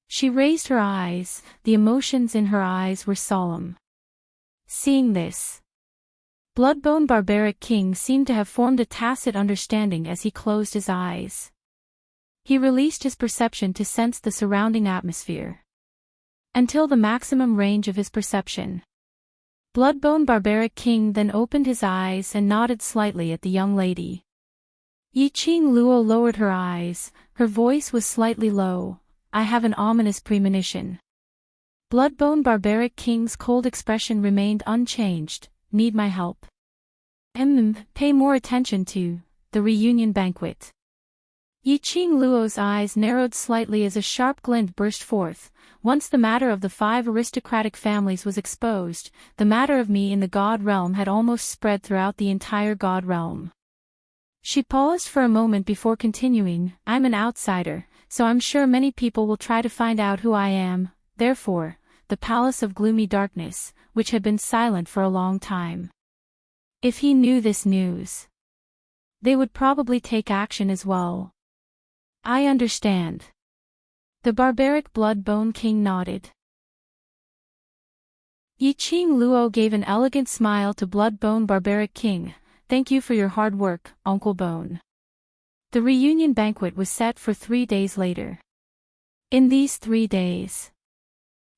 She raised her eyes, the emotions in her eyes were solemn. Seeing this, Bloodbone Barbaric King seemed to have formed a tacit understanding as he closed his eyes. He released his perception to sense the surrounding atmosphere. Until the maximum range of his perception. Bloodbone Barbaric King then opened his eyes and nodded slightly at the young lady. Yiqing Luo lowered her eyes, her voice was slightly low. I have an ominous premonition. Bloodbone Barbaric King's cold expression remained unchanged. Need my help? Pay more attention to the reunion banquet. Yiqing Luo's eyes narrowed slightly as a sharp glint burst forth. Once the matter of the 5 aristocratic families was exposed, the matter of me in the god realm had almost spread throughout the entire god realm. She paused for a moment before continuing, I'm an outsider, so I'm sure many people will try to find out who I am. Therefore, the palace of gloomy darkness, which had been silent for a long time. If he knew this news, they would probably take action as well. I understand. The barbaric Blood-Bone King nodded. Yiqing Luo gave an elegant smile to Blood-Bone Barbaric King. Thank you for your hard work, Uncle Bone. The reunion banquet was set for 3 days later. In these 3 days,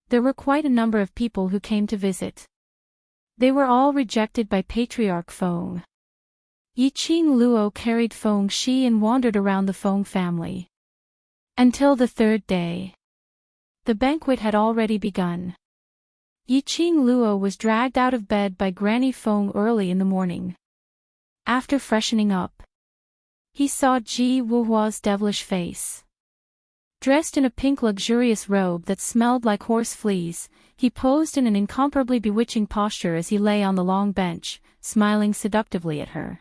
there were quite a number of people who came to visit. They were all rejected by Patriarch Feng. Yiqing Luo carried Feng Shi and wandered around the Feng family. Until the 3rd day. The banquet had already begun. Yiqing Luo was dragged out of bed by Granny Feng early in the morning. After freshening up, he saw Ji Wuhua's devilish face. Dressed in a pink luxurious robe that smelled like horse fleas, he posed in an incomparably bewitching posture as he lay on the long bench, smiling seductively at her.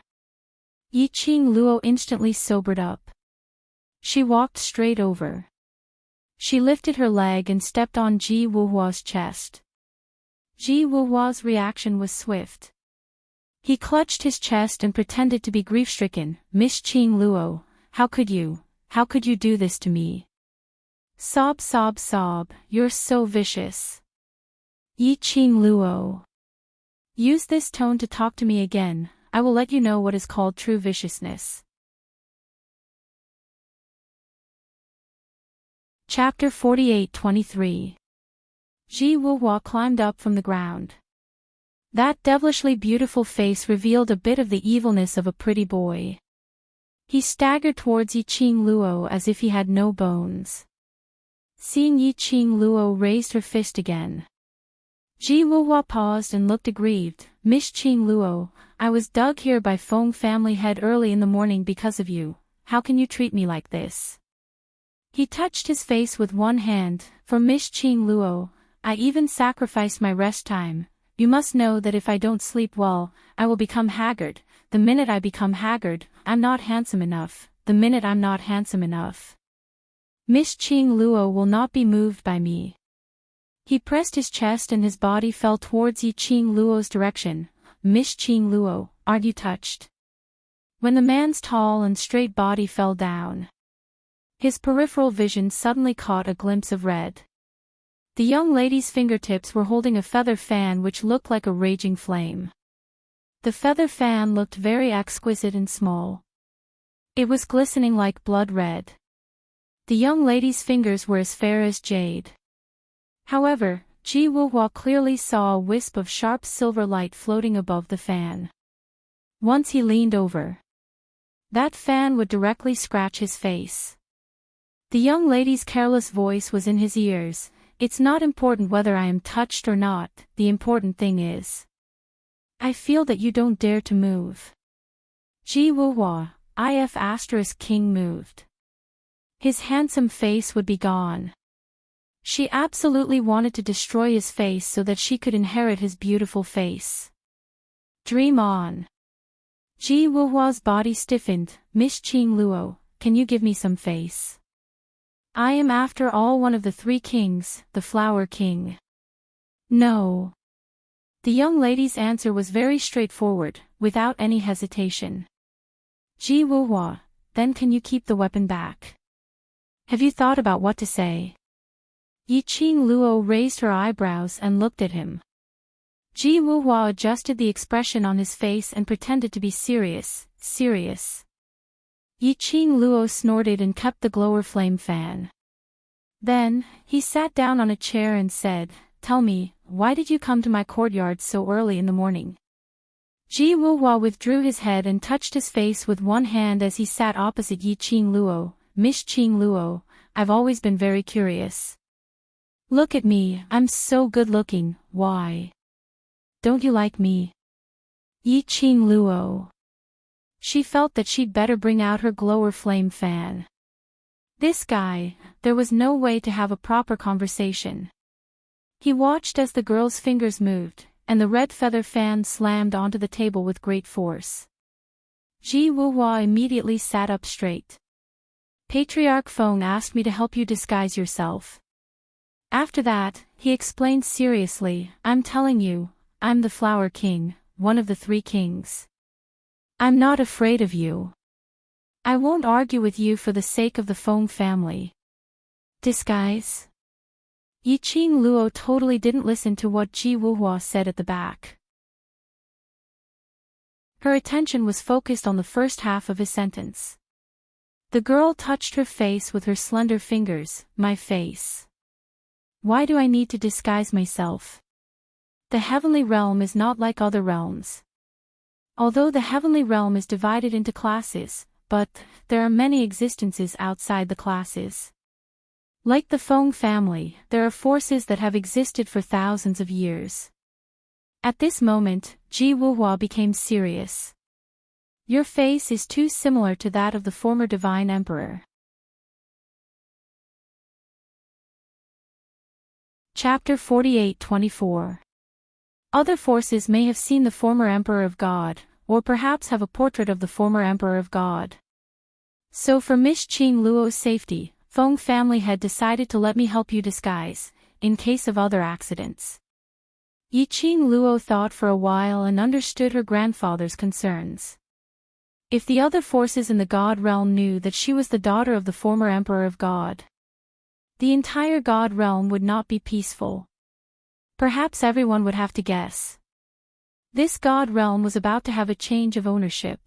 Yiqing Luo instantly sobered up. She walked straight over. She lifted her leg and stepped on Ji Wuhua's chest. Ji Wuhua's reaction was swift. He clutched his chest and pretended to be grief-stricken. Miss Qing Luo, how could you do this to me? Sob sob sob, you're so vicious. Yiqing Luo. Use this tone to talk to me again, I will let you know what is called true viciousness. Chapter 48-23. Ji Wuhua climbed up from the ground. That devilishly beautiful face revealed a bit of the evilness of a pretty boy. He staggered towards Yiqing Luo as if he had no bones. Seeing Yiqing Luo raised her fist again, Ji Wuhua paused and looked aggrieved. Miss Qing Luo, I was dug here by Feng family head early in the morning because of you. How can you treat me like this? He touched his face with one hand. For Miss Qing Luo, I even sacrificed my rest time. You must know that if I don't sleep well, I will become haggard. The minute I become haggard, I'm not handsome enough. The minute I'm not handsome enough, Miss Qing Luo will not be moved by me. He pressed his chest and his body fell towards Yiqing Luo's direction. Miss Qing Luo, aren't you touched? When the man's tall and straight body fell down, his peripheral vision suddenly caught a glimpse of red. The young lady's fingertips were holding a feather fan which looked like a raging flame. The feather fan looked very exquisite and small. It was glistening like blood red. The young lady's fingers were as fair as jade. However, Ji Wuhua clearly saw a wisp of sharp silver light floating above the fan. Once he leaned over, that fan would directly scratch his face. The young lady's careless voice was in his ears. It's not important whether I am touched or not, the important thing is, I feel that you don't dare to move. Ji Wuhua, if King moved, his handsome face would be gone. She absolutely wanted to destroy his face so that she could inherit his beautiful face. Dream on. Ji Wuhua's body stiffened. Miss Qing Luo, can you give me some face? I am after all one of the 3 kings, the Flower King. No. The young lady's answer was very straightforward, without any hesitation. Ji Wuhua, then can you keep the weapon back? Have you thought about what to say? Yiqing Luo raised her eyebrows and looked at him. Ji Wuhua adjusted the expression on his face and pretended to be serious. Yiqing Luo snorted and kept the glower flame fan. Then, he sat down on a chair and said, Tell me, why did you come to my courtyard so early in the morning? Ji Wuhua withdrew his head and touched his face with one hand as he sat opposite Yiqing Luo. Miss Qing Luo, I've always been very curious. Look at me, I'm so good looking, why? Don't you like me? Yi Qing Luo. She felt that she'd better bring out her glower flame fan. This guy, there was no way to have a proper conversation. He watched as the girl's fingers moved, and the red feather fan slammed onto the table with great force. Ji Wuhua immediately sat up straight. Patriarch Feng asked me to help you disguise yourself. After that, he explained seriously, I'm telling you, I'm the Flower King, one of the 3 kings. I'm not afraid of you. I won't argue with you for the sake of the Feng family. Disguise? Yi Qing Luo totally didn't listen to what Ji Wuhua said at the back. Her attention was focused on the first half of his sentence. The girl touched her face with her slender fingers. My face. Why do I need to disguise myself? The heavenly realm is not like other realms. Although the heavenly realm is divided into classes, but there are many existences outside the classes. Like the Feng family, there are forces that have existed for thousands of years. At this moment, Ji Wuhua became serious. Your face is too similar to that of the former divine emperor. Chapter 48-24. Other forces may have seen the former Emperor of God, or perhaps have a portrait of the former Emperor of God. So for Miss Qing Luo's safety, Feng family had decided to let me help you disguise, in case of other accidents. Yi Qing Luo thought for a while and understood her grandfather's concerns. If the other forces in the God realm knew that she was the daughter of the former Emperor of God, the entire God realm would not be peaceful. Perhaps everyone would have to guess. This God realm was about to have a change of ownership.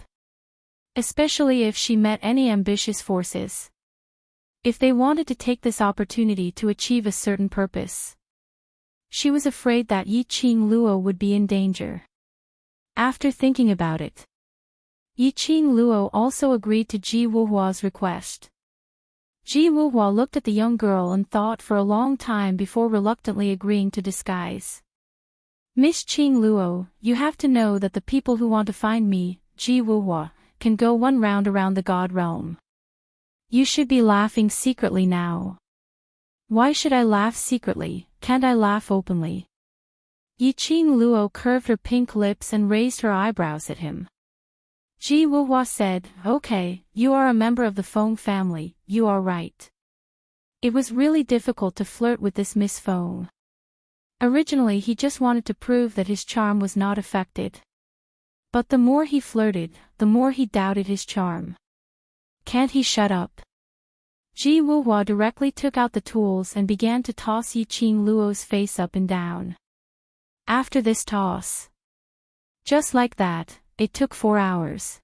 Especially if she met any ambitious forces. If they wanted to take this opportunity to achieve a certain purpose. She was afraid that Yi Qing Luo would be in danger. After thinking about it, Yi Qing Luo also agreed to Ji Wuhua's request. Ji Wuhua looked at the young girl and thought for a long time before reluctantly agreeing to disguise. Miss Qing Luo, you have to know that the people who want to find me, Ji Wuhua, can go 1 round around the God realm. You should be laughing secretly now. Why should I laugh secretly? Can't I laugh openly? Yi Qing Luo curved her pink lips and raised her eyebrows at him. Ji Wuhua said, okay, you are a member of the Feng family, you are right. It was really difficult to flirt with this Miss Feng. Originally he just wanted to prove that his charm was not affected. But the more he flirted, the more he doubted his charm. Can't he shut up? Ji Wuhua directly took out the tools and began to toss Yi Qing Luo's face up and down. After this toss, just like that, it took 4 hours.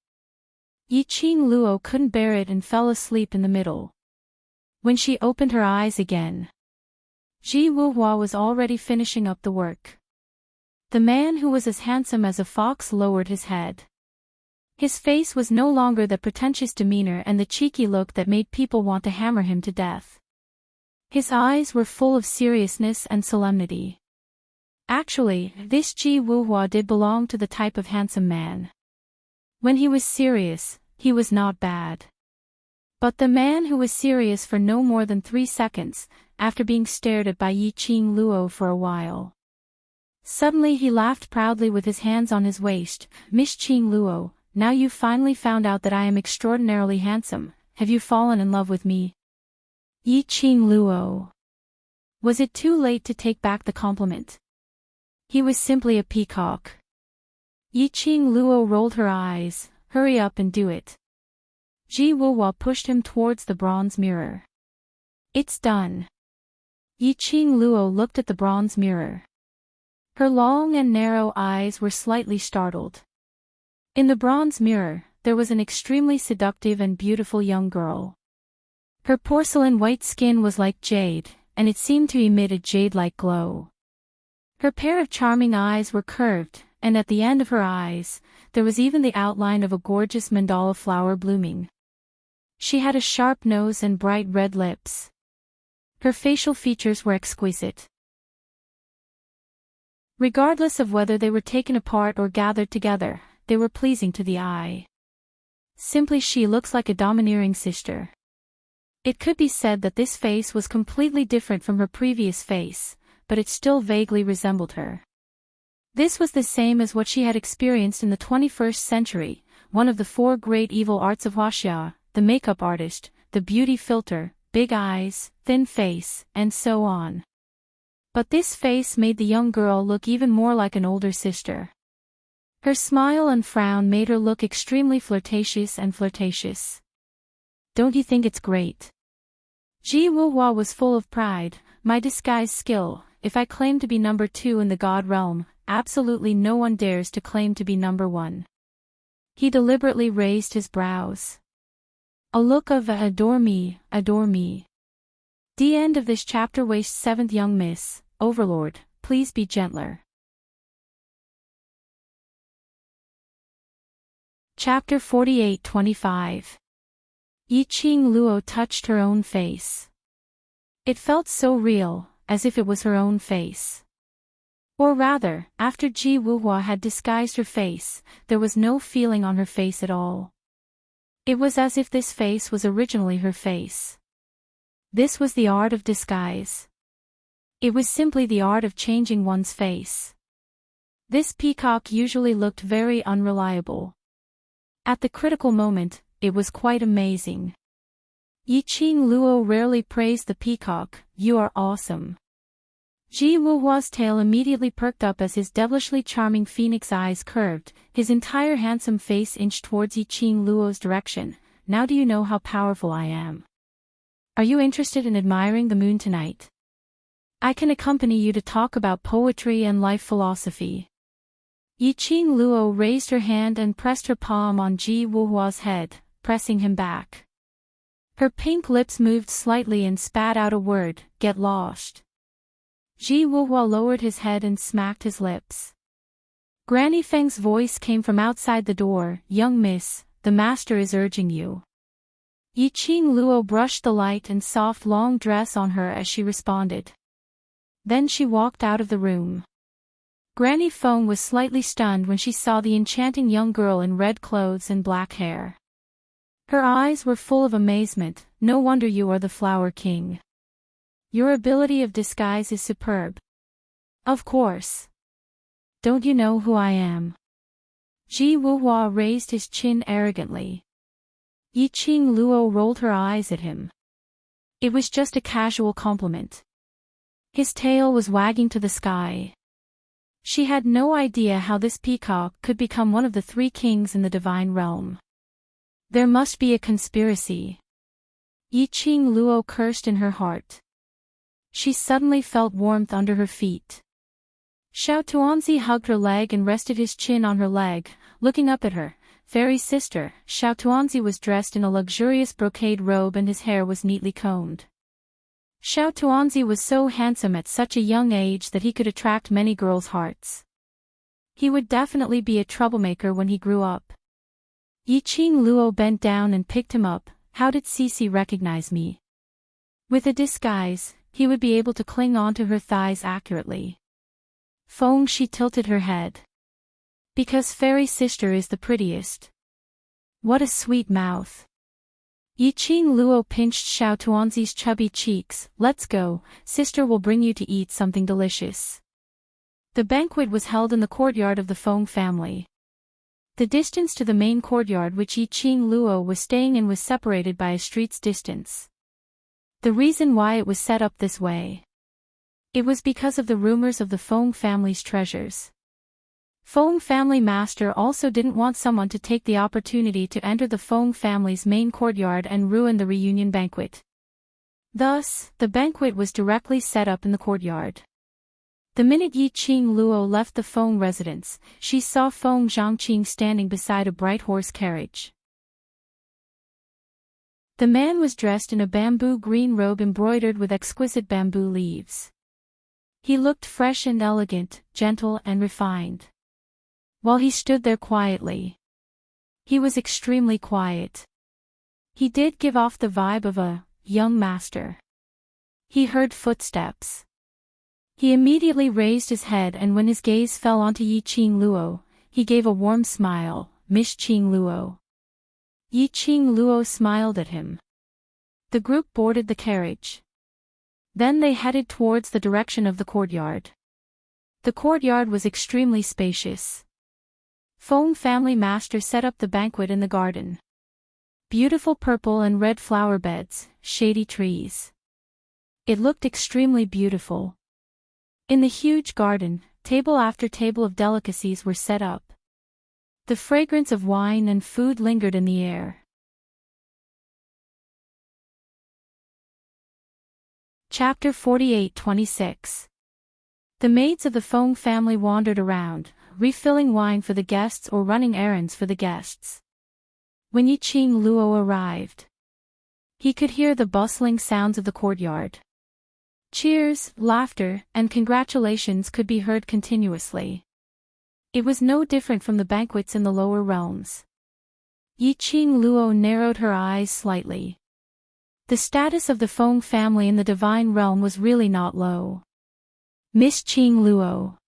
Yi Qing Luo couldn't bear it and fell asleep in the middle. When she opened her eyes again, Ji Wuhua was already finishing up the work. The man who was as handsome as a fox lowered his head. His face was no longer the pretentious demeanor and the cheeky look that made people want to hammer him to death. His eyes were full of seriousness and solemnity. Actually, this Ji Wuhua did belong to the type of handsome man. When he was serious, he was not bad. But the man who was serious for no more than 3 seconds, after being stared at by Yi Qing Luo for a while. Suddenly he laughed proudly with his hands on his waist. Miss Qing Luo, now you've finally found out that I am extraordinarily handsome, have you fallen in love with me? Yi Qing Luo. Was it too late to take back the compliment? He was simply a peacock. Yi Qing Luo rolled her eyes. Hurry up and do it. Ji Wuhua pushed him towards the bronze mirror. It's done. Yi Qing Luo looked at the bronze mirror. Her long and narrow eyes were slightly startled. In the bronze mirror, there was an extremely seductive and beautiful young girl. Her porcelain white skin was like jade, and it seemed to emit a jade-like glow. Her pair of charming eyes were curved, and at the end of her eyes, there was even the outline of a gorgeous mandala flower blooming. She had a sharp nose and bright red lips. Her facial features were exquisite. Regardless of whether they were taken apart or gathered together, they were pleasing to the eye. Simply, she looks like a domineering sister. It could be said that this face was completely different from her previous face, but it still vaguely resembled her. This was the same as what she had experienced in the 21st century, one of the four great evil arts of Huaxia, the makeup artist, the beauty filter, big eyes, thin face, and so on. But this face made the young girl look even more like an older sister. Her smile and frown made her look extremely flirtatious. Don't you think it's great? Ji Wuhua was full of pride. My disguise skill, if I claim to be number 2 in the god realm, absolutely no one dares to claim to be number 1. He deliberately raised his brows. A look of adore me. The end of this chapter. Waste 7th young miss, Overlord, please be gentler. Chapter 48-25. Yiqing Luo touched her own face. It felt so real, as if it was her own face. Or rather, after Ji Wuhua had disguised her face, there was no feeling on her face at all. It was as if this face was originally her face. This was the art of disguise. It was simply the art of changing one's face. This peacock usually looked very unreliable. At the critical moment, it was quite amazing. Yiqing Luo rarely praised the peacock. You are awesome. Ji Wuhua's tail immediately perked up as his devilishly charming phoenix eyes curved, his entire handsome face inched towards Yiqing Luo's direction. Now do you know how powerful I am? Are you interested in admiring the moon tonight? I can accompany you to talk about poetry and life philosophy. Yiqing Luo raised her hand and pressed her palm on Ji Wuhua's head, pressing him back. Her pink lips moved slightly and spat out a word, get lost. Ji Wuhua lowered his head and smacked his lips. Granny Feng's voice came from outside the door, young miss, the master is urging you. Yiqing Luo brushed the light and soft long dress on her as she responded. Then she walked out of the room. Granny Feng was slightly stunned when she saw the enchanting young girl in red clothes and black hair. Her eyes were full of amazement. No wonder you are the Flower King. Your ability of disguise is superb. Of course. Don't you know who I am? Ji Wuhua raised his chin arrogantly. Yiqing Luo rolled her eyes at him. It was just a casual compliment. His tail was wagging to the sky. She had no idea how this peacock could become one of the 3 kings in the divine realm. There must be a conspiracy. Yiqing Luo cursed in her heart. She suddenly felt warmth under her feet. Xiao Tuanzi hugged her leg and rested his chin on her leg, looking up at her. Fairy sister, Xiao Tuanzi was dressed in a luxurious brocade robe and his hair was neatly combed. Xiao Tuanzi was so handsome at such a young age that he could attract many girls' hearts. He would definitely be a troublemaker when he grew up. Yiqing Luo bent down and picked him up. How did Cici recognize me? With a disguise, he would be able to cling onto her thighs accurately. Feng, she tilted her head. Because fairy sister is the prettiest. What a sweet mouth. Yiqing Luo pinched Xiao Tuanzi's chubby cheeks. Let's go, sister will bring you to eat something delicious. The banquet was held in the courtyard of the Feng family. The distance to the main courtyard which Yiqing Luo was staying in was separated by a street's distance. The reason why it was set up this way. It was because of the rumors of the Feng family's treasures. Feng family master also didn't want someone to take the opportunity to enter the Feng family's main courtyard and ruin the reunion banquet. Thus, the banquet was directly set up in the courtyard. The minute Yiqing Luo left the Feng residence, she saw Feng Zhangqing standing beside a bright horse carriage. The man was dressed in a bamboo green robe embroidered with exquisite bamboo leaves. He looked fresh and elegant, gentle and refined. While he stood there quietly. He was extremely quiet. He did give off the vibe of a young master. He heard footsteps. He immediately raised his head, and when his gaze fell onto Yi Qing Luo, he gave a warm smile. Miss Qing Luo. Yi Qing Luo smiled at him. The group boarded the carriage. Then they headed towards the direction of the courtyard. The courtyard was extremely spacious. Feng family master set up the banquet in the garden. Beautiful purple and red flower beds, shady trees. It looked extremely beautiful. In the huge garden, table after table of delicacies were set up. The fragrance of wine and food lingered in the air. Chapter 48-26. The maids of the Feng family wandered around, refilling wine for the guests or running errands for the guests. When Yi Qing Luo arrived, he could hear the bustling sounds of the courtyard. Cheers, laughter, and congratulations could be heard continuously. It was no different from the banquets in the lower realms. Yi Qing Luo narrowed her eyes slightly. The status of the Feng family in the divine realm was really not low. Miss Qing Luo.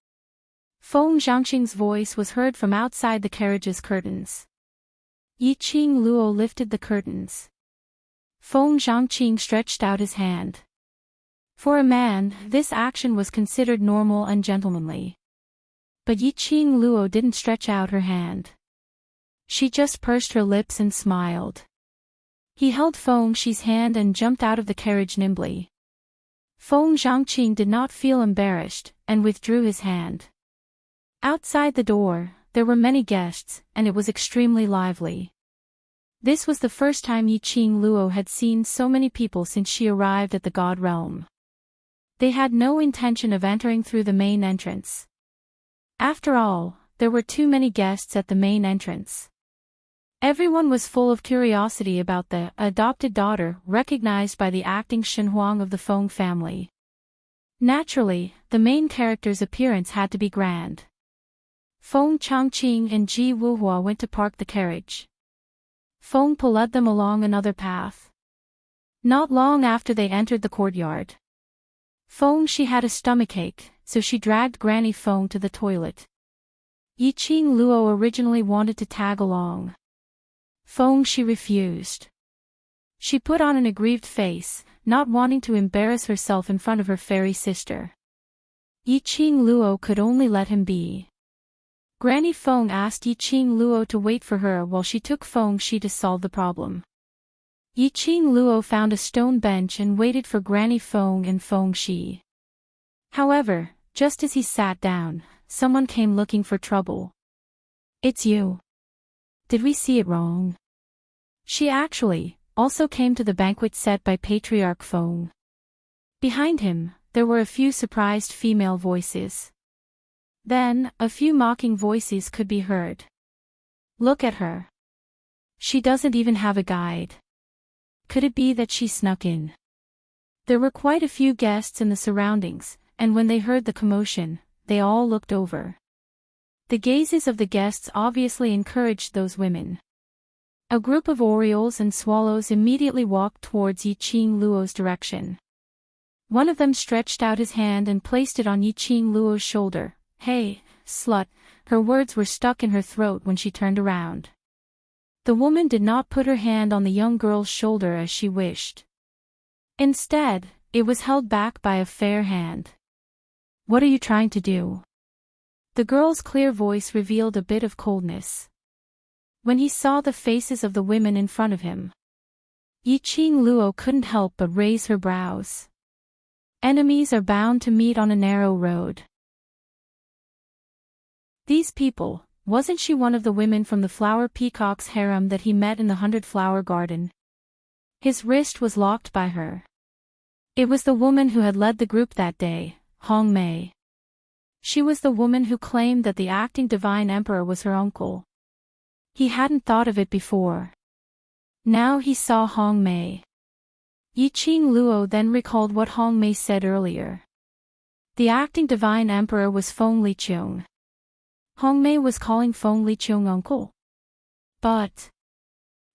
Feng Zhangqing's voice was heard from outside the carriage's curtains. Yi Qing Luo lifted the curtains. Feng Zhangqing stretched out his hand. For a man, this action was considered normal and gentlemanly. But Yi Qing Luo didn't stretch out her hand. She just pursed her lips and smiled. He held Feng Shi's hand and jumped out of the carriage nimbly. Feng Zhangqing did not feel embarrassed, and withdrew his hand. Outside the door, there were many guests, and it was extremely lively. This was the first time Yi Qing Luo had seen so many people since she arrived at the God realm. They had no intention of entering through the main entrance. After all, there were too many guests at the main entrance. Everyone was full of curiosity about the adopted daughter recognized by the acting Shen Huang of the Feng family. Naturally, the main character's appearance had to be grand. Feng Changqing and Ji Wuhua went to park the carriage. Feng Po led them along another path. Not long after they entered the courtyard. Feng Shi had a stomachache, so she dragged Granny Feng to the toilet. Yi Qing Luo originally wanted to tag along. Feng Shi refused. She put on an aggrieved face, not wanting to embarrass herself in front of her fairy sister. Yi Qing Luo could only let him be. Granny Feng asked Yi Qing Luo to wait for her while she took Feng Shi to solve the problem. Yi Qing Luo found a stone bench and waited for Granny Feng and Feng Shi. However, just as he sat down, someone came looking for trouble. "It's you. Did we see it wrong?" She actually also came to the banquet set by Patriarch Feng. Behind him, there were a few surprised female voices. Then, a few mocking voices could be heard. "Look at her. She doesn't even have a guide. Could it be that she snuck in?" There were quite a few guests in the surroundings, and when they heard the commotion, they all looked over. The gazes of the guests obviously encouraged those women. A group of orioles and swallows immediately walked towards Yi Qing Luo's direction. One of them stretched out his hand and placed it on Yi Qing Luo's shoulder. "Hey, slut," her words were stuck in her throat when she turned around. The woman did not put her hand on the young girl's shoulder as she wished. Instead, it was held back by a fair hand. "What are you trying to do?" The girl's clear voice revealed a bit of coldness. When he saw the faces of the women in front of him, Yi Qing Luo couldn't help but raise her brows. Enemies are bound to meet on a narrow road. These people, wasn't she one of the women from the flower peacock's harem that he met in the 100-flower garden? His wrist was locked by her. It was the woman who had led the group that day, Hong Mei. She was the woman who claimed that the acting divine emperor was her uncle. He hadn't thought of it before. Now he saw Hong Mei. Yi Qing Luo then recalled what Hong Mei said earlier. The acting divine emperor was Feng Liqiong. Hong Mei was calling Feng Liqiong uncle. But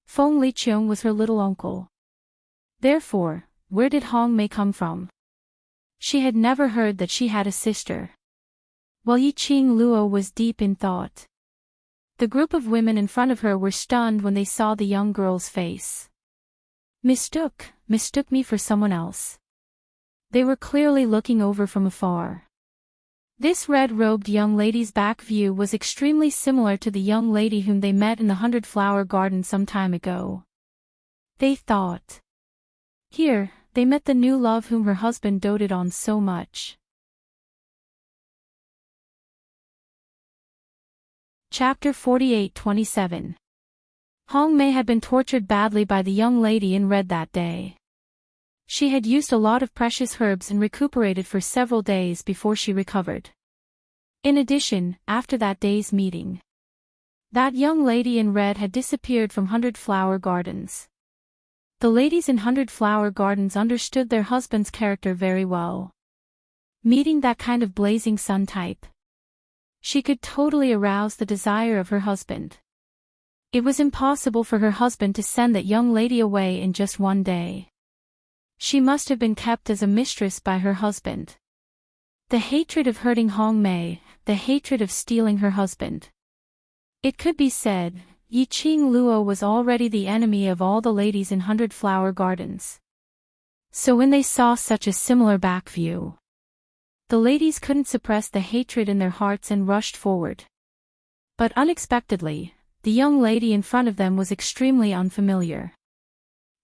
Feng Liqiong was her little uncle. Therefore, where did Hong Mei come from? She had never heard that she had a sister. While Yiqing Luo was deep in thought, the group of women in front of her were stunned when they saw the young girl's face. Mistook me for someone else. They were clearly looking over from afar. This red-robed young lady's back view was extremely similar to the young lady whom they met in the 100-flower garden some time ago. They thought. Here, they met the new love whom her husband doted on so much. Chapter 48-27. Hong Mei had been tortured badly by the young lady in red that day. She had used a lot of precious herbs and recuperated for several days before she recovered. In addition, after that day's meeting, that young lady in red had disappeared from 100-flower gardens. The ladies in 100-flower gardens understood their husband's character very well. Meeting that kind of blazing sun type, she could totally arouse the desire of her husband. It was impossible for her husband to send that young lady away in just one day. She must have been kept as a mistress by her husband. The hatred of hurting Hong Mei, the hatred of stealing her husband. It could be said, Yiqing Luo was already the enemy of all the ladies in 100-flower gardens. So when they saw such a similar back view, the ladies couldn't suppress the hatred in their hearts and rushed forward. But unexpectedly, the young lady in front of them was extremely unfamiliar.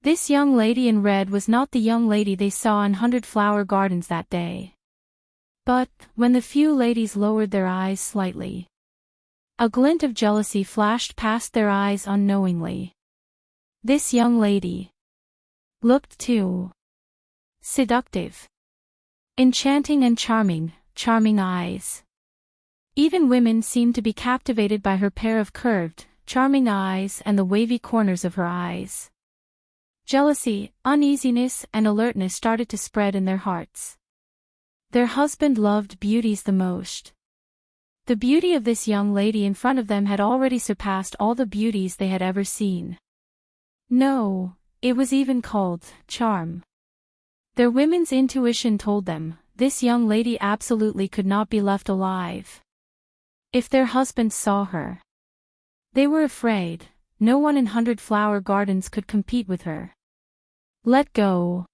This young lady in red was not the young lady they saw in 100-flower gardens that day. But, when the few ladies lowered their eyes slightly, a glint of jealousy flashed past their eyes unknowingly. This young lady looked too seductive. Enchanting and charming eyes. Even women seemed to be captivated by her pair of curved, charming eyes and the wavy corners of her eyes. Jealousy, uneasiness and alertness started to spread in their hearts. Their husband loved beauties the most. The beauty of this young lady in front of them had already surpassed all the beauties they had ever seen. No, it was even called charm. Their women's intuition told them, this young lady absolutely could not be left alive. If their husbands saw her, they were afraid. No one in 100-flower gardens could compete with her. Let go.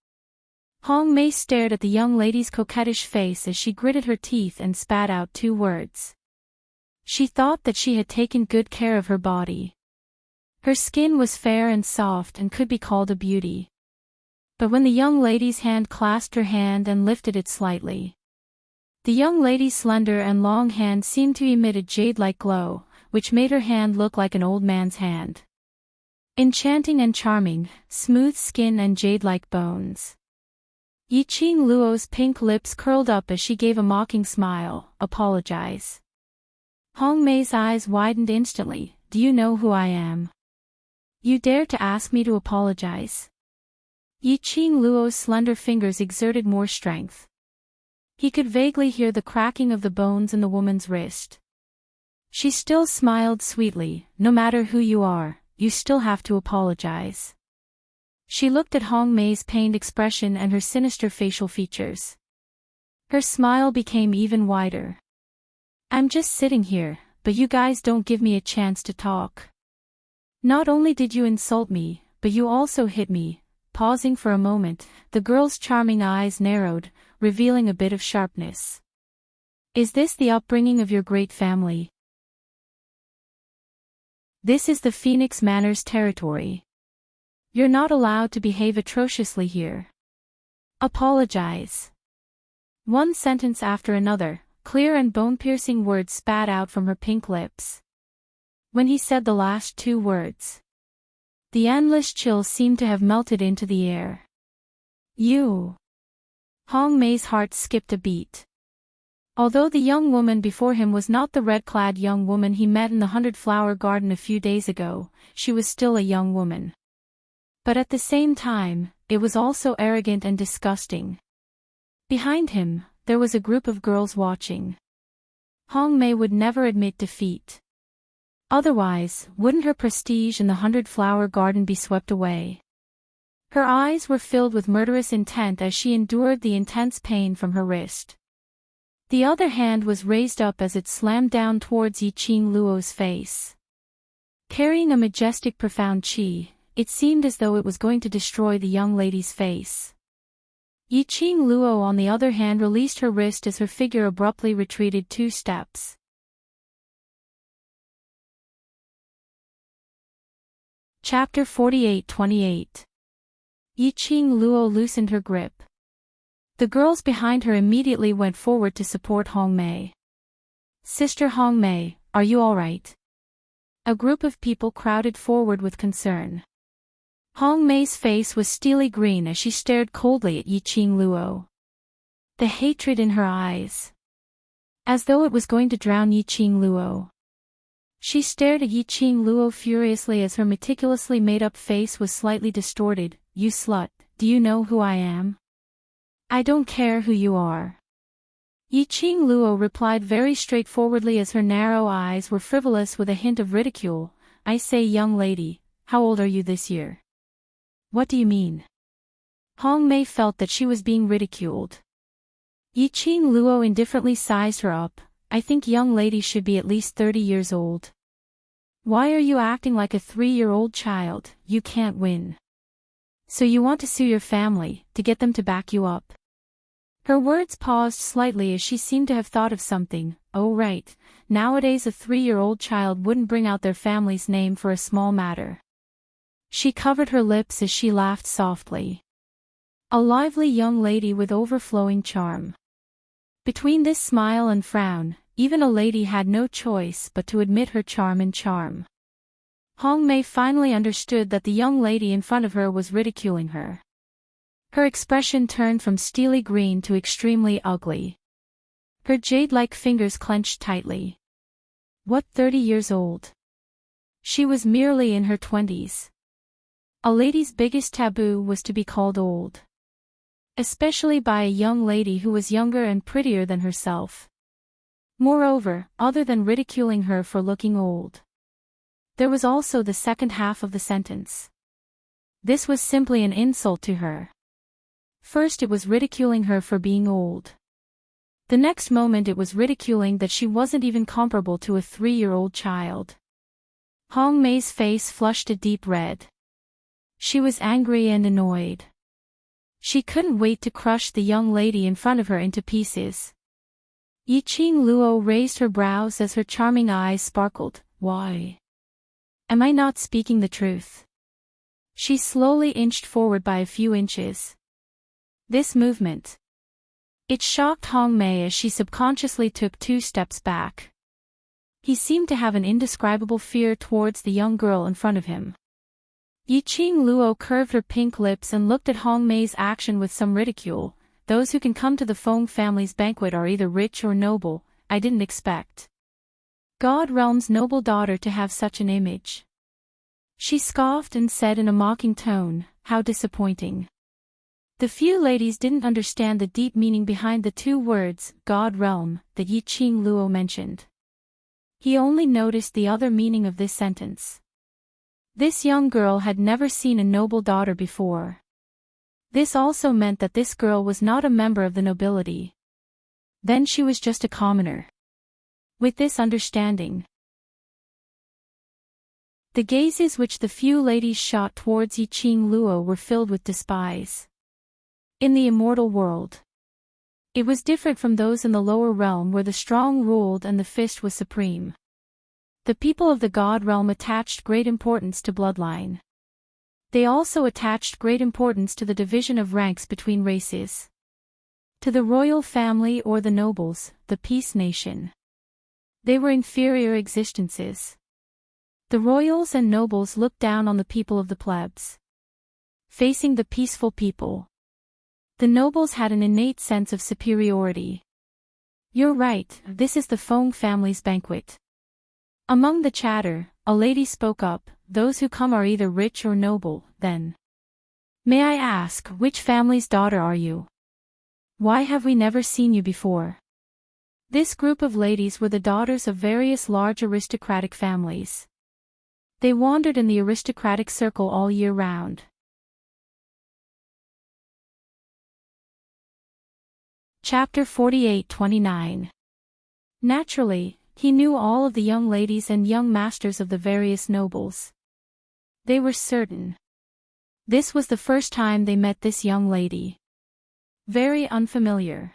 Hong Mei stared at the young lady's coquettish face as she gritted her teeth and spat out 2 words. She thought that she had taken good care of her body. Her skin was fair and soft and could be called a beauty. But when the young lady's hand clasped her hand and lifted it slightly, the young lady's slender and long hand seemed to emit a jade-like glow, which made her hand look like an old man's hand. Enchanting and charming, smooth skin and jade-like bones. Yiqing Luo's pink lips curled up as she gave a mocking smile. Apologize. Hong Mei's eyes widened instantly. Do you know who I am? You dare to ask me to apologize? Yiqing Luo's slender fingers exerted more strength. He could vaguely hear the cracking of the bones in the woman's wrist. She still smiled sweetly. No matter who you are, you still have to apologize. She looked at Hong Mei's pained expression and her sinister facial features. Her smile became even wider. I'm just sitting here, but you guys don't give me a chance to talk. Not only did you insult me, but you also hit me. Pausing for a moment, the girl's charming eyes narrowed, revealing a bit of sharpness. Is this the upbringing of your great family? This is the Phoenix Manor's territory. You're not allowed to behave atrociously here. Apologize. One sentence after another, clear and bone-piercing words spat out from her pink lips. When he said the last 2 words, the endless chill seemed to have melted into the air. You. Hong Mei's heart skipped a beat. Although the young woman before him was not the red-clad young woman he met in the 100-flower garden a few days ago, she was still a young woman. But at the same time, it was also arrogant and disgusting. Behind him, there was a group of girls watching. Hong Mei would never admit defeat. Otherwise, wouldn't her prestige in the 100-flower garden be swept away? Her eyes were filled with murderous intent as she endured the intense pain from her wrist. The other hand was raised up as it slammed down towards Yiqing Luo's face. Carrying a majestic profound chi, it seemed as though it was going to destroy the young lady's face. Yiqing Luo on the other hand released her wrist as her figure abruptly retreated 2 steps. Chapter 48-28. Yiqing Luo loosened her grip. The girls behind her immediately went forward to support Hongmei. "Sister Hongmei, are you all right?" A group of people crowded forward with concern. Hongmei's face was steely green as she stared coldly at Yiqing Luo. The hatred in her eyes. As though it was going to drown Yiqing Luo. She stared at Yiqing Luo furiously as her meticulously made-up face was slightly distorted. "You slut, do you know who I am?" "I don't care who you are." Yiqing Luo replied very straightforwardly as her narrow eyes were frivolous with a hint of ridicule. "I say, young lady, how old are you this year?" "What do you mean?" Hongmei felt that she was being ridiculed. Yiqing Luo indifferently sized her up. "I think young lady should be at least 30 years old." "Why are you acting like a 3-year-old child? You can't win." "So you want to sue your family, to get them to back you up?" Her words paused slightly as she seemed to have thought of something. "Oh right, nowadays a 3-year-old child wouldn't bring out their family's name for a small matter." She covered her lips as she laughed softly. A lively young lady with overflowing charm. Between this smile and frown, even a lady had no choice but to admit her charm and charm. Hongmei finally understood that the young lady in front of her was ridiculing her. Her expression turned from steely green to extremely ugly. Her jade-like fingers clenched tightly. What, 30 years old? She was merely in her 20s. A lady's biggest taboo was to be called old. Especially by a young lady who was younger and prettier than herself. Moreover, other than ridiculing her for looking old, there was also the second half of the sentence. This was simply an insult to her. First it was ridiculing her for being old. The next moment it was ridiculing that she wasn't even comparable to a 3-year-old child. Hongmei's face flushed a deep red. She was angry and annoyed. She couldn't wait to crush the young lady in front of her into pieces. Yiqing Luo raised her brows as her charming eyes sparkled. "Why? Am I not speaking the truth?" She slowly inched forward by a few inches. This movement. It shocked Hongmei as she subconsciously took 2 steps back. He seemed to have an indescribable fear towards the young girl in front of him. Yiqing Luo curved her pink lips and looked at Hongmei's action with some ridicule. "Those who can come to the Feng family's banquet are either rich or noble. I didn't expect God Realm's noble daughter to have such an image." She scoffed and said in a mocking tone, "How disappointing." The few ladies didn't understand the deep meaning behind the 2 words, God Realm, that Yiqing Luo mentioned. He only noticed the other meaning of this sentence. This young girl had never seen a noble daughter before. This also meant that this girl was not a member of the nobility. Then she was just a commoner. With this understanding, the gazes which the few ladies shot towards Yiqing Luo were filled with despise. In the immortal world, it was different from those in the lower realm where the strong ruled and the fist was supreme. The people of the God Realm attached great importance to bloodline. They also attached great importance to the division of ranks between races. To the royal family or the nobles, the peace nation. They were inferior existences. The royals and nobles looked down on the people of the plebs. Facing the peaceful people, the nobles had an innate sense of superiority. "You're right, this is the Feng family's banquet." Among the chatter, a lady spoke up, "Those who come are either rich or noble, then. May I ask, which family's daughter are you? Why have we never seen you before?" This group of ladies were the daughters of various large aristocratic families. They wandered in the aristocratic circle all year round. Chapter 48-29. Naturally, he knew all of the young ladies and young masters of the various nobles. They were certain. This was the first time they met this young lady. Very unfamiliar.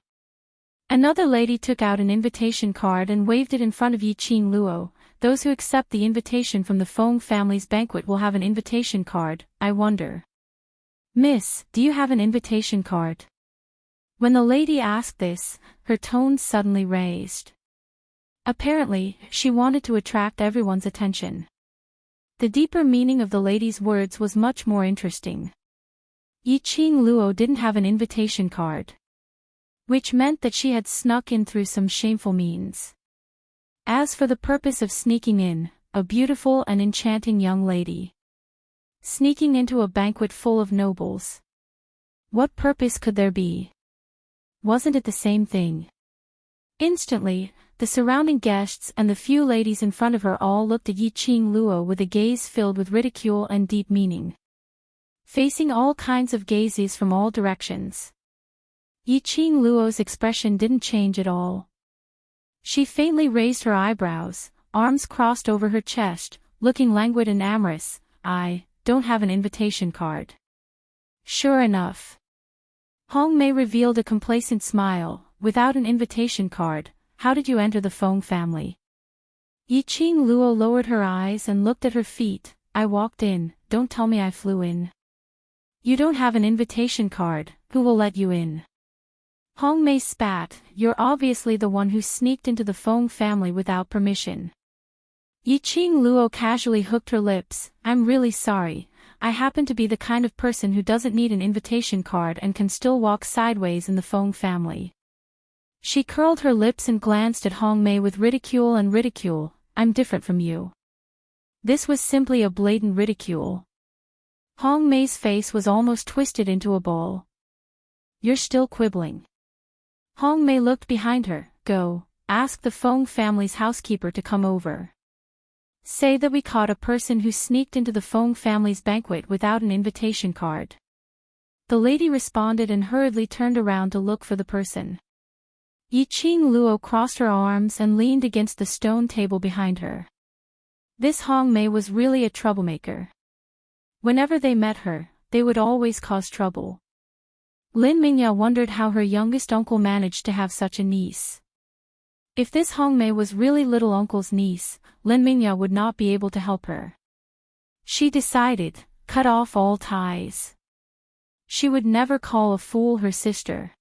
Another lady took out an invitation card and waved it in front of Yi-Qing Luo. Those who accept the invitation from the Feng family's banquet will have an invitation card, I wonder. Miss, do you have an invitation card? When the lady asked this, her tone suddenly raised. Apparently, she wanted to attract everyone's attention. The deeper meaning of the lady's words was much more interesting. Yi-Qing Luo didn't have an invitation card, which meant that she had snuck in through some shameful means. As for the purpose of sneaking in, a beautiful and enchanting young lady sneaking into a banquet full of nobles. What purpose could there be? Wasn't it the same thing? Instantly, the surrounding guests and the few ladies in front of her all looked at Yi-Qing Luo with a gaze filled with ridicule and deep meaning. Facing all kinds of gazes from all directions. Yi-Qing Luo's expression didn't change at all. She faintly raised her eyebrows, arms crossed over her chest, looking languid and amorous. I don't have an invitation card. Sure enough. Hong Mei revealed a complacent smile. Without an invitation card, how did you enter the Feng family? Yi-Qing Luo lowered her eyes and looked at her feet. I walked in, don't tell me I flew in. You don't have an invitation card, who will let you in? Hong Mei spat, you're obviously the one who sneaked into the Feng family without permission. Yi-Qing Luo casually hooked her lips, I'm really sorry, I happen to be the kind of person who doesn't need an invitation card and can still walk sideways in the Feng family. She curled her lips and glanced at Hong Mei with ridicule and ridicule, I'm different from you. This was simply a blatant ridicule. Hong Mei's face was almost twisted into a ball. You're still quibbling. Hong Mei looked behind her. Go, ask the Feng family's housekeeper to come over. Say that we caught a person who sneaked into the Feng family's banquet without an invitation card. The lady responded and hurriedly turned around to look for the person. Yi-Qing Luo crossed her arms and leaned against the stone table behind her. This Hong Mei was really a troublemaker. Whenever they met her, they would always cause trouble. Lin Mingya wondered how her youngest uncle managed to have such a niece. If this Hong Mei was really little uncle's niece, Lin Mingya would not be able to help her. She decided, cut off all ties. She would never call a fool her sister.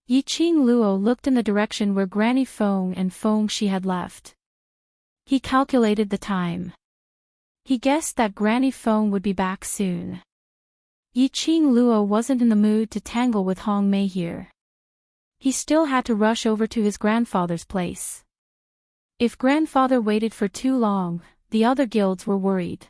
Yi-Qing Luo looked in the direction where Granny Feng and Feng Shi had left. He calculated the time. He guessed that Granny Feng would be back soon. Yi-Qing Luo wasn't in the mood to tangle with Hong Mei here. He still had to rush over to his grandfather's place. If grandfather waited for too long, the other guilds were worried.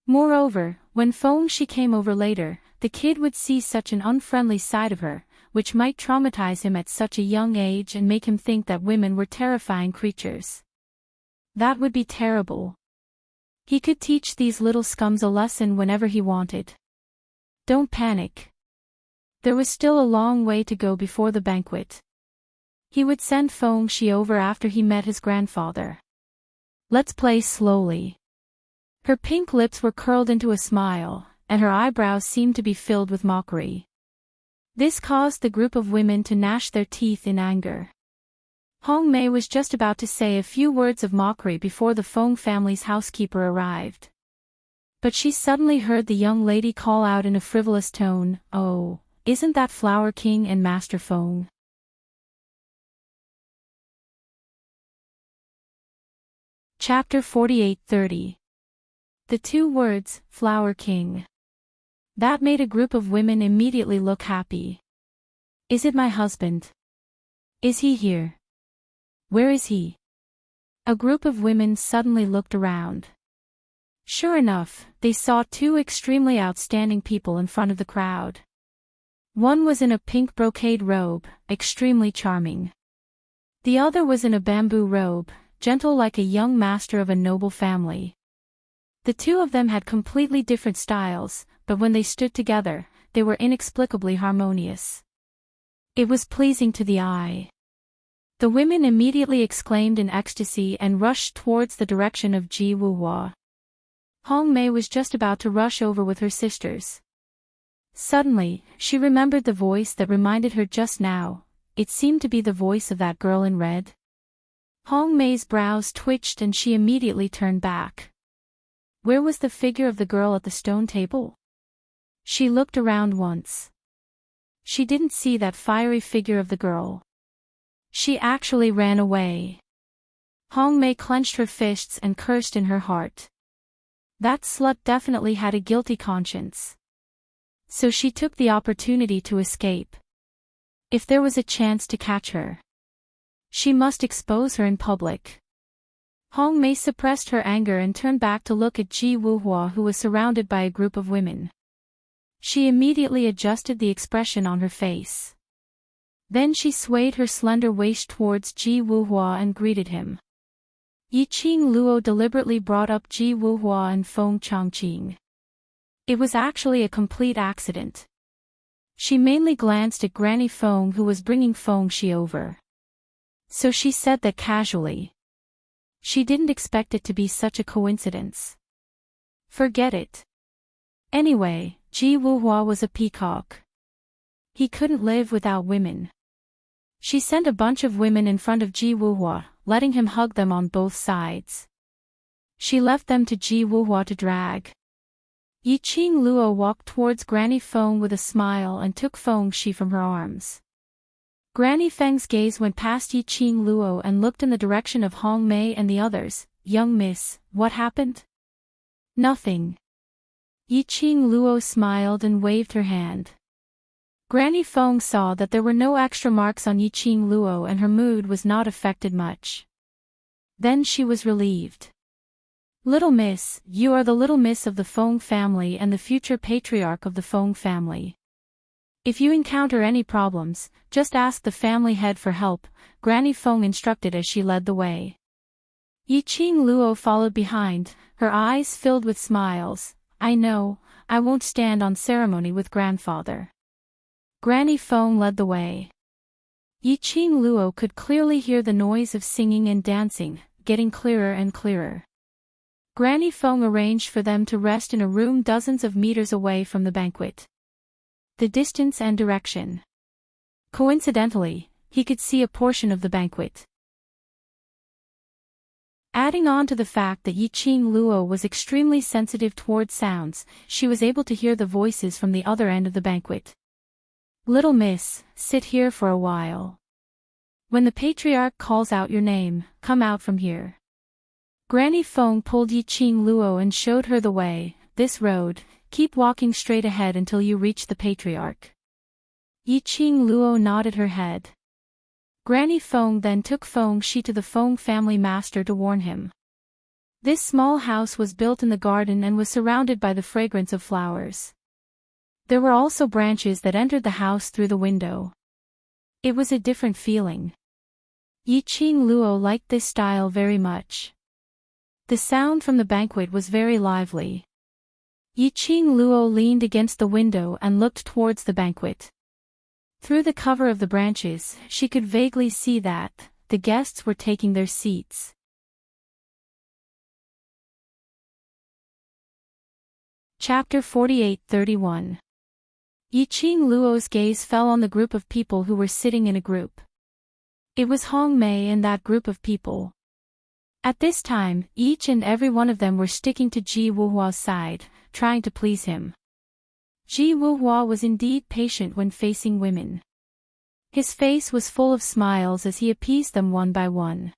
Moreover, when Feng Shi came over later, the kid would see such an unfriendly side of her, which might traumatize him at such a young age and make him think that women were terrifying creatures. That would be terrible. He could teach these little scums a lesson whenever he wanted. Don't panic. There was still a long way to go before the banquet. He would send Feng Shi over after he met his grandfather. Let's play slowly. Her pink lips were curled into a smile, and her eyebrows seemed to be filled with mockery. This caused the group of women to gnash their teeth in anger. Hong Mei was just about to say a few words of mockery before the Feng family's housekeeper arrived. But she suddenly heard the young lady call out in a frivolous tone, "Oh, isn't that Flower King and Master Feng?" Chapter 48-30. The two words, Flower King. That made a group of women immediately look happy. Is it my husband? Is he here? Where is he? A group of women suddenly looked around. Sure enough, they saw two extremely outstanding people in front of the crowd. One was in a pink brocade robe, extremely charming. The other was in a bamboo robe, gentle like a young master of a noble family. The two of them had completely different styles, but when they stood together, they were inexplicably harmonious. It was pleasing to the eye. The women immediately exclaimed in ecstasy and rushed towards the direction of Ji Wuhua. Hong Mei was just about to rush over with her sisters. Suddenly, she remembered the voice that reminded her just now. It seemed to be the voice of that girl in red. Hong Mei's brows twitched and she immediately turned back. Where was the figure of the girl at the stone table? She looked around once. She didn't see that fiery figure of the girl. She actually ran away. Hong Mei clenched her fists and cursed in her heart. That slut definitely had a guilty conscience. So she took the opportunity to escape. If there was a chance to catch her, she must expose her in public. Hong Mei suppressed her anger and turned back to look at Ji Wuhua, who was surrounded by a group of women. She immediately adjusted the expression on her face. Then she swayed her slender waist towards Ji Wuhua and greeted him. Yiqing Luo deliberately brought up Ji Wuhua and Feng Changqing. It was actually a complete accident. She mainly glanced at Granny Feng, who was bringing Feng Shi over. So she said that casually. She didn't expect it to be such a coincidence. Forget it. Anyway, Ji Wuhua was a peacock. He couldn't live without women. She sent a bunch of women in front of Ji Wuhua, letting him hug them on both sides. She left them to Ji Wuhua to drag. Yiqing Luo walked towards Granny Feng with a smile and took Feng Shi from her arms. Granny Feng's gaze went past Yiqing Luo and looked in the direction of Hong Mei and the others. Young miss, what happened? Nothing. Yiqing Luo smiled and waved her hand. Granny Feng saw that there were no extra marks on Yiqing Luo and her mood was not affected much. Then she was relieved. Little miss, you are the little miss of the Feng family and the future patriarch of the Feng family. If you encounter any problems, just ask the family head for help, Granny Feng instructed as she led the way. Yiqing Luo followed behind, her eyes filled with smiles. I know, I won't stand on ceremony with grandfather. Granny Feng led the way. Yiqing Luo could clearly hear the noise of singing and dancing, getting clearer and clearer. Granny Feng arranged for them to rest in a room dozens of meters away from the banquet. The distance and direction. Coincidentally, he could see a portion of the banquet. Adding on to the fact that Yiqing Luo was extremely sensitive towards sounds, she was able to hear the voices from the other end of the banquet. Little miss, sit here for a while. When the patriarch calls out your name, come out from here. Granny Feng pulled Yiqing Luo and showed her the way. This road, keep walking straight ahead until you reach the patriarch. Yiqing Luo nodded her head. Granny Feng then took Feng Shi to the Feng family master to warn him. This small house was built in the garden and was surrounded by the fragrance of flowers. There were also branches that entered the house through the window. It was a different feeling. Yiqing Luo liked this style very much. The sound from the banquet was very lively. Yiqing Luo leaned against the window and looked towards the banquet. Through the cover of the branches, she could vaguely see that the guests were taking their seats. Chapter 48-31. Yiqing Luo's gaze fell on the group of people who were sitting in a group. It was Hong Mei and that group of people. At this time, each and every one of them were sticking to Ji Wuhua's side, trying to please him. Ji Wuhua was indeed patient when facing women. His face was full of smiles as he appeased them one by one.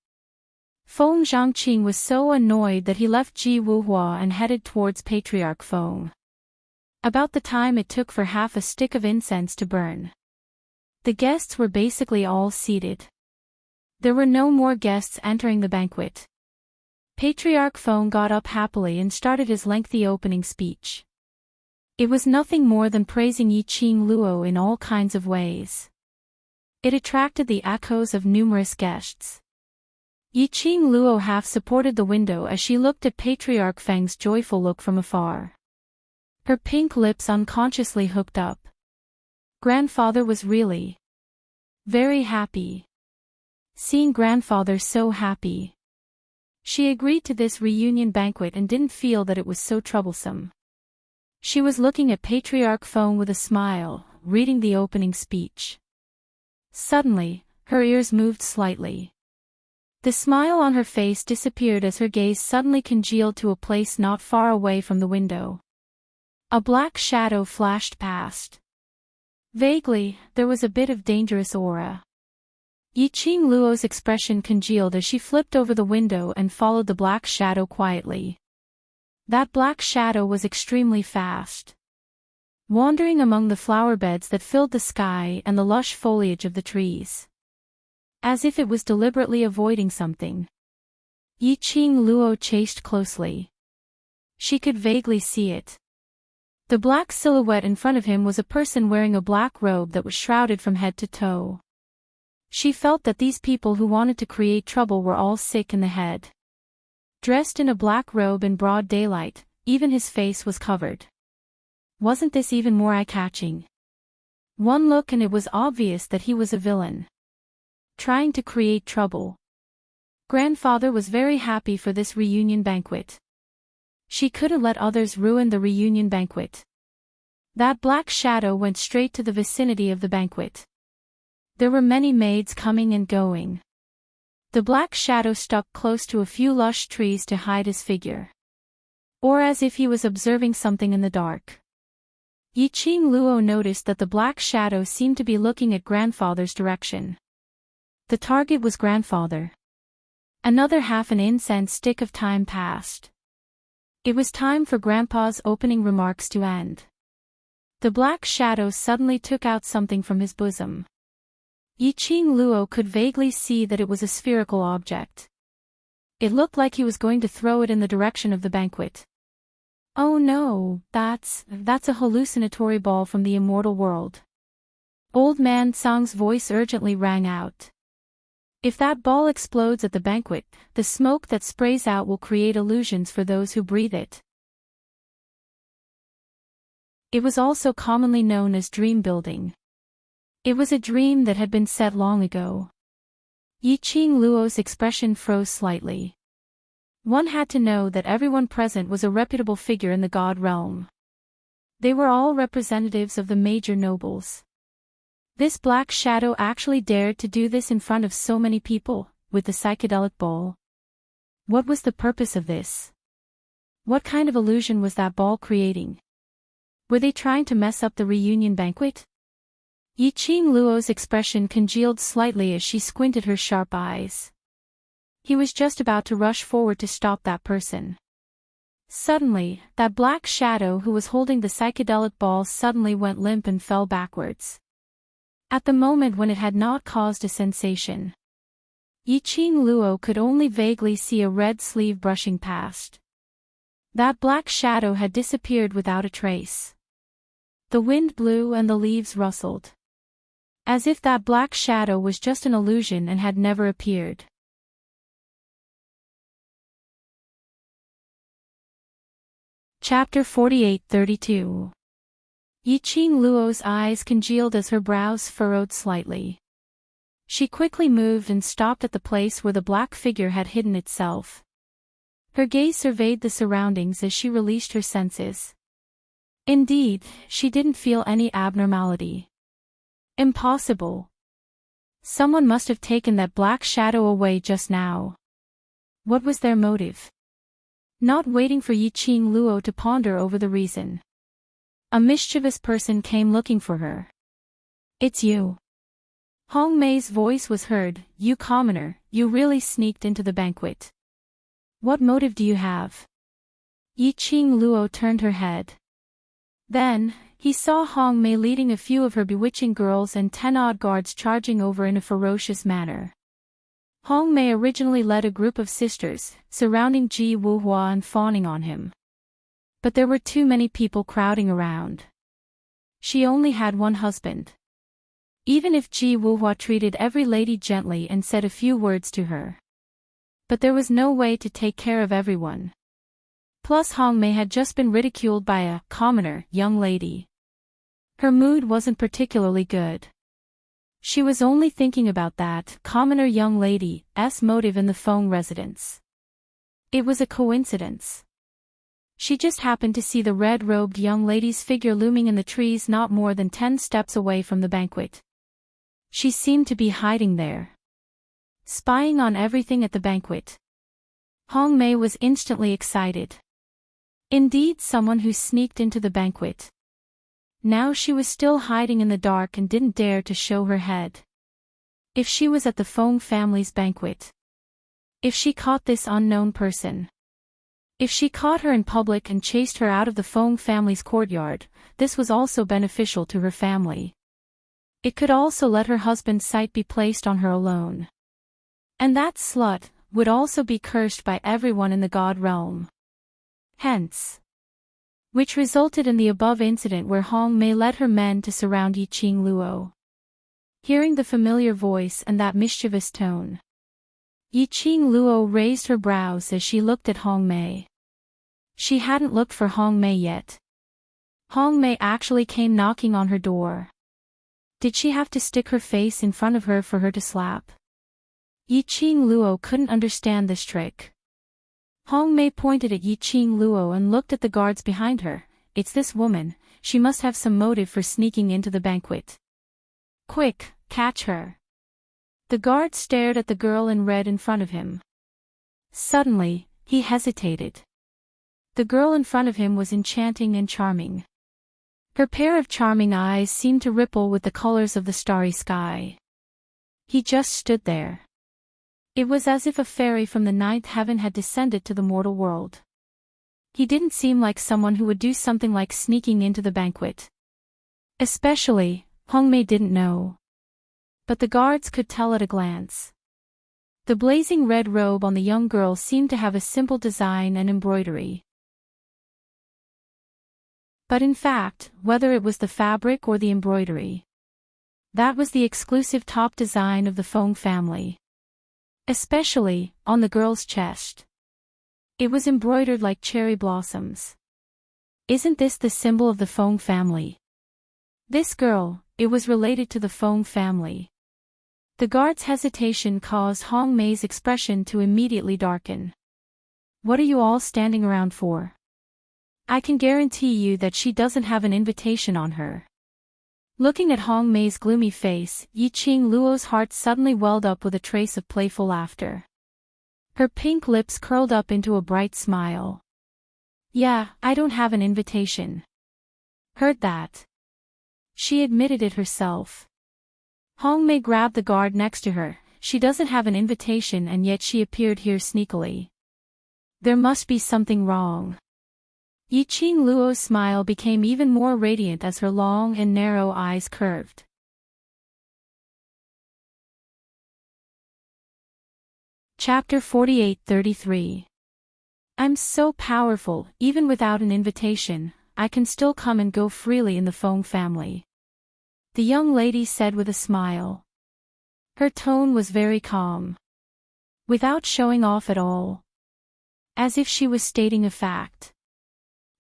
Feng Zhangqing was so annoyed that he left Ji Wuhua and headed towards Patriarch Feng. About the time it took for half a stick of incense to burn. The guests were basically all seated. There were no more guests entering the banquet. Patriarch Feng got up happily and started his lengthy opening speech. It was nothing more than praising Yiqing Luo in all kinds of ways. It attracted the echoes of numerous guests. Yiqing Luo half supported the window as she looked at Patriarch Feng's joyful look from afar. Her pink lips unconsciously hooked up. Grandfather was really very happy. Seeing grandfather so happy, she agreed to this reunion banquet and didn't feel that it was so troublesome. She was looking at Patriarch Phone with a smile, reading the opening speech. Suddenly, her ears moved slightly. The smile on her face disappeared as her gaze suddenly congealed to a place not far away from the window. A black shadow flashed past. Vaguely, there was a bit of dangerous aura. Yiqing Luo's expression congealed as she flipped over the window and followed the black shadow quietly. That black shadow was extremely fast, wandering among the flower beds that filled the sky and the lush foliage of the trees, as if it was deliberately avoiding something. Yiqing Luo chased closely. She could vaguely see it. The black silhouette in front of him was a person wearing a black robe that was shrouded from head to toe. She felt that these people who wanted to create trouble were all sick in the head. Dressed in a black robe in broad daylight, even his face was covered. Wasn't this even more eye-catching? One look and it was obvious that he was a villain, trying to create trouble. Grandfather was very happy for this reunion banquet. She couldn't let others ruin the reunion banquet. That black shadow went straight to the vicinity of the banquet. There were many maids coming and going. The black shadow stuck close to a few lush trees to hide his figure, or as if he was observing something in the dark. Yiqing Luo noticed that the black shadow seemed to be looking at grandfather's direction. The target was grandfather. Another half an incense stick of time passed. It was time for Grandpa's opening remarks to end. The black shadow suddenly took out something from his bosom. Yiqing Luo could vaguely see that it was a spherical object. It looked like he was going to throw it in the direction of the banquet. Oh no, that's a hallucinatory ball from the immortal world. Old Man Tsang's voice urgently rang out. If that ball explodes at the banquet, the smoke that sprays out will create illusions for those who breathe it. It was also commonly known as dream building. It was a dream that had been set long ago. Yiqing Luo's expression froze slightly. One had to know that everyone present was a reputable figure in the god realm. They were all representatives of the major nobles. This black shadow actually dared to do this in front of so many people, with the psychedelic ball. What was the purpose of this? What kind of illusion was that ball creating? Were they trying to mess up the reunion banquet? Yiqing Luo's expression congealed slightly as she squinted her sharp eyes. He was just about to rush forward to stop that person. Suddenly, that black shadow who was holding the psychedelic ball suddenly went limp and fell backwards. At the moment when it had not caused a sensation, Yiqing Luo could only vaguely see a red sleeve brushing past. That black shadow had disappeared without a trace. The wind blew and the leaves rustled, as if that black shadow was just an illusion and had never appeared. Chapter 48-32. Yiqing Luo's eyes congealed as her brows furrowed slightly. She quickly moved and stopped at the place where the black figure had hidden itself. Her gaze surveyed the surroundings as she released her senses. Indeed, she didn't feel any abnormality. Impossible. Someone must have taken that black shadow away just now. What was their motive? Not waiting for Yiqing Luo to ponder over the reason, a mischievous person came looking for her. It's you. Hong Mei's voice was heard. You commoner, you really sneaked into the banquet. What motive do you have? Yiqing Luo turned her head. Then, he saw Hong Mei leading a few of her bewitching girls and 10-odd guards charging over in a ferocious manner. Hong Mei originally led a group of sisters, surrounding Ji Wuhua and fawning on him. But there were too many people crowding around. She only had one husband. Even if Ji Wuhua treated every lady gently and said a few words to her. But there was no way to take care of everyone. Plus Hong Mei had just been ridiculed by a commoner young lady. Her mood wasn't particularly good. She was only thinking about that commoner young lady's motive in the Feng residence. It was a coincidence. She just happened to see the red-robed young lady's figure looming in the trees not more than 10 steps away from the banquet. She seemed to be hiding there, spying on everything at the banquet. Hong Mei was instantly excited. Indeed, someone who sneaked into the banquet. Now she was still hiding in the dark and didn't dare to show her head. If she was at the Feng family's banquet. If she caught this unknown person. If she caught her in public and chased her out of the Feng family's courtyard, this was also beneficial to her family. It could also let her husband's sight be placed on her alone. And that slut would also be cursed by everyone in the god realm. Hence. Which resulted in the above incident where Hong Mei led her men to surround Yiqing Luo. Hearing the familiar voice and that mischievous tone, Yiqing Luo raised her brows as she looked at Hong Mei. She hadn't looked for Hong Mei yet. Hong Mei actually came knocking on her door. Did she have to stick her face in front of her for her to slap? Yiqing Luo couldn't understand this trick. Hong Mei pointed at Yiqing Luo and looked at the guards behind her. It's this woman, she must have some motive for sneaking into the banquet. Quick, catch her. The guard stared at the girl in red in front of him. Suddenly, he hesitated. The girl in front of him was enchanting and charming. Her pair of charming eyes seemed to ripple with the colors of the starry sky. He just stood there. It was as if a fairy from the ninth heaven had descended to the mortal world. He didn't seem like someone who would do something like sneaking into the banquet. Especially, Hong Mei didn't know. But the guards could tell at a glance. The blazing red robe on the young girl seemed to have a simple design and embroidery. But in fact, whether it was the fabric or the embroidery, that was the exclusive top design of the Feng family. Especially, on the girl's chest. It was embroidered like cherry blossoms. Isn't this the symbol of the Feng family? This girl, it was related to the Feng family. The guard's hesitation caused Hong Mei's expression to immediately darken. What are you all standing around for? I can guarantee you that she doesn't have an invitation on her. Looking at Hong Mei's gloomy face, Yiqing Luo's heart suddenly welled up with a trace of playful laughter. Her pink lips curled up into a bright smile. Yeah, I don't have an invitation. Heard that? She admitted it herself. Hong Mei grabbed the guard next to her. She doesn't have an invitation and yet she appeared here sneakily. There must be something wrong. Yiqing Luo's smile became even more radiant as her long and narrow eyes curved. Chapter 48-33. I'm so powerful, even without an invitation, I can still come and go freely in the Feng family. The young lady said with a smile. Her tone was very calm. Without showing off at all. As if she was stating a fact.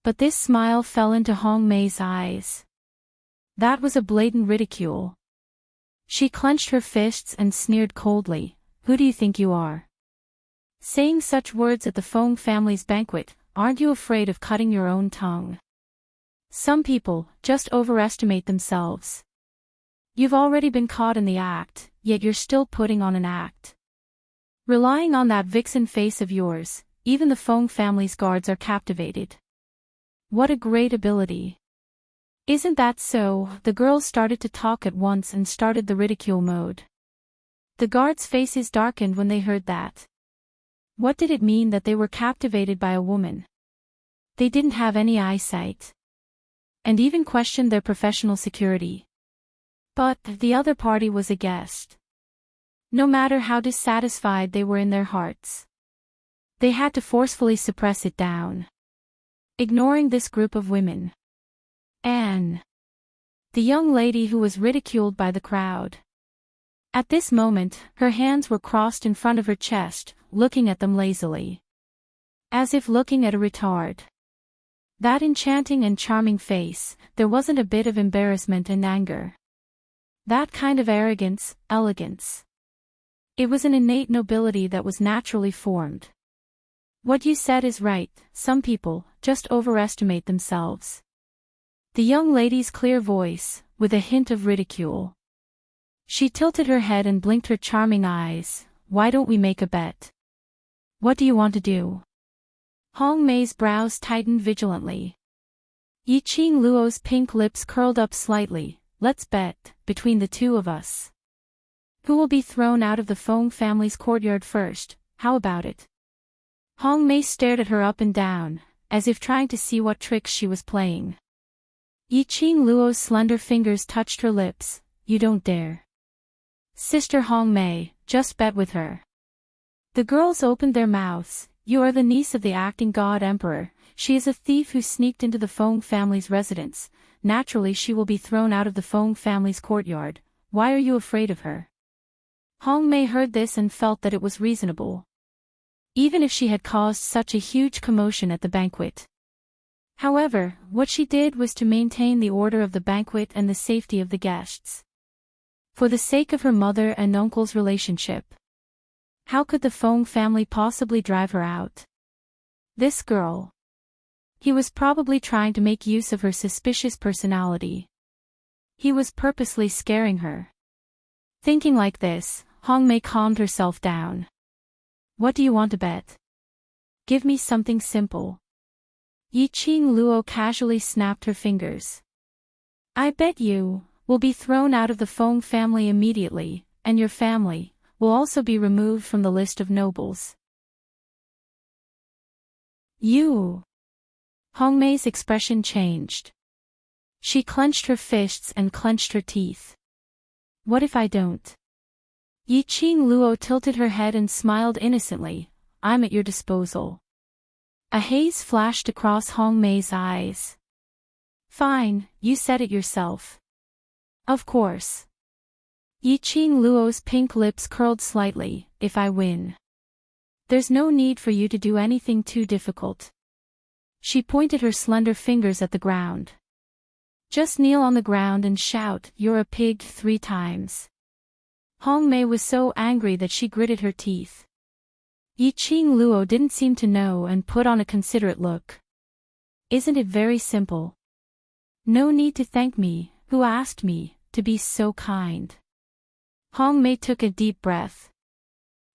But this smile fell into Hong Mei's eyes. That was a blatant ridicule. She clenched her fists and sneered coldly. Who do you think you are? Saying such words at the Feng family's banquet, aren't you afraid of cutting your own tongue? Some people just overestimate themselves. You've already been caught in the act, yet you're still putting on an act. Relying on that vixen face of yours, even the Feng family's guards are captivated. What a great ability. Isn't that so? The girls started to talk at once and started the ridicule mode. The guards' faces darkened when they heard that. What did it mean that they were captivated by a woman? They didn't have any eyesight. And even questioned their professional security. But the other party was a guest. No matter how dissatisfied they were in their hearts, they had to forcefully suppress it down. Ignoring this group of women. Anne. The young lady who was ridiculed by the crowd. At this moment, her hands were crossed in front of her chest, looking at them lazily. As if looking at a retard. That enchanting and charming face, there wasn't a bit of embarrassment and anger. That kind of arrogance, elegance. It was an innate nobility that was naturally formed. What you said is right, some people just overestimate themselves. The young lady's clear voice, with a hint of ridicule. She tilted her head and blinked her charming eyes. Why don't we make a bet? What do you want to do? Hong Mei's brows tightened vigilantly. Yiqing Luo's pink lips curled up slightly. Let's bet, between the two of us. Who will be thrown out of the Feng family's courtyard first? How about it? Hong Mei stared at her up and down, as if trying to see what tricks she was playing. Yiqing Luo's slender fingers touched her lips. You don't dare. Sister Hong Mei, just bet with her. The girls opened their mouths. You are the niece of the acting god emperor. She is a thief who sneaked into the Feng family's residence. Naturally she will be thrown out of the Feng family's courtyard. Why are you afraid of her? Hong Mei heard this and felt that it was reasonable. Even if she had caused such a huge commotion at the banquet. However, what she did was to maintain the order of the banquet and the safety of the guests. For the sake of her mother and uncle's relationship. How could the Feng family possibly drive her out? This girl. He was probably trying to make use of her suspicious personality. He was purposely scaring her. Thinking like this, Hong Mei calmed herself down. What do you want to bet? Give me something simple. Yiqing Luo casually snapped her fingers. I bet you will be thrown out of the Feng family immediately, and your family will also be removed from the list of nobles. You. Hong Mei's expression changed. She clenched her fists and clenched her teeth. What if I don't? Yiqing Luo tilted her head and smiled innocently. I'm at your disposal. A haze flashed across Hong Mei's eyes. Fine, you said it yourself. Of course. Yiqing Luo's pink lips curled slightly. If I win. There's no need for you to do anything too difficult. She pointed her slender fingers at the ground. Just kneel on the ground and shout, "You're a pig," 3 times. Hong Mei was so angry that she gritted her teeth. Yiqing Luo didn't seem to know and put on a considerate look. Isn't it very simple? No need to thank me. Who asked me to be so kind? Hong Mei took a deep breath.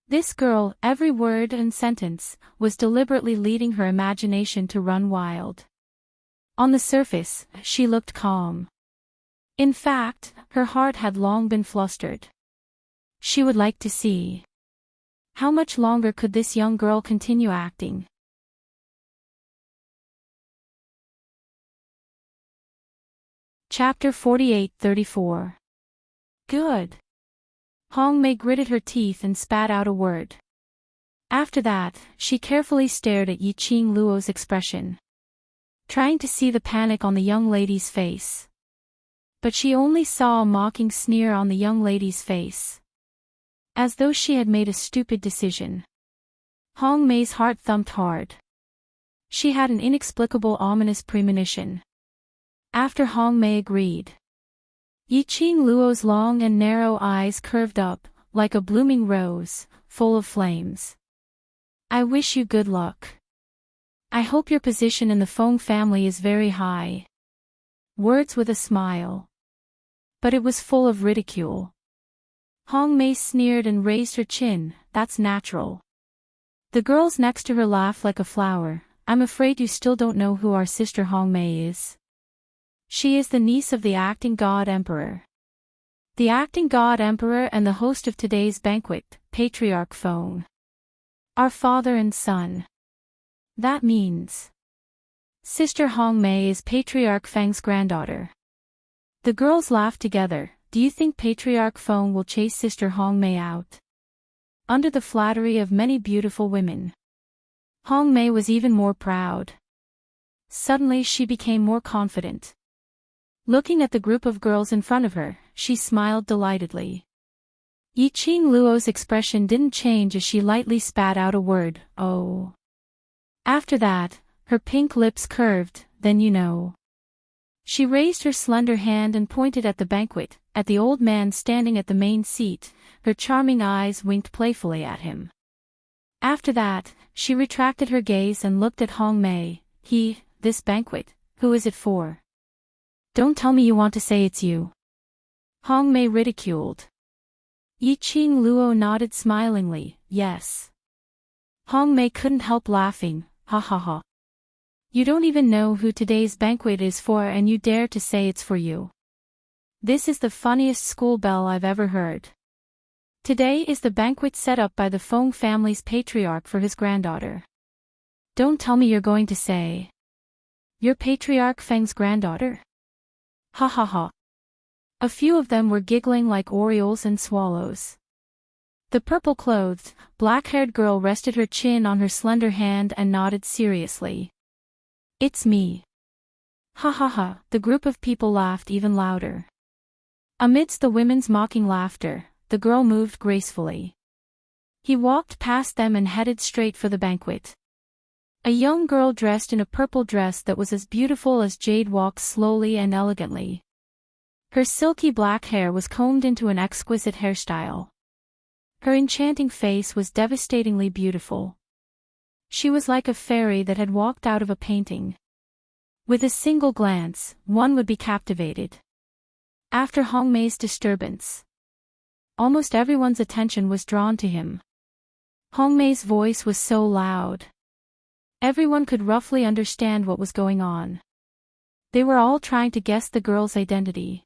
This girl, every word and sentence, was deliberately leading her imagination to run wild. On the surface, she looked calm. In fact, her heart had long been flustered. She would like to see. How much longer could this young girl continue acting? Chapter 48-34. Good. Hong Mei gritted her teeth and spat out a word. After that, she carefully stared at Yiqing Luo's expression, trying to see the panic on the young lady's face. But she only saw a mocking sneer on the young lady's face. As though she had made a stupid decision. Hong Mei's heart thumped hard. She had an inexplicable ominous premonition. After Hong Mei agreed. Yiqing Luo's long and narrow eyes curved up, like a blooming rose, full of flames. I wish you good luck. I hope your position in the Feng family is very high. Words with a smile. But it was full of ridicule. Hong Mei sneered and raised her chin. That's natural. The girls next to her laughed like a flower. I'm afraid you still don't know who our sister Hong Mei is. She is the niece of the acting god emperor. The acting god emperor and the host of today's banquet, Patriarch Feng. Our father and son. That means. Sister Hong Mei is Patriarch Feng's granddaughter. The girls laughed together. Do you think Patriarch Feng will chase Sister Hong Mei out? Under the flattery of many beautiful women. Hong Mei was even more proud. Suddenly she became more confident. Looking at the group of girls in front of her, she smiled delightedly. Yiqing Luo's expression didn't change as she lightly spat out a word, "Oh." After that, her pink lips curved. then you know. She raised her slender hand and pointed at the banquet, at the old man standing at the main seat. Her charming eyes winked playfully at him. After that, she retracted her gaze and looked at Hong Mei. This banquet, who is it for? Don't tell me you want to say it's you. Hong Mei ridiculed. Yiqing Luo nodded smilingly, yes. Hong Mei couldn't help laughing, ha ha ha. You don't even know who today's banquet is for and you dare to say it's for you. This is the funniest school bell I've ever heard. Today is the banquet set up by the Feng family's patriarch for his granddaughter. Don't tell me you're going to say. You're Patriarch Feng's granddaughter? Ha ha ha. A few of them were giggling like orioles and swallows. The purple-clothed, black-haired girl rested her chin on her slender hand and nodded seriously. It's me. Ha ha ha, the group of people laughed even louder. Amidst the women's mocking laughter, the girl moved gracefully. He walked past them and headed straight for the banquet. A young girl dressed in a purple dress that was as beautiful as jade walked slowly and elegantly. Her silky black hair was combed into an exquisite hairstyle. Her enchanting face was devastatingly beautiful. She was like a fairy that had walked out of a painting. With a single glance, one would be captivated. After Hong Mei's disturbance, almost everyone's attention was drawn to him. Hong Mei's voice was so loud. Everyone could roughly understand what was going on. They were all trying to guess the girl's identity.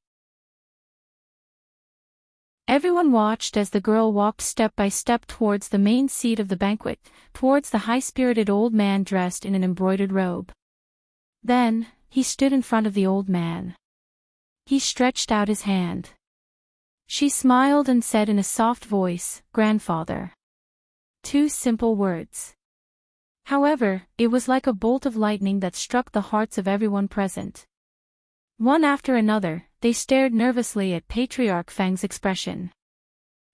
Everyone watched as the girl walked step by step towards the main seat of the banquet, towards the high-spirited old man dressed in an embroidered robe. Then, he stood in front of the old man. He stretched out his hand. She smiled and said in a soft voice, "Grandfather." 2 simple words. However, it was like a bolt of lightning that struck the hearts of everyone present. One after another, they stared nervously at Patriarch Feng's expression.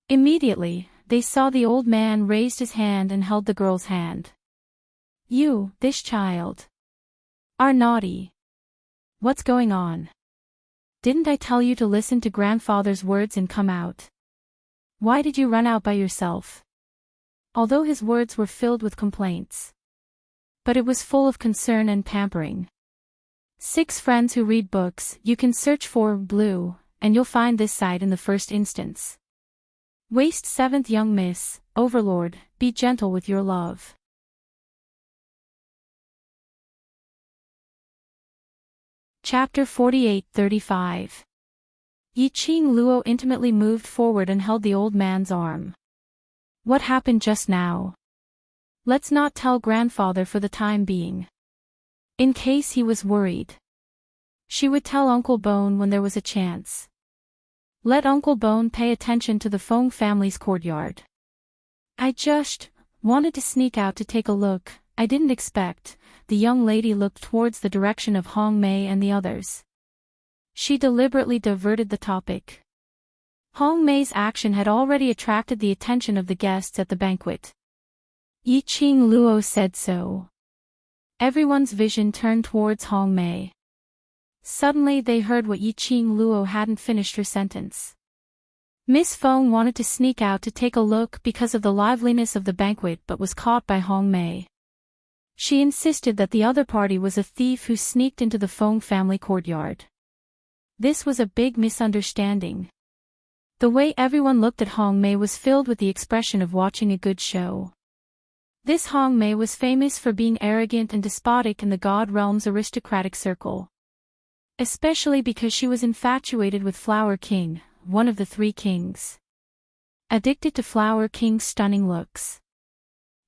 Immediately, they saw the old man raised his hand and held the girl's hand. You, this child, are naughty. What's going on? Didn't I tell you to listen to grandfather's words and come out? Why did you run out by yourself? Although his words were filled with complaints, but it was full of concern and pampering. 6 friends who read books, you can search for blue, and you'll find this site in the first instance. Waste 7th young miss, overlord, be gentle with your love. Chapter 48-35. Yiqing Luo intimately moved forward and held the old man's arm. What happened just now? Let's not tell grandfather for the time being. In case he was worried. She would tell Uncle Bone when there was a chance. Let Uncle Bone pay attention to the Feng family's courtyard. I just wanted to sneak out to take a look. I didn't expect. The young lady looked towards the direction of Hong Mei and the others. She deliberately diverted the topic. Hong Mei's action had already attracted the attention of the guests at the banquet. Yiqing Luo said so. Everyone's vision turned towards Hong Mei. Suddenly they heard what Yiqing Luo hadn't finished her sentence. Miss Feng wanted to sneak out to take a look because of the liveliness of the banquet but was caught by Hong Mei. She insisted that the other party was a thief who sneaked into the Feng family courtyard. This was a big misunderstanding. The way everyone looked at Hong Mei was filled with the expression of watching a good show. This Hong Mei was famous for being arrogant and despotic in the God Realm's aristocratic circle. Especially because she was infatuated with Flower King, one of the 3 kings. Addicted to Flower King's stunning looks.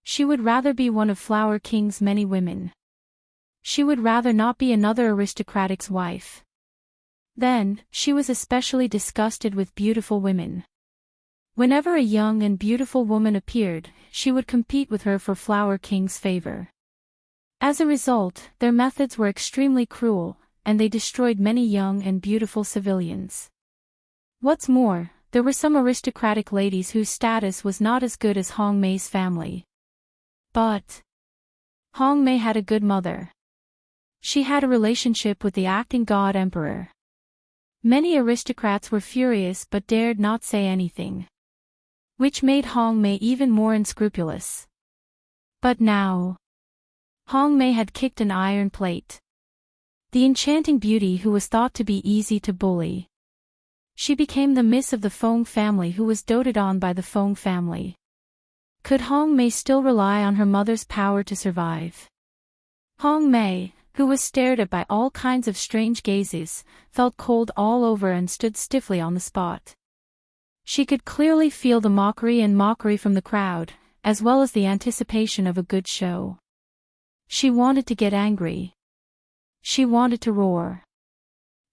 She would rather be one of Flower King's many women. She would rather not be another aristocratic's wife. Then, she was especially disgusted with beautiful women. Whenever a young and beautiful woman appeared, she would compete with her for Flower King's favor. As a result, their methods were extremely cruel, and they destroyed many young and beautiful civilians. What's more, there were some aristocratic ladies whose status was not as good as Hong Mei's family. But Hong Mei had a good mother. She had a relationship with the acting god emperor. Many aristocrats were furious but dared not say anything, which made Hong Mei even more unscrupulous. But now, Hong Mei had kicked an iron plate. The enchanting beauty who was thought to be easy to bully. She became the miss of the Feng family who was doted on by the Feng family. Could Hong Mei still rely on her mother's power to survive? Hong Mei, who was stared at by all kinds of strange gazes, felt cold all over and stood stiffly on the spot. She could clearly feel the mockery from the crowd, as well as the anticipation of a good show. She wanted to get angry. She wanted to roar.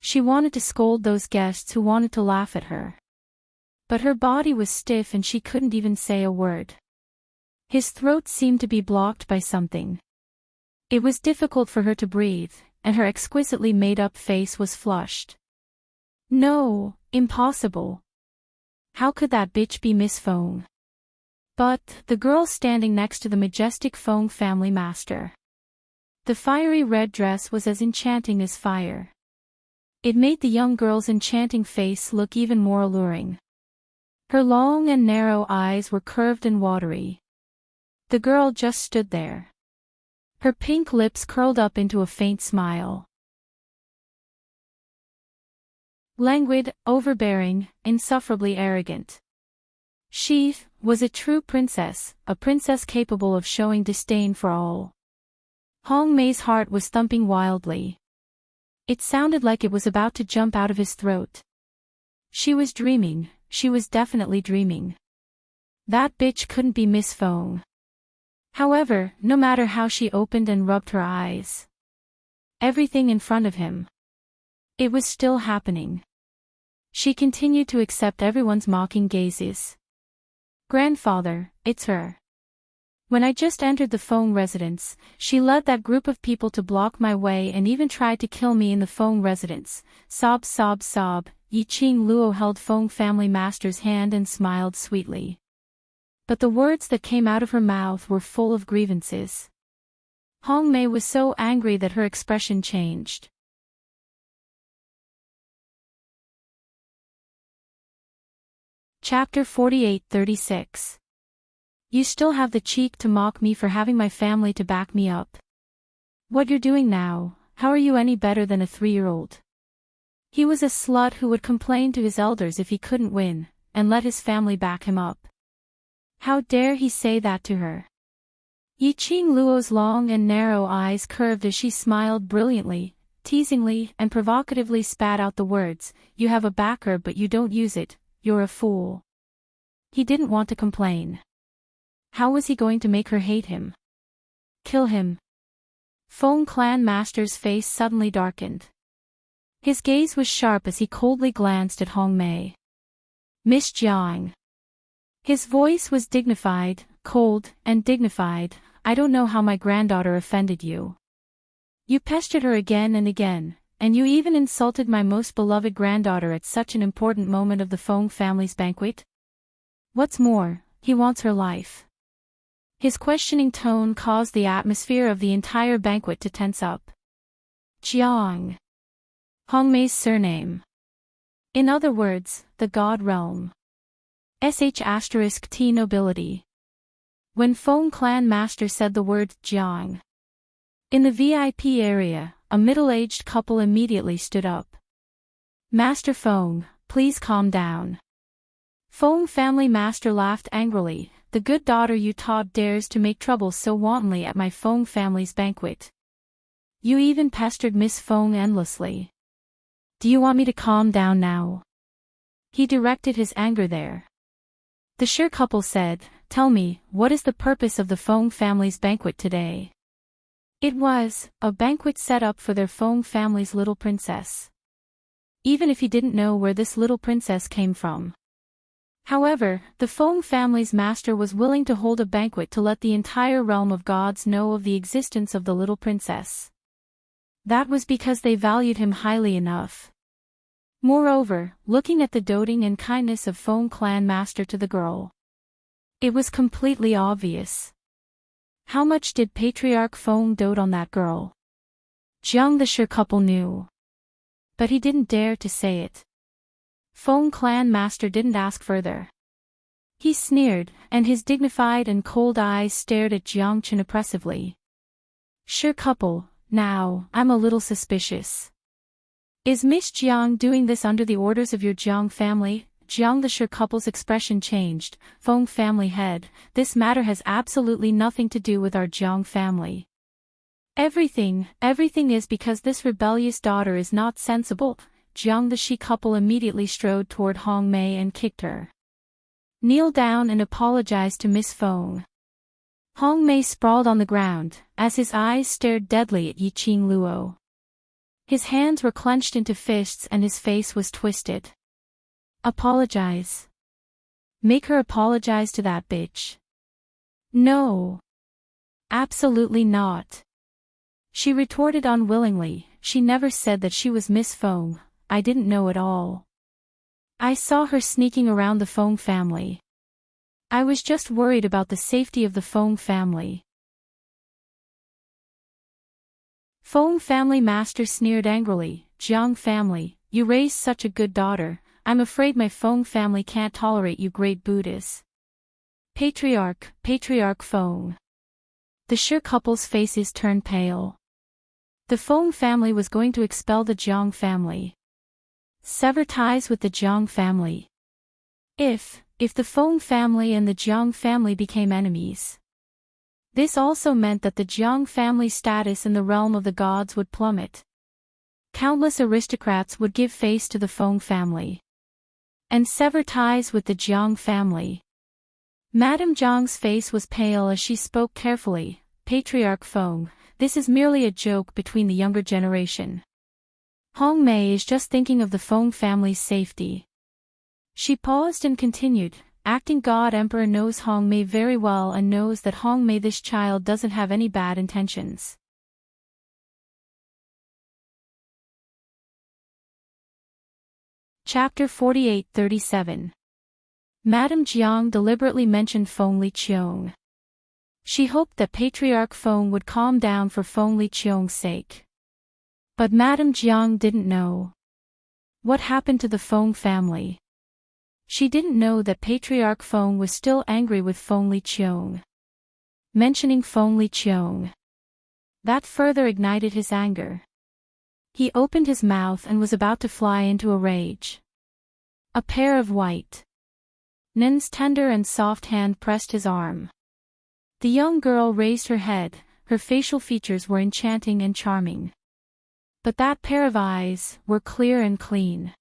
She wanted to scold those guests who wanted to laugh at her. But her body was stiff and she couldn't even say a word. His throat seemed to be blocked by something. It was difficult for her to breathe, and her exquisitely made-up face was flushed. No, impossible. How could that bitch be Miss Feng? But, the girl standing next to the majestic Feng family master. The fiery red dress was as enchanting as fire. It made the young girl's enchanting face look even more alluring. Her long and narrow eyes were curved and watery. The girl just stood there. Her pink lips curled up into a faint smile. Languid, overbearing, insufferably arrogant. She was a true princess, a princess capable of showing disdain for all. Hong Mei's heart was thumping wildly. It sounded like it was about to jump out of his throat. She was dreaming, she was definitely dreaming. That bitch couldn't be Miss Feng. However, no matter how she opened and rubbed her eyes, everything in front of him, it was still happening. She continued to accept everyone's mocking gazes. Grandfather, it's her. When I just entered the Feng residence, she led that group of people to block my way and even tried to kill me in the Feng residence. Sob, sob, sob. Yiqing Luo held Feng family master's hand and smiled sweetly. But the words that came out of her mouth were full of grievances. Hong Mei was so angry that her expression changed. Chapter 48-36. You still have the cheek to mock me for having my family to back me up. What you're doing now, how are you any better than a 3-year-old? He was a slut who would complain to his elders if he couldn't win, and let his family back him up. How dare he say that to her? Yiqing Luo's long and narrow eyes curved as she smiled brilliantly, teasingly and provocatively spat out the words, "You have a backer but you don't use it, you're a fool." He didn't want to complain. How was he going to make her hate him? Kill him? Feng clan master's face suddenly darkened. His gaze was sharp as he coldly glanced at Hong Mei. Miss Jiang. His voice was dignified, cold, and dignified. I don't know how my granddaughter offended you. You pestered her again and again, and you even insulted my most beloved granddaughter at such an important moment of the Feng family's banquet? What's more, he wants her life. His questioning tone caused the atmosphere of the entire banquet to tense up. Jiang. Hong Mei's surname. In other words, the God realm. **T nobility. When Feng clan master said the word Jiang in the VIP area, a middle-aged couple immediately stood up. Master Feng, please calm down. Feng family master laughed angrily. The good daughter you taught dares to make trouble so wantonly at my Feng family's banquet. You even pestered Miss Feng endlessly. Do you want me to calm down now? He directed his anger there. The sure couple said, Tell me, what is the purpose of the Feng family's banquet today? It was a banquet set up for their Feng family's little princess. Even if he didn't know where this little princess came from. However, the Feng family's master was willing to hold a banquet to let the entire realm of gods know of the existence of the little princess. That was because they valued him highly enough. Moreover, looking at the doting and kindness of Feng clan master to the girl, it was completely obvious. How much did Patriarch Feng dote on that girl? Jiang the Shi couple knew. But he didn't dare to say it. Feng clan master didn't ask further. He sneered, and his dignified and cold eyes stared at Jiang Chen oppressively. Shi couple, now, I'm a little suspicious. Is Miss Jiang doing this under the orders of your Jiang family? Jiang the Shi couple's expression changed. Feng family head, this matter has absolutely nothing to do with our Jiang family. Everything is because this rebellious daughter is not sensible. Jiang the Shi couple immediately strode toward Hong Mei and kicked her. Kneel down and apologize to Miss Feng. Hong Mei sprawled on the ground, as his eyes stared deadly at Yiqing Luo. His hands were clenched into fists and his face was twisted. Apologize. Make her apologize to that bitch. No. Absolutely not. She retorted unwillingly, she never said that she was Miss Feng, I didn't know at all. I saw her sneaking around the Feng family. I was just worried about the safety of the Feng family. Feng family master sneered angrily, Jiang family, you raised such a good daughter, I'm afraid my Feng family can't tolerate you great Buddhas. Patriarch Feng. The Shi couple's faces turned pale. The Feng family was going to expel the Jiang family. Sever ties with the Jiang family. If the Feng family and the Jiang family became enemies. This also meant that the Jiang family's status in the realm of the gods would plummet. Countless aristocrats would give face to the Feng family. And sever ties with the Jiang family. Madame Jiang's face was pale as she spoke carefully, Patriarch Feng, this is merely a joke between the younger generation. Hong Mei is just thinking of the Feng family's safety. She paused and continued, acting God Emperor knows Hong Mei very well and knows that Hong Mei this child doesn't have any bad intentions. Chapter 48-37. Madame Jiang deliberately mentioned Feng Liqiong. She hoped that Patriarch Feng would calm down for Feng Liqiong's sake. But Madame Jiang didn't know. What happened to the Feng family? She didn't know that Patriarch Feng was still angry with Feng Liqiong. Mentioning Feng Liqiong. That further ignited his anger. He opened his mouth and was about to fly into a rage. A pair of white Nin's tender and soft hand pressed his arm. The young girl raised her head, her facial features were enchanting and charming. But that pair of eyes were clear and clean.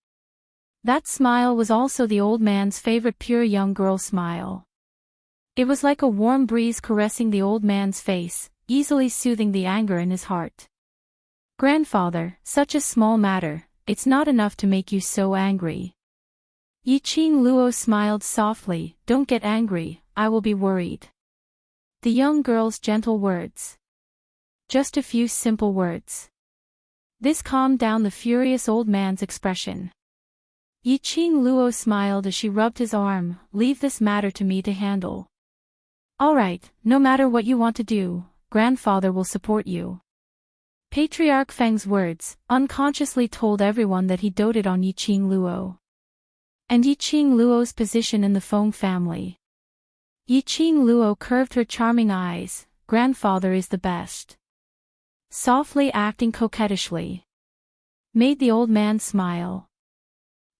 That smile was also the old man's favorite pure young girl smile. It was like a warm breeze caressing the old man's face, easily soothing the anger in his heart. Grandfather, such a small matter, it's not enough to make you so angry. Yiqing Luo smiled softly, don't get angry, I will be worried. The young girl's gentle words. Just a few simple words. This calmed down the furious old man's expression. Yiqing Luo smiled as she rubbed his arm, leave this matter to me to handle. Alright, no matter what you want to do, grandfather will support you. Patriarch Feng's words, unconsciously told everyone that he doted on Yiqing Luo. And Yiqing Luo's position in the Feng family. Yiqing Luo curved her charming eyes, grandfather is the best. Softly acting coquettishly. Made the old man smile.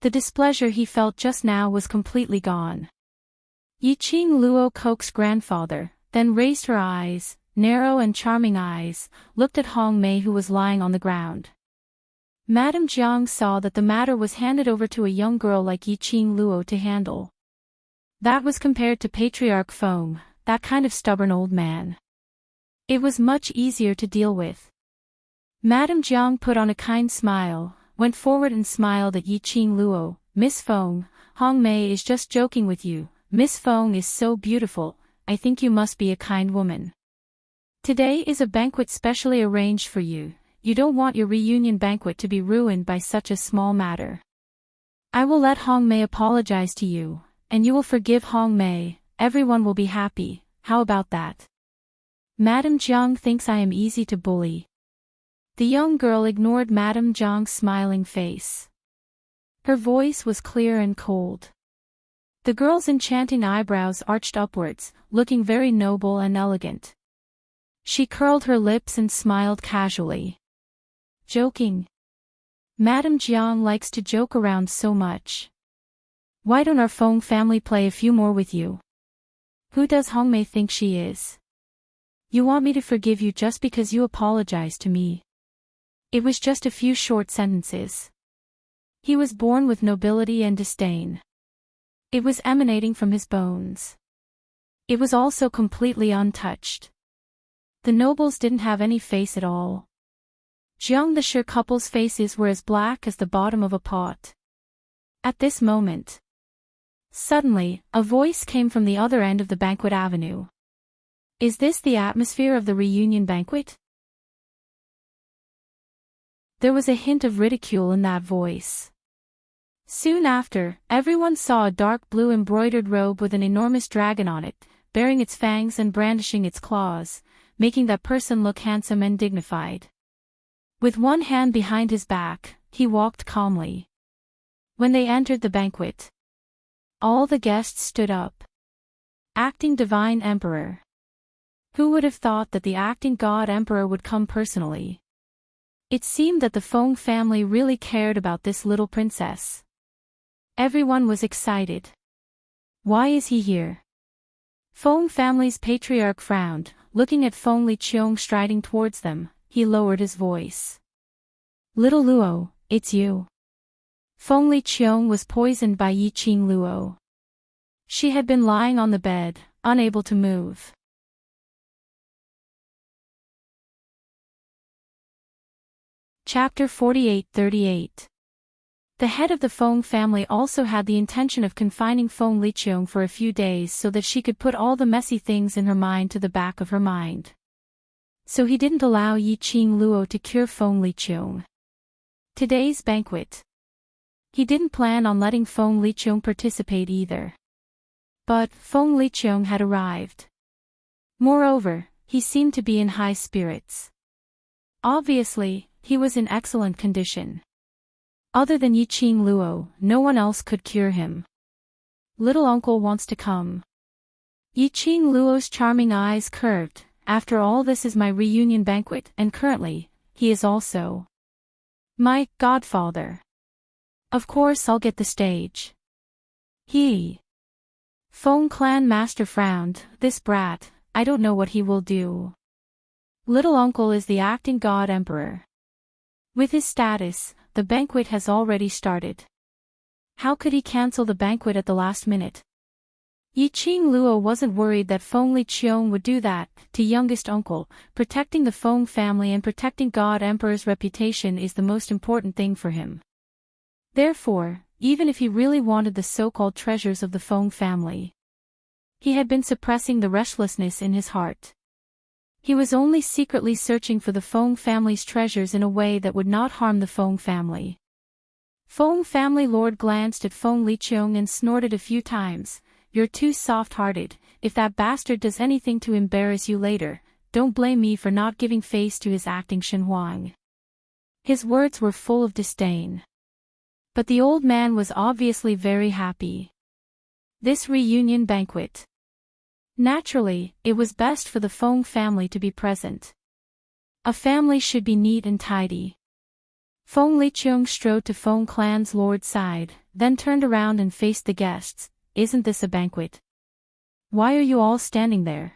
The displeasure he felt just now was completely gone. Yiqing Luo coaxed grandfather, then raised her eyes, narrow and charming eyes, looked at Hong Mei who was lying on the ground. Madame Jiang saw that the matter was handed over to a young girl like Yiqing Luo to handle. That was compared to Patriarch Feng, that kind of stubborn old man. It was much easier to deal with. Madame Jiang put on a kind smile, went forward and smiled at Yiqing Luo, Miss Feng, Hong Mei is just joking with you, Miss Feng is so beautiful, I think you must be a kind woman. Today is a banquet specially arranged for you, you don't want your reunion banquet to be ruined by such a small matter. I will let Hong Mei apologize to you, and you will forgive Hong Mei, everyone will be happy, how about that? Madame Jiang thinks I am easy to bully. The young girl ignored Madame Jiang's smiling face. Her voice was clear and cold. The girl's enchanting eyebrows arched upwards, looking very noble and elegant. She curled her lips and smiled casually. Joking. Madame Jiang likes to joke around so much. Why don't our Feng family play a few more with you? Who does Hongmei think she is? You want me to forgive you just because you apologized to me. It was just a few short sentences. He was born with nobility and disdain. It was emanating from his bones. It was also completely untouched. The nobles didn't have any face at all. Jiang the Shi couple's faces were as black as the bottom of a pot. At this moment, suddenly, a voice came from the other end of the banquet avenue. Is this the atmosphere of the reunion banquet? There was a hint of ridicule in that voice. Soon after, everyone saw a dark blue embroidered robe with an enormous dragon on it, baring its fangs and brandishing its claws, making that person look handsome and dignified. With one hand behind his back, he walked calmly. When they entered the banquet, all the guests stood up. Acting Divine Emperor. Who would have thought that the acting God Emperor would come personally? It seemed that the Feng family really cared about this little princess. Everyone was excited. Why is he here? Feng family's patriarch frowned, looking at Feng Liqiong striding towards them. He lowered his voice. Little Luo, it's you. Feng Liqiong was poisoned by Yiqing Luo. She had been lying on the bed, unable to move. Chapter 48-38. The head of the Feng family also had the intention of confining Feng Liqiong for a few days so that she could put all the messy things in her mind to the back of her mind. So he didn't allow Yiqing Luo to cure Feng Liqiong. Today's banquet. He didn't plan on letting Feng Liqiong participate either. But Feng Liqiong had arrived. Moreover, he seemed to be in high spirits. Obviously, he was in excellent condition. Other than Yiqing Luo, no one else could cure him. Little uncle wants to come. Yiqing Luo's charming eyes curved. After all, this is my reunion banquet, and currently, he is also my godfather. Of course I'll get the stage. Feng clan master frowned. This brat, I don't know what he will do. Little uncle is the acting god emperor. With his status, the banquet has already started. How could he cancel the banquet at the last minute? Yiqing Luo wasn't worried that Feng Liqiong would do that. To youngest uncle, protecting the Feng family and protecting God Emperor's reputation is the most important thing for him. Therefore, even if he really wanted the so-called treasures of the Feng family, he had been suppressing the restlessness in his heart. He was only secretly searching for the Feng family's treasures in a way that would not harm the Feng family. Feng family lord glanced at Feng Liqiong and snorted a few times. You're too soft-hearted. If that bastard does anything to embarrass you later, don't blame me for not giving face to his acting Shen Huang. His words were full of disdain. But the old man was obviously very happy. This reunion banquet. Naturally, it was best for the Feng family to be present. A family should be neat and tidy. Feng Liqiong strode to Feng clan's lord's side, then turned around and faced the guests. Isn't this a banquet? Why are you all standing there?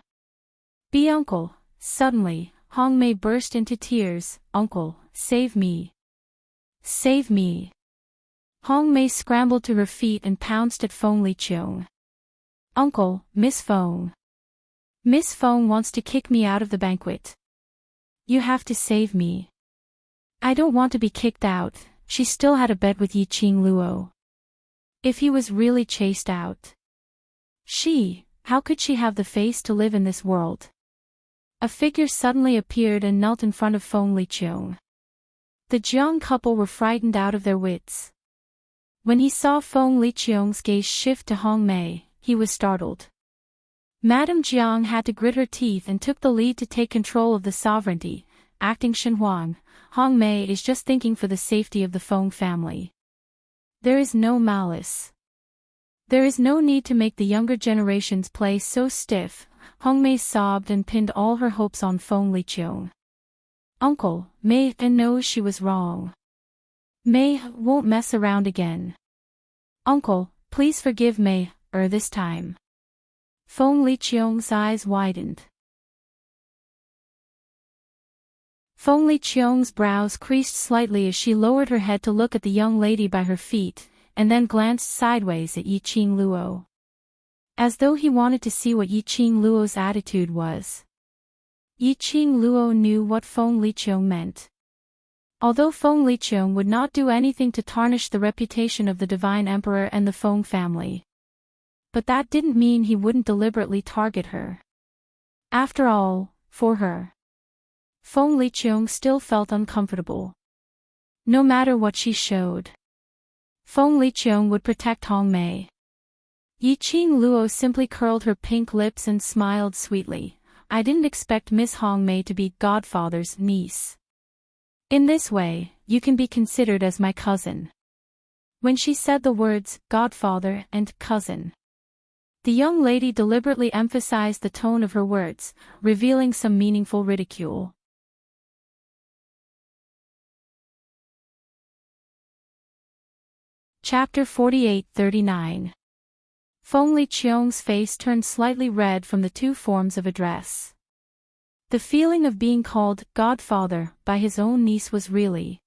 Be uncle. Suddenly, Hongmei burst into tears. Uncle, save me. Save me. Hongmei scrambled to her feet and pounced at Feng Liqiong. Uncle, Miss Feng. Miss Feng wants to kick me out of the banquet. You have to save me. I don't want to be kicked out. She still had a bet with Yiqing Luo. If he was really chased out. How could she have the face to live in this world? A figure suddenly appeared and knelt in front of Feng Liqiong. The Jiang couple were frightened out of their wits. When he saw Feng Liqiong's gaze shift to Hongmei, he was startled. Madame Jiang had to grit her teeth and took the lead to take control of the sovereignty. acting Shenhuang, Hong Mei is just thinking for the safety of the Feng family. There is no malice. There is no need to make the younger generations play so stiff. Hong Mei sobbed and pinned all her hopes on Feng Liqiong. Uncle, Mei knows she was wrong. Mei won't mess around again. Uncle, please forgive Mei, this time. Feng Liqiong's eyes widened. Feng Liqiong's brows creased slightly as she lowered her head to look at the young lady by her feet, and then glanced sideways at Yiqing Luo. As though he wanted to see what Yiqing Luo's attitude was. Yiqing Luo knew what Feng Liqiong meant. Although Feng Liqiong would not do anything to tarnish the reputation of the Divine Emperor and the Feng family. But that didn't mean he wouldn't deliberately target her. After all, for her, Feng Liqiong still felt uncomfortable. No matter what she showed, Feng Liqiong would protect Hong Mei. Yiqing Luo simply curled her pink lips and smiled sweetly. I didn't expect Miss Hong Mei to be Godfather's niece. In this way, you can be considered as my cousin. When she said the words, Godfather and cousin, the young lady deliberately emphasized the tone of her words, revealing some meaningful ridicule. Chapter 48-39. Feng Liqiong's face turned slightly red from the two forms of address. The feeling of being called Godfather by his own niece was really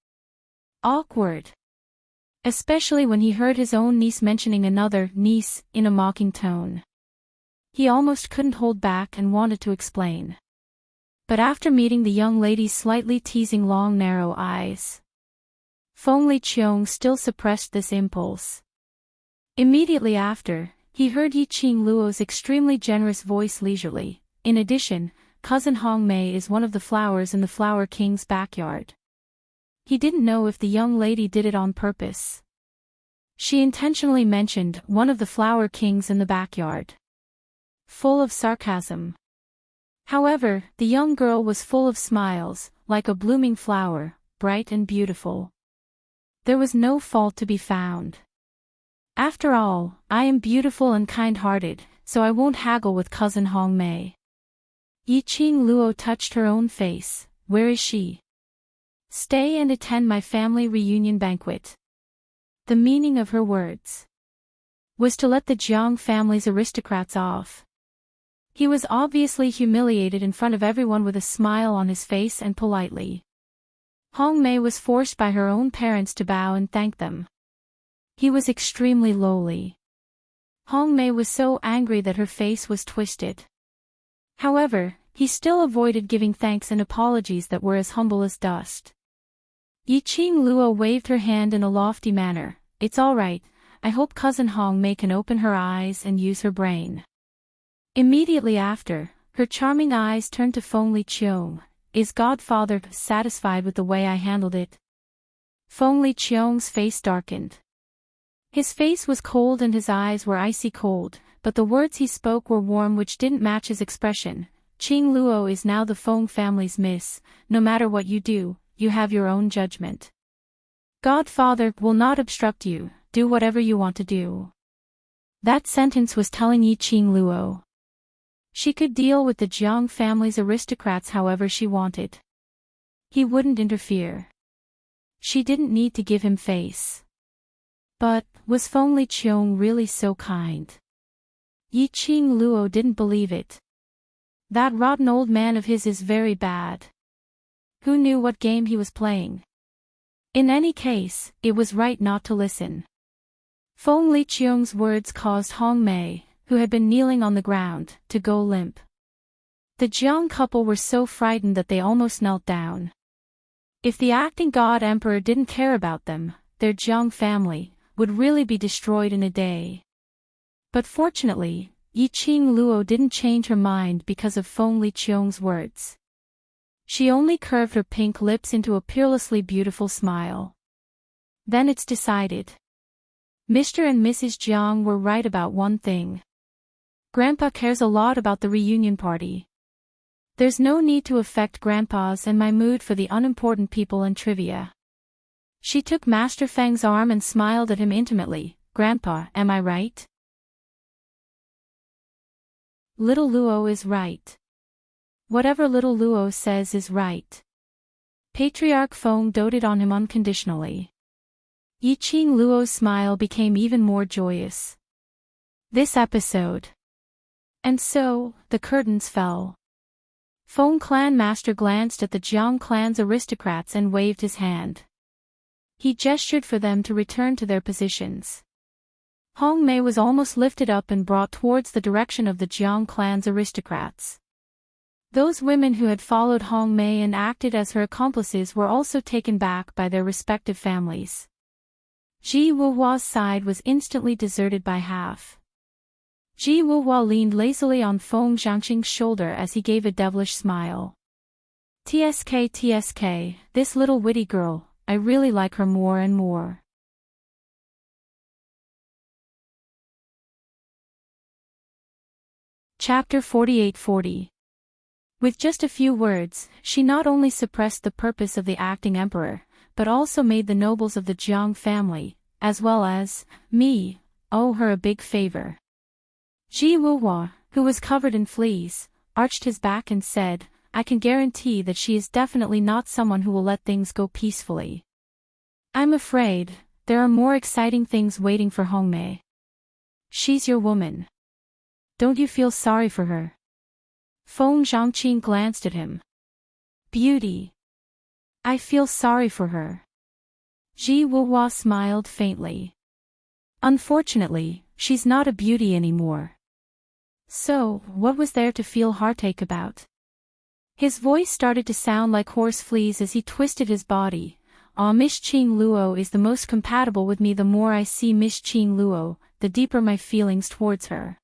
awkward. Especially when he heard his own niece mentioning another niece in a mocking tone. He almost couldn't hold back and wanted to explain. But after meeting the young lady's slightly teasing long narrow eyes, Feng Liqiong still suppressed this impulse. Immediately after, he heard Yiqing Luo's extremely generous voice leisurely. In addition, cousin Hong Mei is one of the flowers in the Flower King's backyard. He didn't know if the young lady did it on purpose. She intentionally mentioned one of the Flower Kings in the backyard. Full of sarcasm. However, the young girl was full of smiles, like a blooming flower, bright and beautiful. There was no fault to be found. After all, I am beautiful and kind-hearted, so I won't haggle with cousin Hong Mei. Yiqing Luo touched her own face. Where is she? Stay and attend my family reunion banquet. The meaning of her words was to let the Jiang family's aristocrats off. He was obviously humiliated in front of everyone with a smile on his face and politely. Hong Mei was forced by her own parents to bow and thank them. He was extremely lowly. Hong Mei was so angry that her face was twisted. However, he still avoided giving thanks and apologies that were as humble as dust. Yiqing Luo waved her hand in a lofty manner. It's all right, I hope cousin Hong Mei can open her eyes and use her brain. Immediately after, her charming eyes turned to Feng Liqiong. Is Godfather satisfied with the way I handled it? Feng Liqiong's face darkened. His face was cold and his eyes were icy cold, but the words he spoke were warm, which didn't match his expression. Qing Luo is now the Feng family's miss. No matter what you do, you have your own judgment. Godfather will not obstruct you, do whatever you want to do. That sentence was telling Yiqing Luo. She could deal with the Jiang family's aristocrats however she wanted. He wouldn't interfere. She didn't need to give him face. But, was Feng Liqiong really so kind? Yiqing Luo didn't believe it. That rotten old man of his is very bad. Who knew what game he was playing? In any case, it was right not to listen. Feng Liqiong's words caused Hong Mei, who had been kneeling on the ground, to go limp. The Jiang couple were so frightened that they almost knelt down. If the acting god emperor didn't care about them, their Jiang family would really be destroyed in a day. But fortunately, Yiqing Luo didn't change her mind because of Feng Liqiong's words. She only curved her pink lips into a peerlessly beautiful smile. Then it's decided. Mr. and Mrs. Jiang were right about one thing. Grandpa cares a lot about the reunion party. There's no need to affect Grandpa's and my mood for the unimportant people and trivia. She took Master Feng's arm and smiled at him intimately. Grandpa, am I right? Little Luo is right. Whatever little Luo says is right. Patriarch Feng doted on him unconditionally. Yiqing Luo's smile became even more joyous. This episode. And so, the curtains fell. Feng clan master glanced at the Jiang clan's aristocrats and waved his hand. He gestured for them to return to their positions. Hong Mei was almost lifted up and brought towards the direction of the Jiang clan's aristocrats. Those women who had followed Hong Mei and acted as her accomplices were also taken back by their respective families. Ji Wuhua's side was instantly deserted by half. Ji Wuhua leaned lazily on Feng Zhangqing's shoulder as he gave a devilish smile. TSK, this little witty girl, I really like her more and more. Chapter 4840. With just a few words, she not only suppressed the purpose of the acting emperor, but also made the nobles of the Jiang family, as well as me, owe her a big favor. Ji Wuhua, who was covered in fleas, arched his back and said, I can guarantee that she is definitely not someone who will let things go peacefully. I'm afraid, there are more exciting things waiting for Hongmei. She's your woman. Don't you feel sorry for her? Feng Zhangqing glanced at him. Beauty. I feel sorry for her. Ji Wuhua smiled faintly. Unfortunately, she's not a beauty anymore. So, what was there to feel heartache about? His voice started to sound like horse fleas as he twisted his body. Miss Qing Luo is the most compatible with me. The more I see Miss Qing Luo, the deeper my feelings towards her.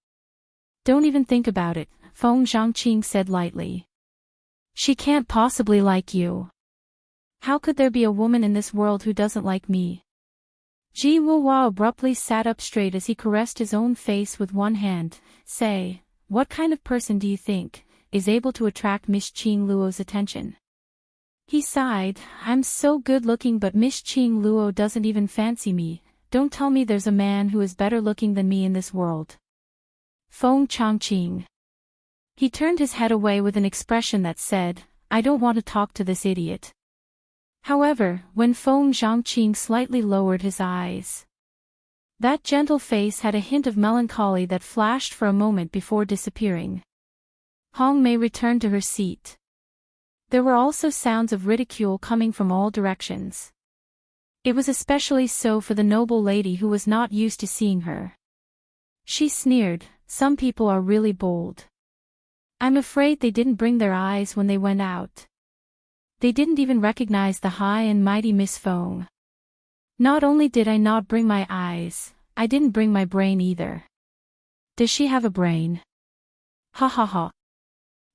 Don't even think about it, Feng Zhangqing said lightly. She can't possibly like you. How could there be a woman in this world who doesn't like me? Ji Wuhua abruptly sat up straight as he caressed his own face with one hand. Say, what kind of person do you think is able to attract Miss Qing Luo's attention? He sighed, I'm so good looking but Miss Qing Luo doesn't even fancy me. Don't tell me there's a man who is better looking than me in this world. Feng Changqing. He turned his head away with an expression that said, I don't want to talk to this idiot. However, when Feng Zhangqing slightly lowered his eyes, that gentle face had a hint of melancholy that flashed for a moment before disappearing. Hong Mei returned to her seat. There were also sounds of ridicule coming from all directions. It was especially so for the noble lady who was not used to seeing her. She sneered, some people are really bold. I'm afraid they didn't bring their eyes when they went out. They didn't even recognize the high and mighty Miss Feng. Not only did I not bring my eyes, I didn't bring my brain either. Does she have a brain? Ha ha ha.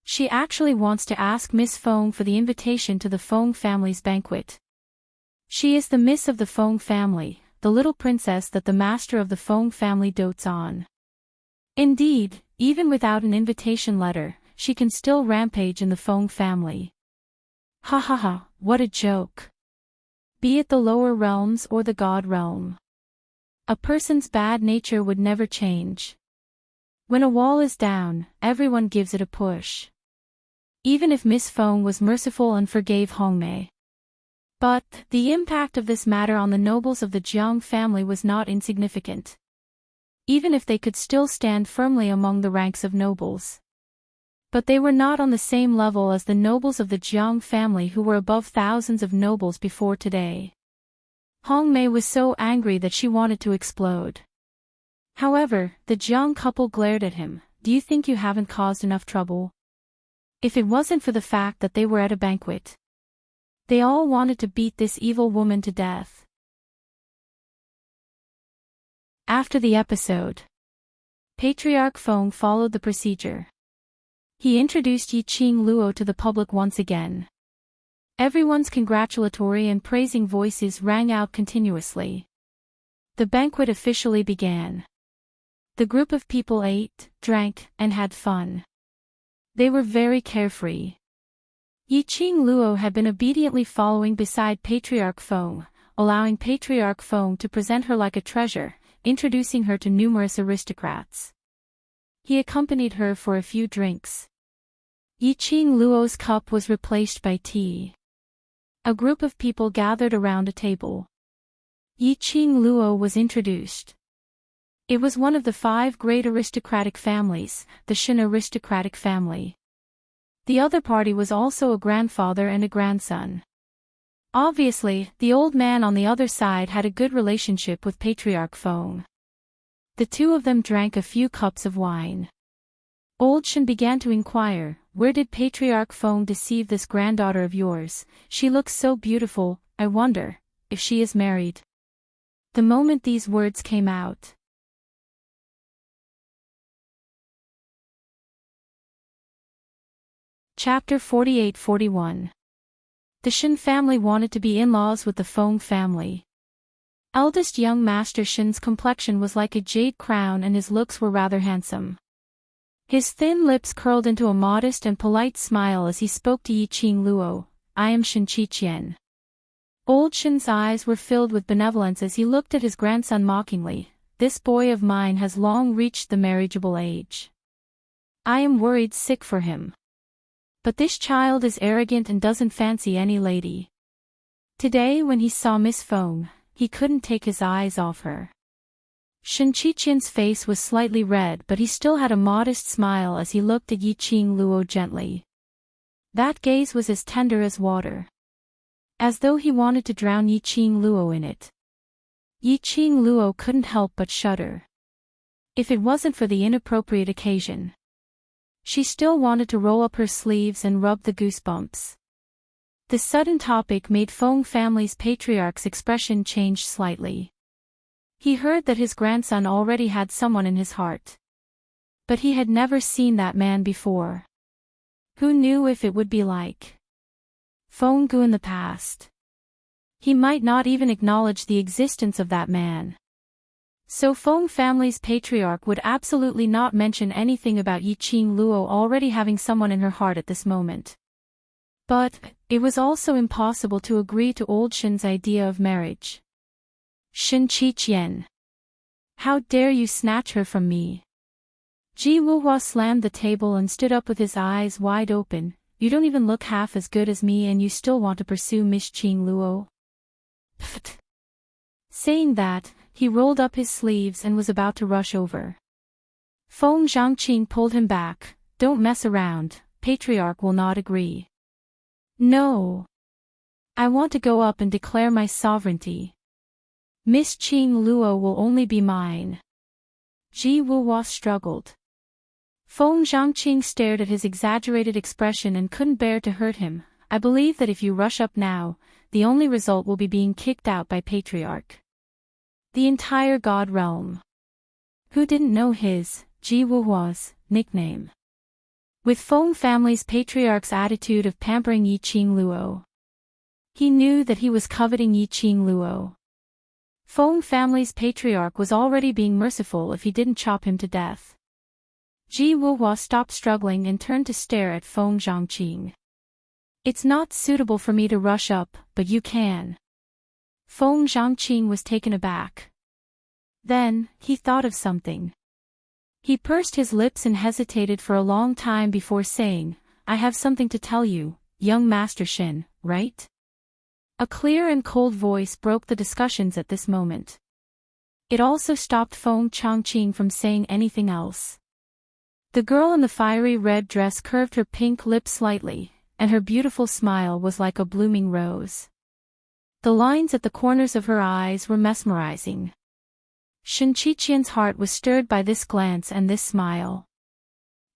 She actually wants to ask Miss Feng for the invitation to the Feng family's banquet. She is the miss of the Feng family, the little princess that the master of the Feng family dotes on. Indeed, even without an invitation letter, she can still rampage in the Feng family. Ha ha ha, what a joke. Be it the lower realms or the god realm. A person's bad nature would never change. When a wall is down, everyone gives it a push. Even if Miss Feng was merciful and forgave Hongmei. But, the impact of this matter on the nobles of the Jiang family was not insignificant. Even if they could still stand firmly among the ranks of nobles. But they were not on the same level as the nobles of the Jiang family who were above thousands of nobles before today. Hong Mei was so angry that she wanted to explode. However, the Jiang couple glared at him. Do you think you haven't caused enough trouble? If it wasn't for the fact that they were at a banquet. They all wanted to beat this evil woman to death. After the episode, Patriarch Feng followed the procedure. He introduced Yiqing Luo to the public once again. Everyone's congratulatory and praising voices rang out continuously. The banquet officially began. The group of people ate, drank, and had fun. They were very carefree. Yiqing Luo had been obediently following beside Patriarch Feng, allowing Patriarch Feng to present her like a treasure, introducing her to numerous aristocrats. He accompanied her for a few drinks. Yiqing Luo's cup was replaced by tea. A group of people gathered around a table. Yiqing Luo was introduced. It was one of the 5 great aristocratic families, the Shen aristocratic family. The other party was also a grandfather and a grandson. Obviously, the old man on the other side had a good relationship with Patriarch Feng. The two of them drank a few cups of wine. Old Shen began to inquire, "Where did Patriarch Feng deceive this granddaughter of yours? She looks so beautiful, I wonder if she is married." The moment these words came out, Chapter 48-41. The Shen family wanted to be in-laws with the Feng family. Eldest young Master Shen's complexion was like a jade crown and his looks were rather handsome. His thin lips curled into a modest and polite smile as he spoke to Yiqing Luo, "I am Shen Qiqian." Old Shen's eyes were filled with benevolence as he looked at his grandson mockingly. "This boy of mine has long reached the marriageable age. I am worried sick for him. But this child is arrogant and doesn't fancy any lady." Today when he saw Miss Feng, he couldn't take his eyes off her. Shen Qiqian's face was slightly red but he still had a modest smile as he looked at Yiqing Luo gently. That gaze was as tender as water. As though he wanted to drown Yiqing Luo in it. Yiqing Luo couldn't help but shudder. If it wasn't for the inappropriate occasion. She still wanted to roll up her sleeves and rub the goosebumps. The sudden topic made Feng family's patriarch's expression change slightly. He heard that his grandson already had someone in his heart. But he had never seen that man before. Who knew if it would be like Feng Gu in the past? He might not even acknowledge the existence of that man. So Feng family's patriarch would absolutely not mention anything about Yiqing Luo already having someone in her heart at this moment. But it was also impossible to agree to old Shen's idea of marriage. "Shen Qiqian. How dare you snatch her from me?" Ji Wuhua slammed the table and stood up with his eyes wide open. "You don't even look half as good as me and you still want to pursue Miss Qing Luo?" Pfft. Saying that, he rolled up his sleeves and was about to rush over. Feng Zhangqing pulled him back. "Don't mess around, Patriarch will not agree." "No. I want to go up and declare my sovereignty. Miss Qing Luo will only be mine." Ji Wuhua struggled. Feng Zhangqing stared at his exaggerated expression and couldn't bear to hurt him. "I believe that if you rush up now, the only result will be being kicked out by Patriarch. The entire God realm." Who didn't know his, Ji Wuhua's, nickname? With Feng family's patriarch's attitude of pampering Yiqing Luo. He knew that he was coveting Yiqing Luo. Feng family's patriarch was already being merciful if he didn't chop him to death. Ji Wuhua stopped struggling and turned to stare at Feng Zhangqing. "It's not suitable for me to rush up, but you can." Feng Zhangqing was taken aback. Then, he thought of something. He pursed his lips and hesitated for a long time before saying, "I have something to tell you, young Master Shen, right?" A clear and cold voice broke the discussions at this moment. It also stopped Feng Zhangqing from saying anything else. The girl in the fiery red dress curved her pink lips slightly, and her beautiful smile was like a blooming rose. The lines at the corners of her eyes were mesmerizing. Shen Qiqian's heart was stirred by this glance and this smile.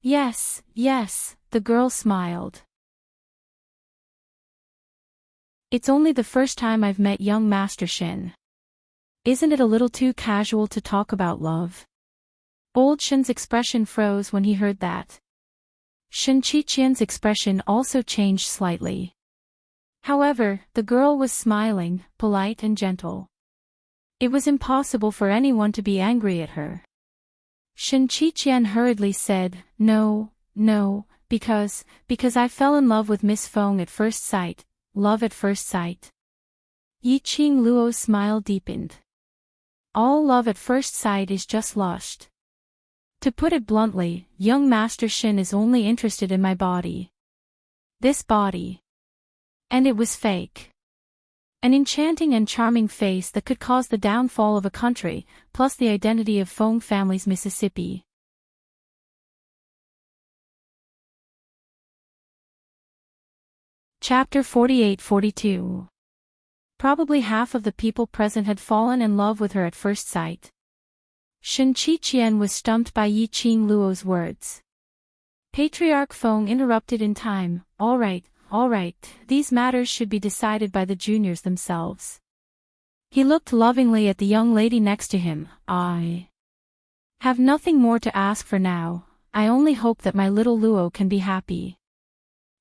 "Yes, yes," the girl smiled. "It's only the first time I've met young Master Shen. Isn't it a little too casual to talk about love?" Old Shen's expression froze when he heard that. Shen Qiqian's expression also changed slightly. However, the girl was smiling, polite and gentle. It was impossible for anyone to be angry at her. Shen Qiqian hurriedly said, No, Because I fell in love with Miss Feng at first sight, love at first sight. Yi Qing Luo's smile deepened. All love at first sight is just lust. To put it bluntly, young Master Shin is only interested in my body. This body. And it was fake. An enchanting and charming face that could cause the downfall of a country, plus the identity of Feng family's Mississippi. Chapter 48-42. Probably half of the people present had fallen in love with her at first sight. Shen Qiqian was stumped by Yi Qing Luo's words. Patriarch Feng interrupted in time. All right, these matters should be decided by the juniors themselves. He looked lovingly at the young lady next to him. I have nothing more to ask for now. I only hope that my little Luo can be happy.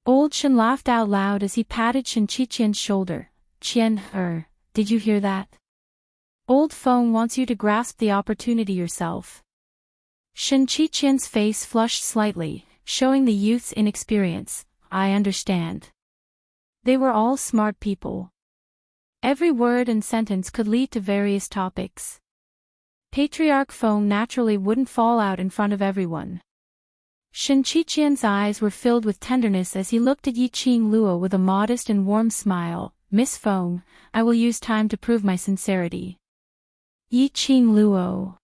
Old Shen laughed out loud as he patted Shen Qiqian's shoulder. Qian, did you hear that? Old Feng wants you to grasp the opportunity yourself. Shen Qiqian's face flushed slightly, showing the youth's inexperience. I understand. They were all smart people. Every word and sentence could lead to various topics. Patriarch Feng naturally wouldn't fall out in front of everyone. Shen Qiqian's eyes were filled with tenderness as he looked at Yi Qing Luo with a modest and warm smile. Miss Feng, I will use time to prove my sincerity. Yi Qing Luo.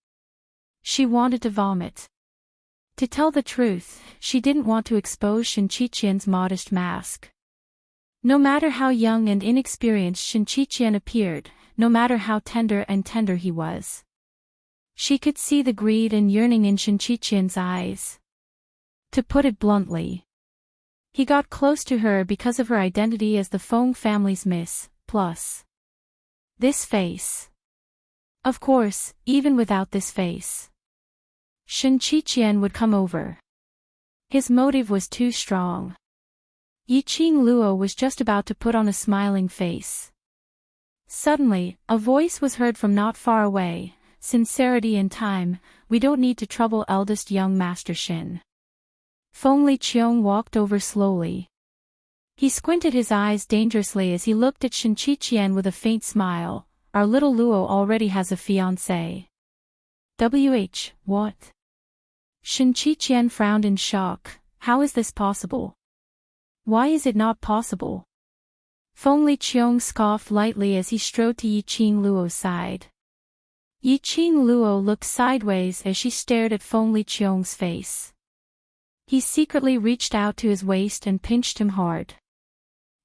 She wanted to vomit. To tell the truth, she didn't want to expose Shen Qiqian's modest mask. No matter how young and inexperienced Shen Qiqian appeared, no matter how tender he was, she could see the greed and yearning in Shen Qiqian's eyes. To put it bluntly, he got close to her because of her identity as the Feng family's miss, plus this face. Of course, even without this face, Shen Qiqian would come over. His motive was too strong. Yi Qing Luo was just about to put on a smiling face. Suddenly, a voice was heard from not far away. Sincerity in time, we don't need to trouble eldest young Master Shin. Feng Liqiong walked over slowly. He squinted his eyes dangerously as he looked at Shen Qiqian with a faint smile. Our little Luo already has a fiancé. What? Shen Qiqian frowned in shock. How is this possible? Why is it not possible? Feng Liqiong scoffed lightly as he strode to Yi Qing Luo's side. Yi Qing Luo looked sideways as she stared at Feng Liqiong's face. He secretly reached out to his waist and pinched him hard.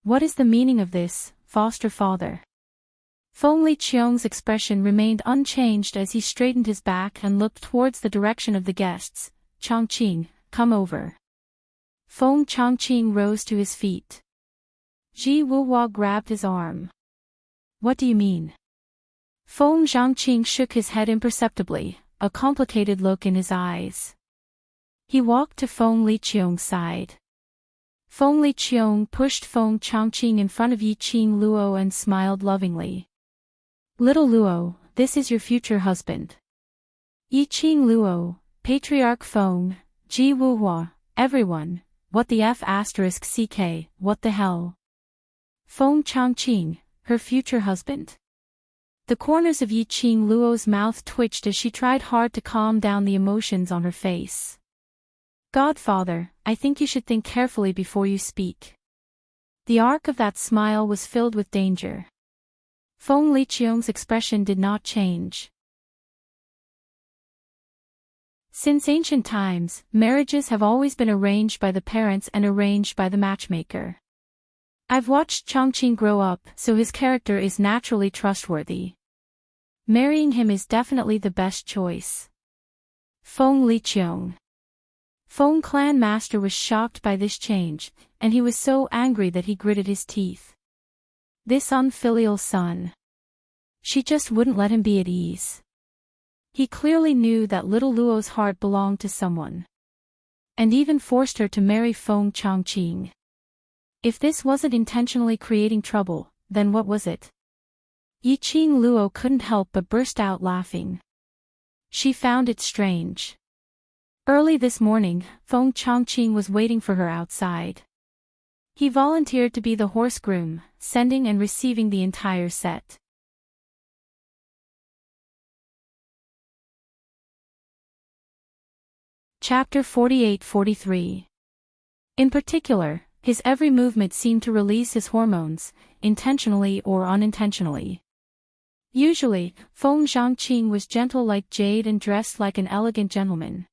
What is the meaning of this, foster father? Feng Liqiong's expression remained unchanged as he straightened his back and looked towards the direction of the guests. Chongqing, come over. Feng Chongqing rose to his feet. Ji Wuhua grabbed his arm. What do you mean? Feng Zhangqing shook his head imperceptibly, a complicated look in his eyes. He walked to Feng Liqiong's side. Feng Liqiong pushed Feng Chongqing in front of Yi Qing Luo and smiled lovingly. Little Luo, this is your future husband. Yi Qing Luo, Patriarch Feng, Ji Wuhua, everyone, what the *ck, what the hell? Feng Chongqing, her future husband. The corners of Yi Qing Luo's mouth twitched as she tried hard to calm down the emotions on her face. Godfather, I think you should think carefully before you speak. The arc of that smile was filled with danger. Feng Liqiong's expression did not change. Since ancient times, marriages have always been arranged by the parents and arranged by the matchmaker. I've watched Chongqing grow up, so his character is naturally trustworthy. Marrying him is definitely the best choice. Feng Liqiong. Feng Clan Master was shocked by this change, and he was so angry that he gritted his teeth. This unfilial son. She just wouldn't let him be at ease. He clearly knew that little Luo's heart belonged to someone. And even forced her to marry Feng Chongqing. If this wasn't intentionally creating trouble, then what was it? Yi Qing Luo couldn't help but burst out laughing. She found it strange. Early this morning, Feng Chongqing was waiting for her outside. He volunteered to be the horse groom, sending and receiving the entire set. Chapter 48-43. In particular, his every movement seemed to release his hormones, intentionally or unintentionally. Usually, Feng Zhangqing was gentle like jade and dressed like an elegant gentleman.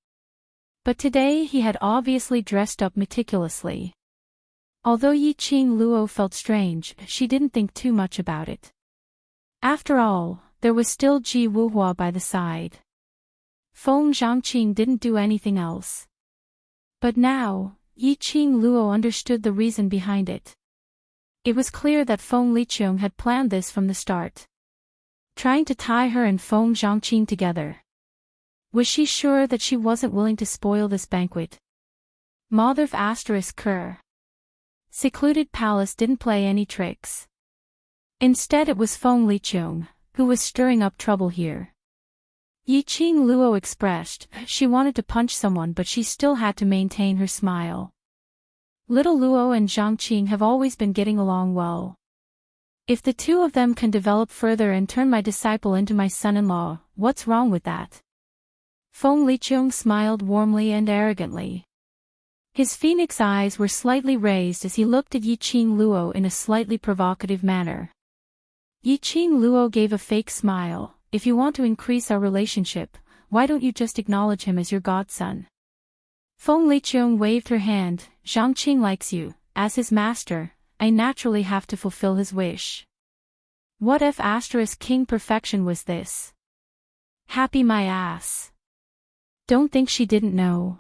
But today he had obviously dressed up meticulously. Although Yiqing Luo felt strange, she didn't think too much about it. After all, there was still Ji Wuhua by the side. Feng Zhangqing didn't do anything else. But now, Yiqing Luo understood the reason behind it. It was clear that Feng Liqiang had planned this from the start. Trying to tie her and Feng Zhangqing together. Was she sure that she wasn't willing to spoil this banquet? Motherf ****. Secluded palace didn't play any tricks. Instead it was Feng Liqiang, who was stirring up trouble here. Yiqing Luo expressed, she wanted to punch someone but she still had to maintain her smile. Little Luo and Zhangqing have always been getting along well. If the two of them can develop further and turn my disciple into my son-in-law, what's wrong with that? Feng Liqiang smiled warmly and arrogantly. His phoenix eyes were slightly raised as he looked at Yiqing Luo in a slightly provocative manner. Yiqing Luo gave a fake smile. If you want to increase our relationship, why don't you just acknowledge him as your godson? Feng Liqiang waved her hand. Zhangqing likes you, as his master, I naturally have to fulfill his wish. What if * king perfection was this? Happy my ass. Don't think she didn't know.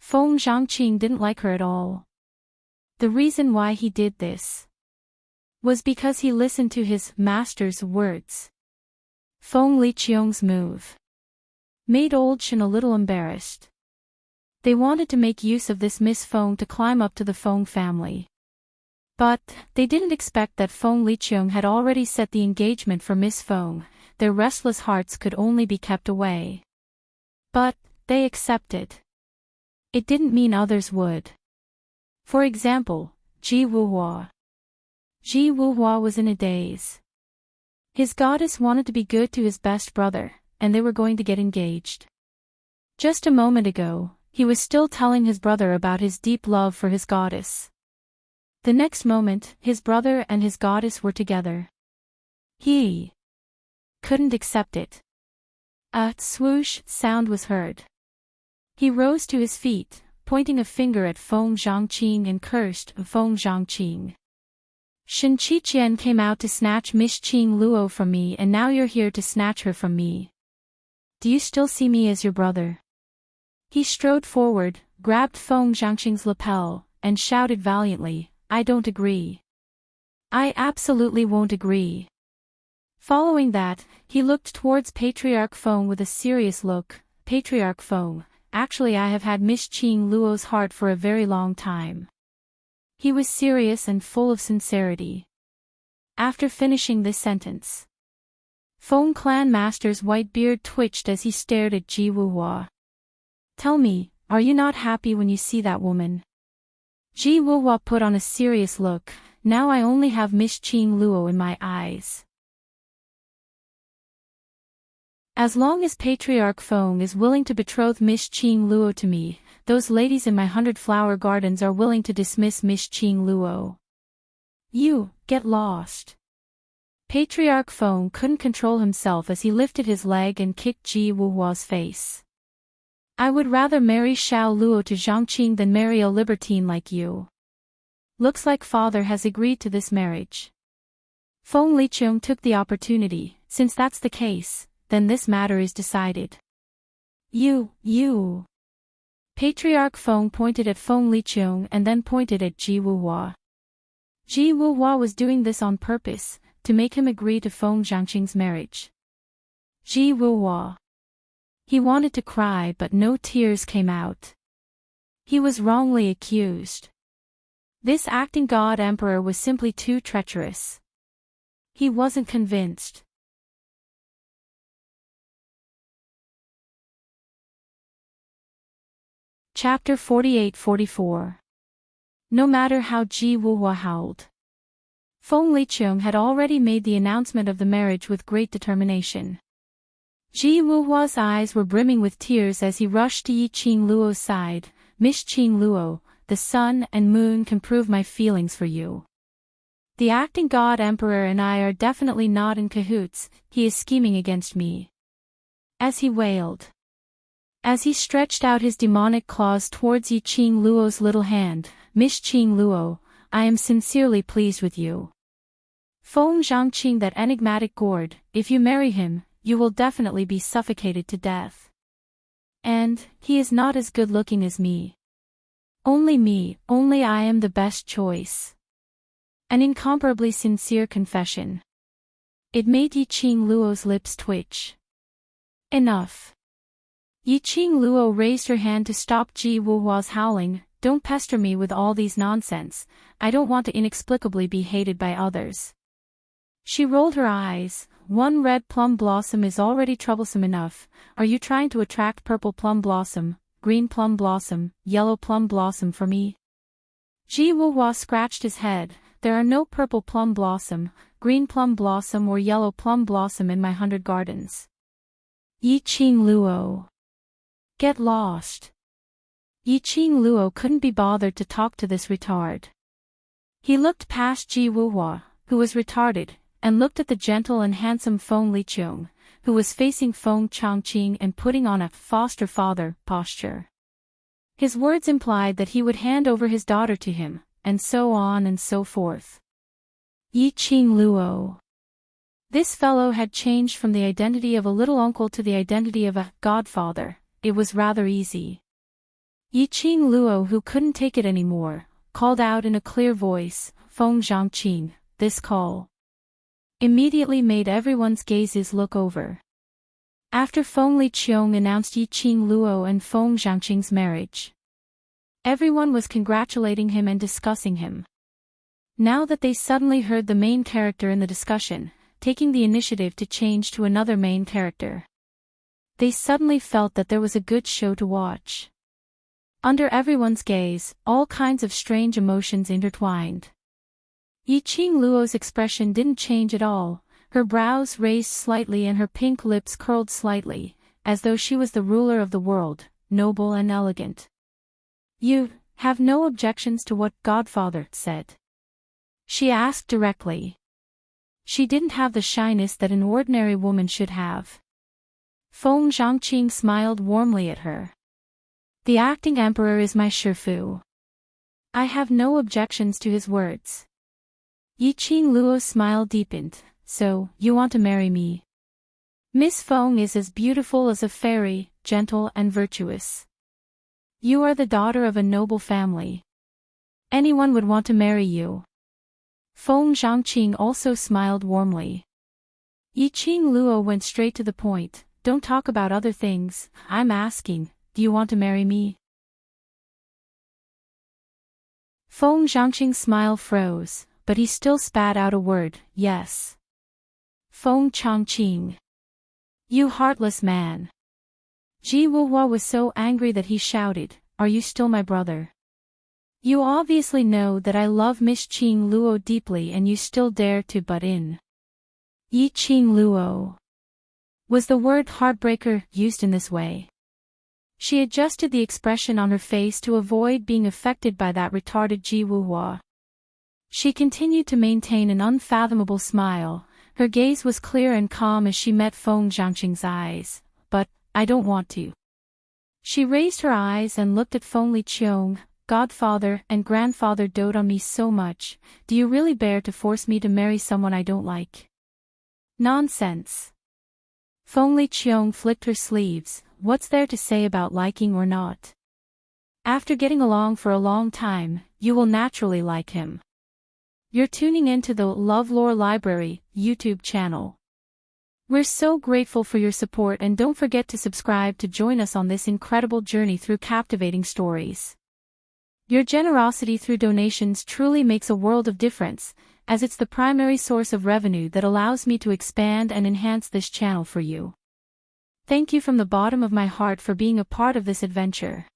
Feng Zhangqing didn't like her at all. The reason why he did this was because he listened to his master's words. Feng Liqiang's move made old Shen a little embarrassed. They wanted to make use of this Miss Feng to climb up to the Feng family. But they didn't expect that Feng Liqiang had already set the engagement for Miss Feng. Their restless hearts could only be kept away. But they accepted. It didn't mean others would. For example, Ji Wuhua. Ji Wuhua was in a daze. His goddess wanted to be good to his best brother, and they were going to get engaged. Just a moment ago, he was still telling his brother about his deep love for his goddess. The next moment, his brother and his goddess were together. He couldn't accept it. A swoosh sound was heard. He rose to his feet, pointing a finger at Feng Zhangqing and cursed, Feng Zhangqing. Shen Qiqian came out to snatch Miss Qing Luo from me and now you're here to snatch her from me. Do you still see me as your brother? He strode forward, grabbed Feng Zhangqing's lapel, and shouted valiantly, I don't agree. I absolutely won't agree. Following that, he looked towards Patriarch Feng with a serious look. Patriarch Feng, actually I have had Miss Qing Luo's heart for a very long time. He was serious and full of sincerity. After finishing this sentence, Feng Clan Master's white beard twitched as he stared at Ji Wuhua. Tell me, are you not happy when you see that woman? Ji Wuhua put on a serious look. Now I only have Miss Qing Luo in my eyes. As long as Patriarch Feng is willing to betroth Miss Qing Luo to me, those ladies in my 100-flower gardens are willing to dismiss Miss Qing Luo. You, get lost. Patriarch Feng couldn't control himself as he lifted his leg and kicked Ji Wuhua's face. I would rather marry Xiao Luo to Zhangqing than marry a libertine like you. Looks like father has agreed to this marriage. Feng Liqiang took the opportunity. Since that's the case, then this matter is decided. You. Patriarch Feng pointed at Feng Liqiang and then pointed at Ji Wuhua. Ji Wuhua was doing this on purpose, to make him agree to Feng Zhangqing's marriage. Ji Wuhua. He wanted to cry but no tears came out. He was wrongly accused. This acting god emperor was simply too treacherous. He wasn't convinced. Chapter 48-44. No matter how Ji Wuhua howled. Feng Liqiang had already made the announcement of the marriage with great determination. Ji Wuhua's eyes were brimming with tears as he rushed to Yi Qing Luo's side. Miss Qing Luo, the sun and moon can prove my feelings for you. The acting god emperor and I are definitely not in cahoots, he is scheming against me. As he wailed. As he stretched out his demonic claws towards Yi Qing Luo's little hand, Miss Qing Luo, I am sincerely pleased with you. Feng Zhangqing, that enigmatic gourd, if you marry him, you will definitely be suffocated to death. And, he is not as good looking as me. Only I am the best choice. An incomparably sincere confession. It made Yi Qing Luo's lips twitch. Enough. Yi Qing Luo raised her hand to stop Ji Wuhua's howling. Don't pester me with all these nonsense, I don't want to inexplicably be hated by others. She rolled her eyes. One red plum blossom is already troublesome enough, are you trying to attract purple plum blossom, green plum blossom, yellow plum blossom for me? Ji Wuhua scratched his head. There are no purple plum blossom, green plum blossom or yellow plum blossom in my 100 gardens. Yi Qing Luo. Get lost. Yi Qing Luo couldn't be bothered to talk to this retard. He looked past Ji Wuhua, who was retarded, and looked at the gentle and handsome Feng Liqiang, who was facing Feng Changqing and putting on a foster father posture. His words implied that he would hand over his daughter to him, and so on and so forth. Yi Qing Luo. This fellow had changed from the identity of a little uncle to the identity of a godfather. It was rather easy. Yi Qing Luo, who couldn't take it anymore, called out in a clear voice, Feng Zhangqing. This call immediately made everyone's gazes look over. After Feng Liqiang announced Yi Qing Luo and Feng Zhangqing's marriage, everyone was congratulating him and discussing him. Now that they suddenly heard the main character in the discussion, taking the initiative to change to another main character, they suddenly felt that there was a good show to watch. Under everyone's gaze, all kinds of strange emotions intertwined. Yi Qing Luo's expression didn't change at all, her brows raised slightly and her pink lips curled slightly, as though she was the ruler of the world, noble and elegant. You have no objections to what Godfather said? She asked directly. She didn't have the shyness that an ordinary woman should have. Feng Zhangqing smiled warmly at her. The acting emperor is my shifu. I have no objections to his words. Yi Qing Luo's smile deepened. So, you want to marry me? Miss Feng is as beautiful as a fairy, gentle and virtuous. You are the daughter of a noble family. Anyone would want to marry you. Feng Zhangqing also smiled warmly. Yi Qing Luo went straight to the point. Don't talk about other things, I'm asking, do you want to marry me? Feng Zhangqing's smile froze, but he still spat out a word, yes. Feng Changqing. You heartless man. Ji Wuhua was so angry that he shouted, are you still my brother? You obviously know that I love Miss Qing Luo deeply and you still dare to butt in. Yi Qing Luo. Was the word heartbreaker used in this way? She adjusted the expression on her face to avoid being affected by that retarded Ji Wuhua. She continued to maintain an unfathomable smile. Her gaze was clear and calm as she met Feng Zhangqing's eyes. But, I don't want to. She raised her eyes and looked at Feng Liqiang. Godfather and grandfather dote on me so much, do you really bear to force me to marry someone I don't like? Nonsense. Feng Liqiang flicked her sleeves. What's there to say about liking or not? After getting along for a long time, you will naturally like him. You're tuning into the LoveLore Library YouTube channel. We're so grateful for your support and don't forget to subscribe to join us on this incredible journey through captivating stories. Your generosity through donations truly makes a world of difference, as it's the primary source of revenue that allows me to expand and enhance this channel for you. Thank you from the bottom of my heart for being a part of this adventure.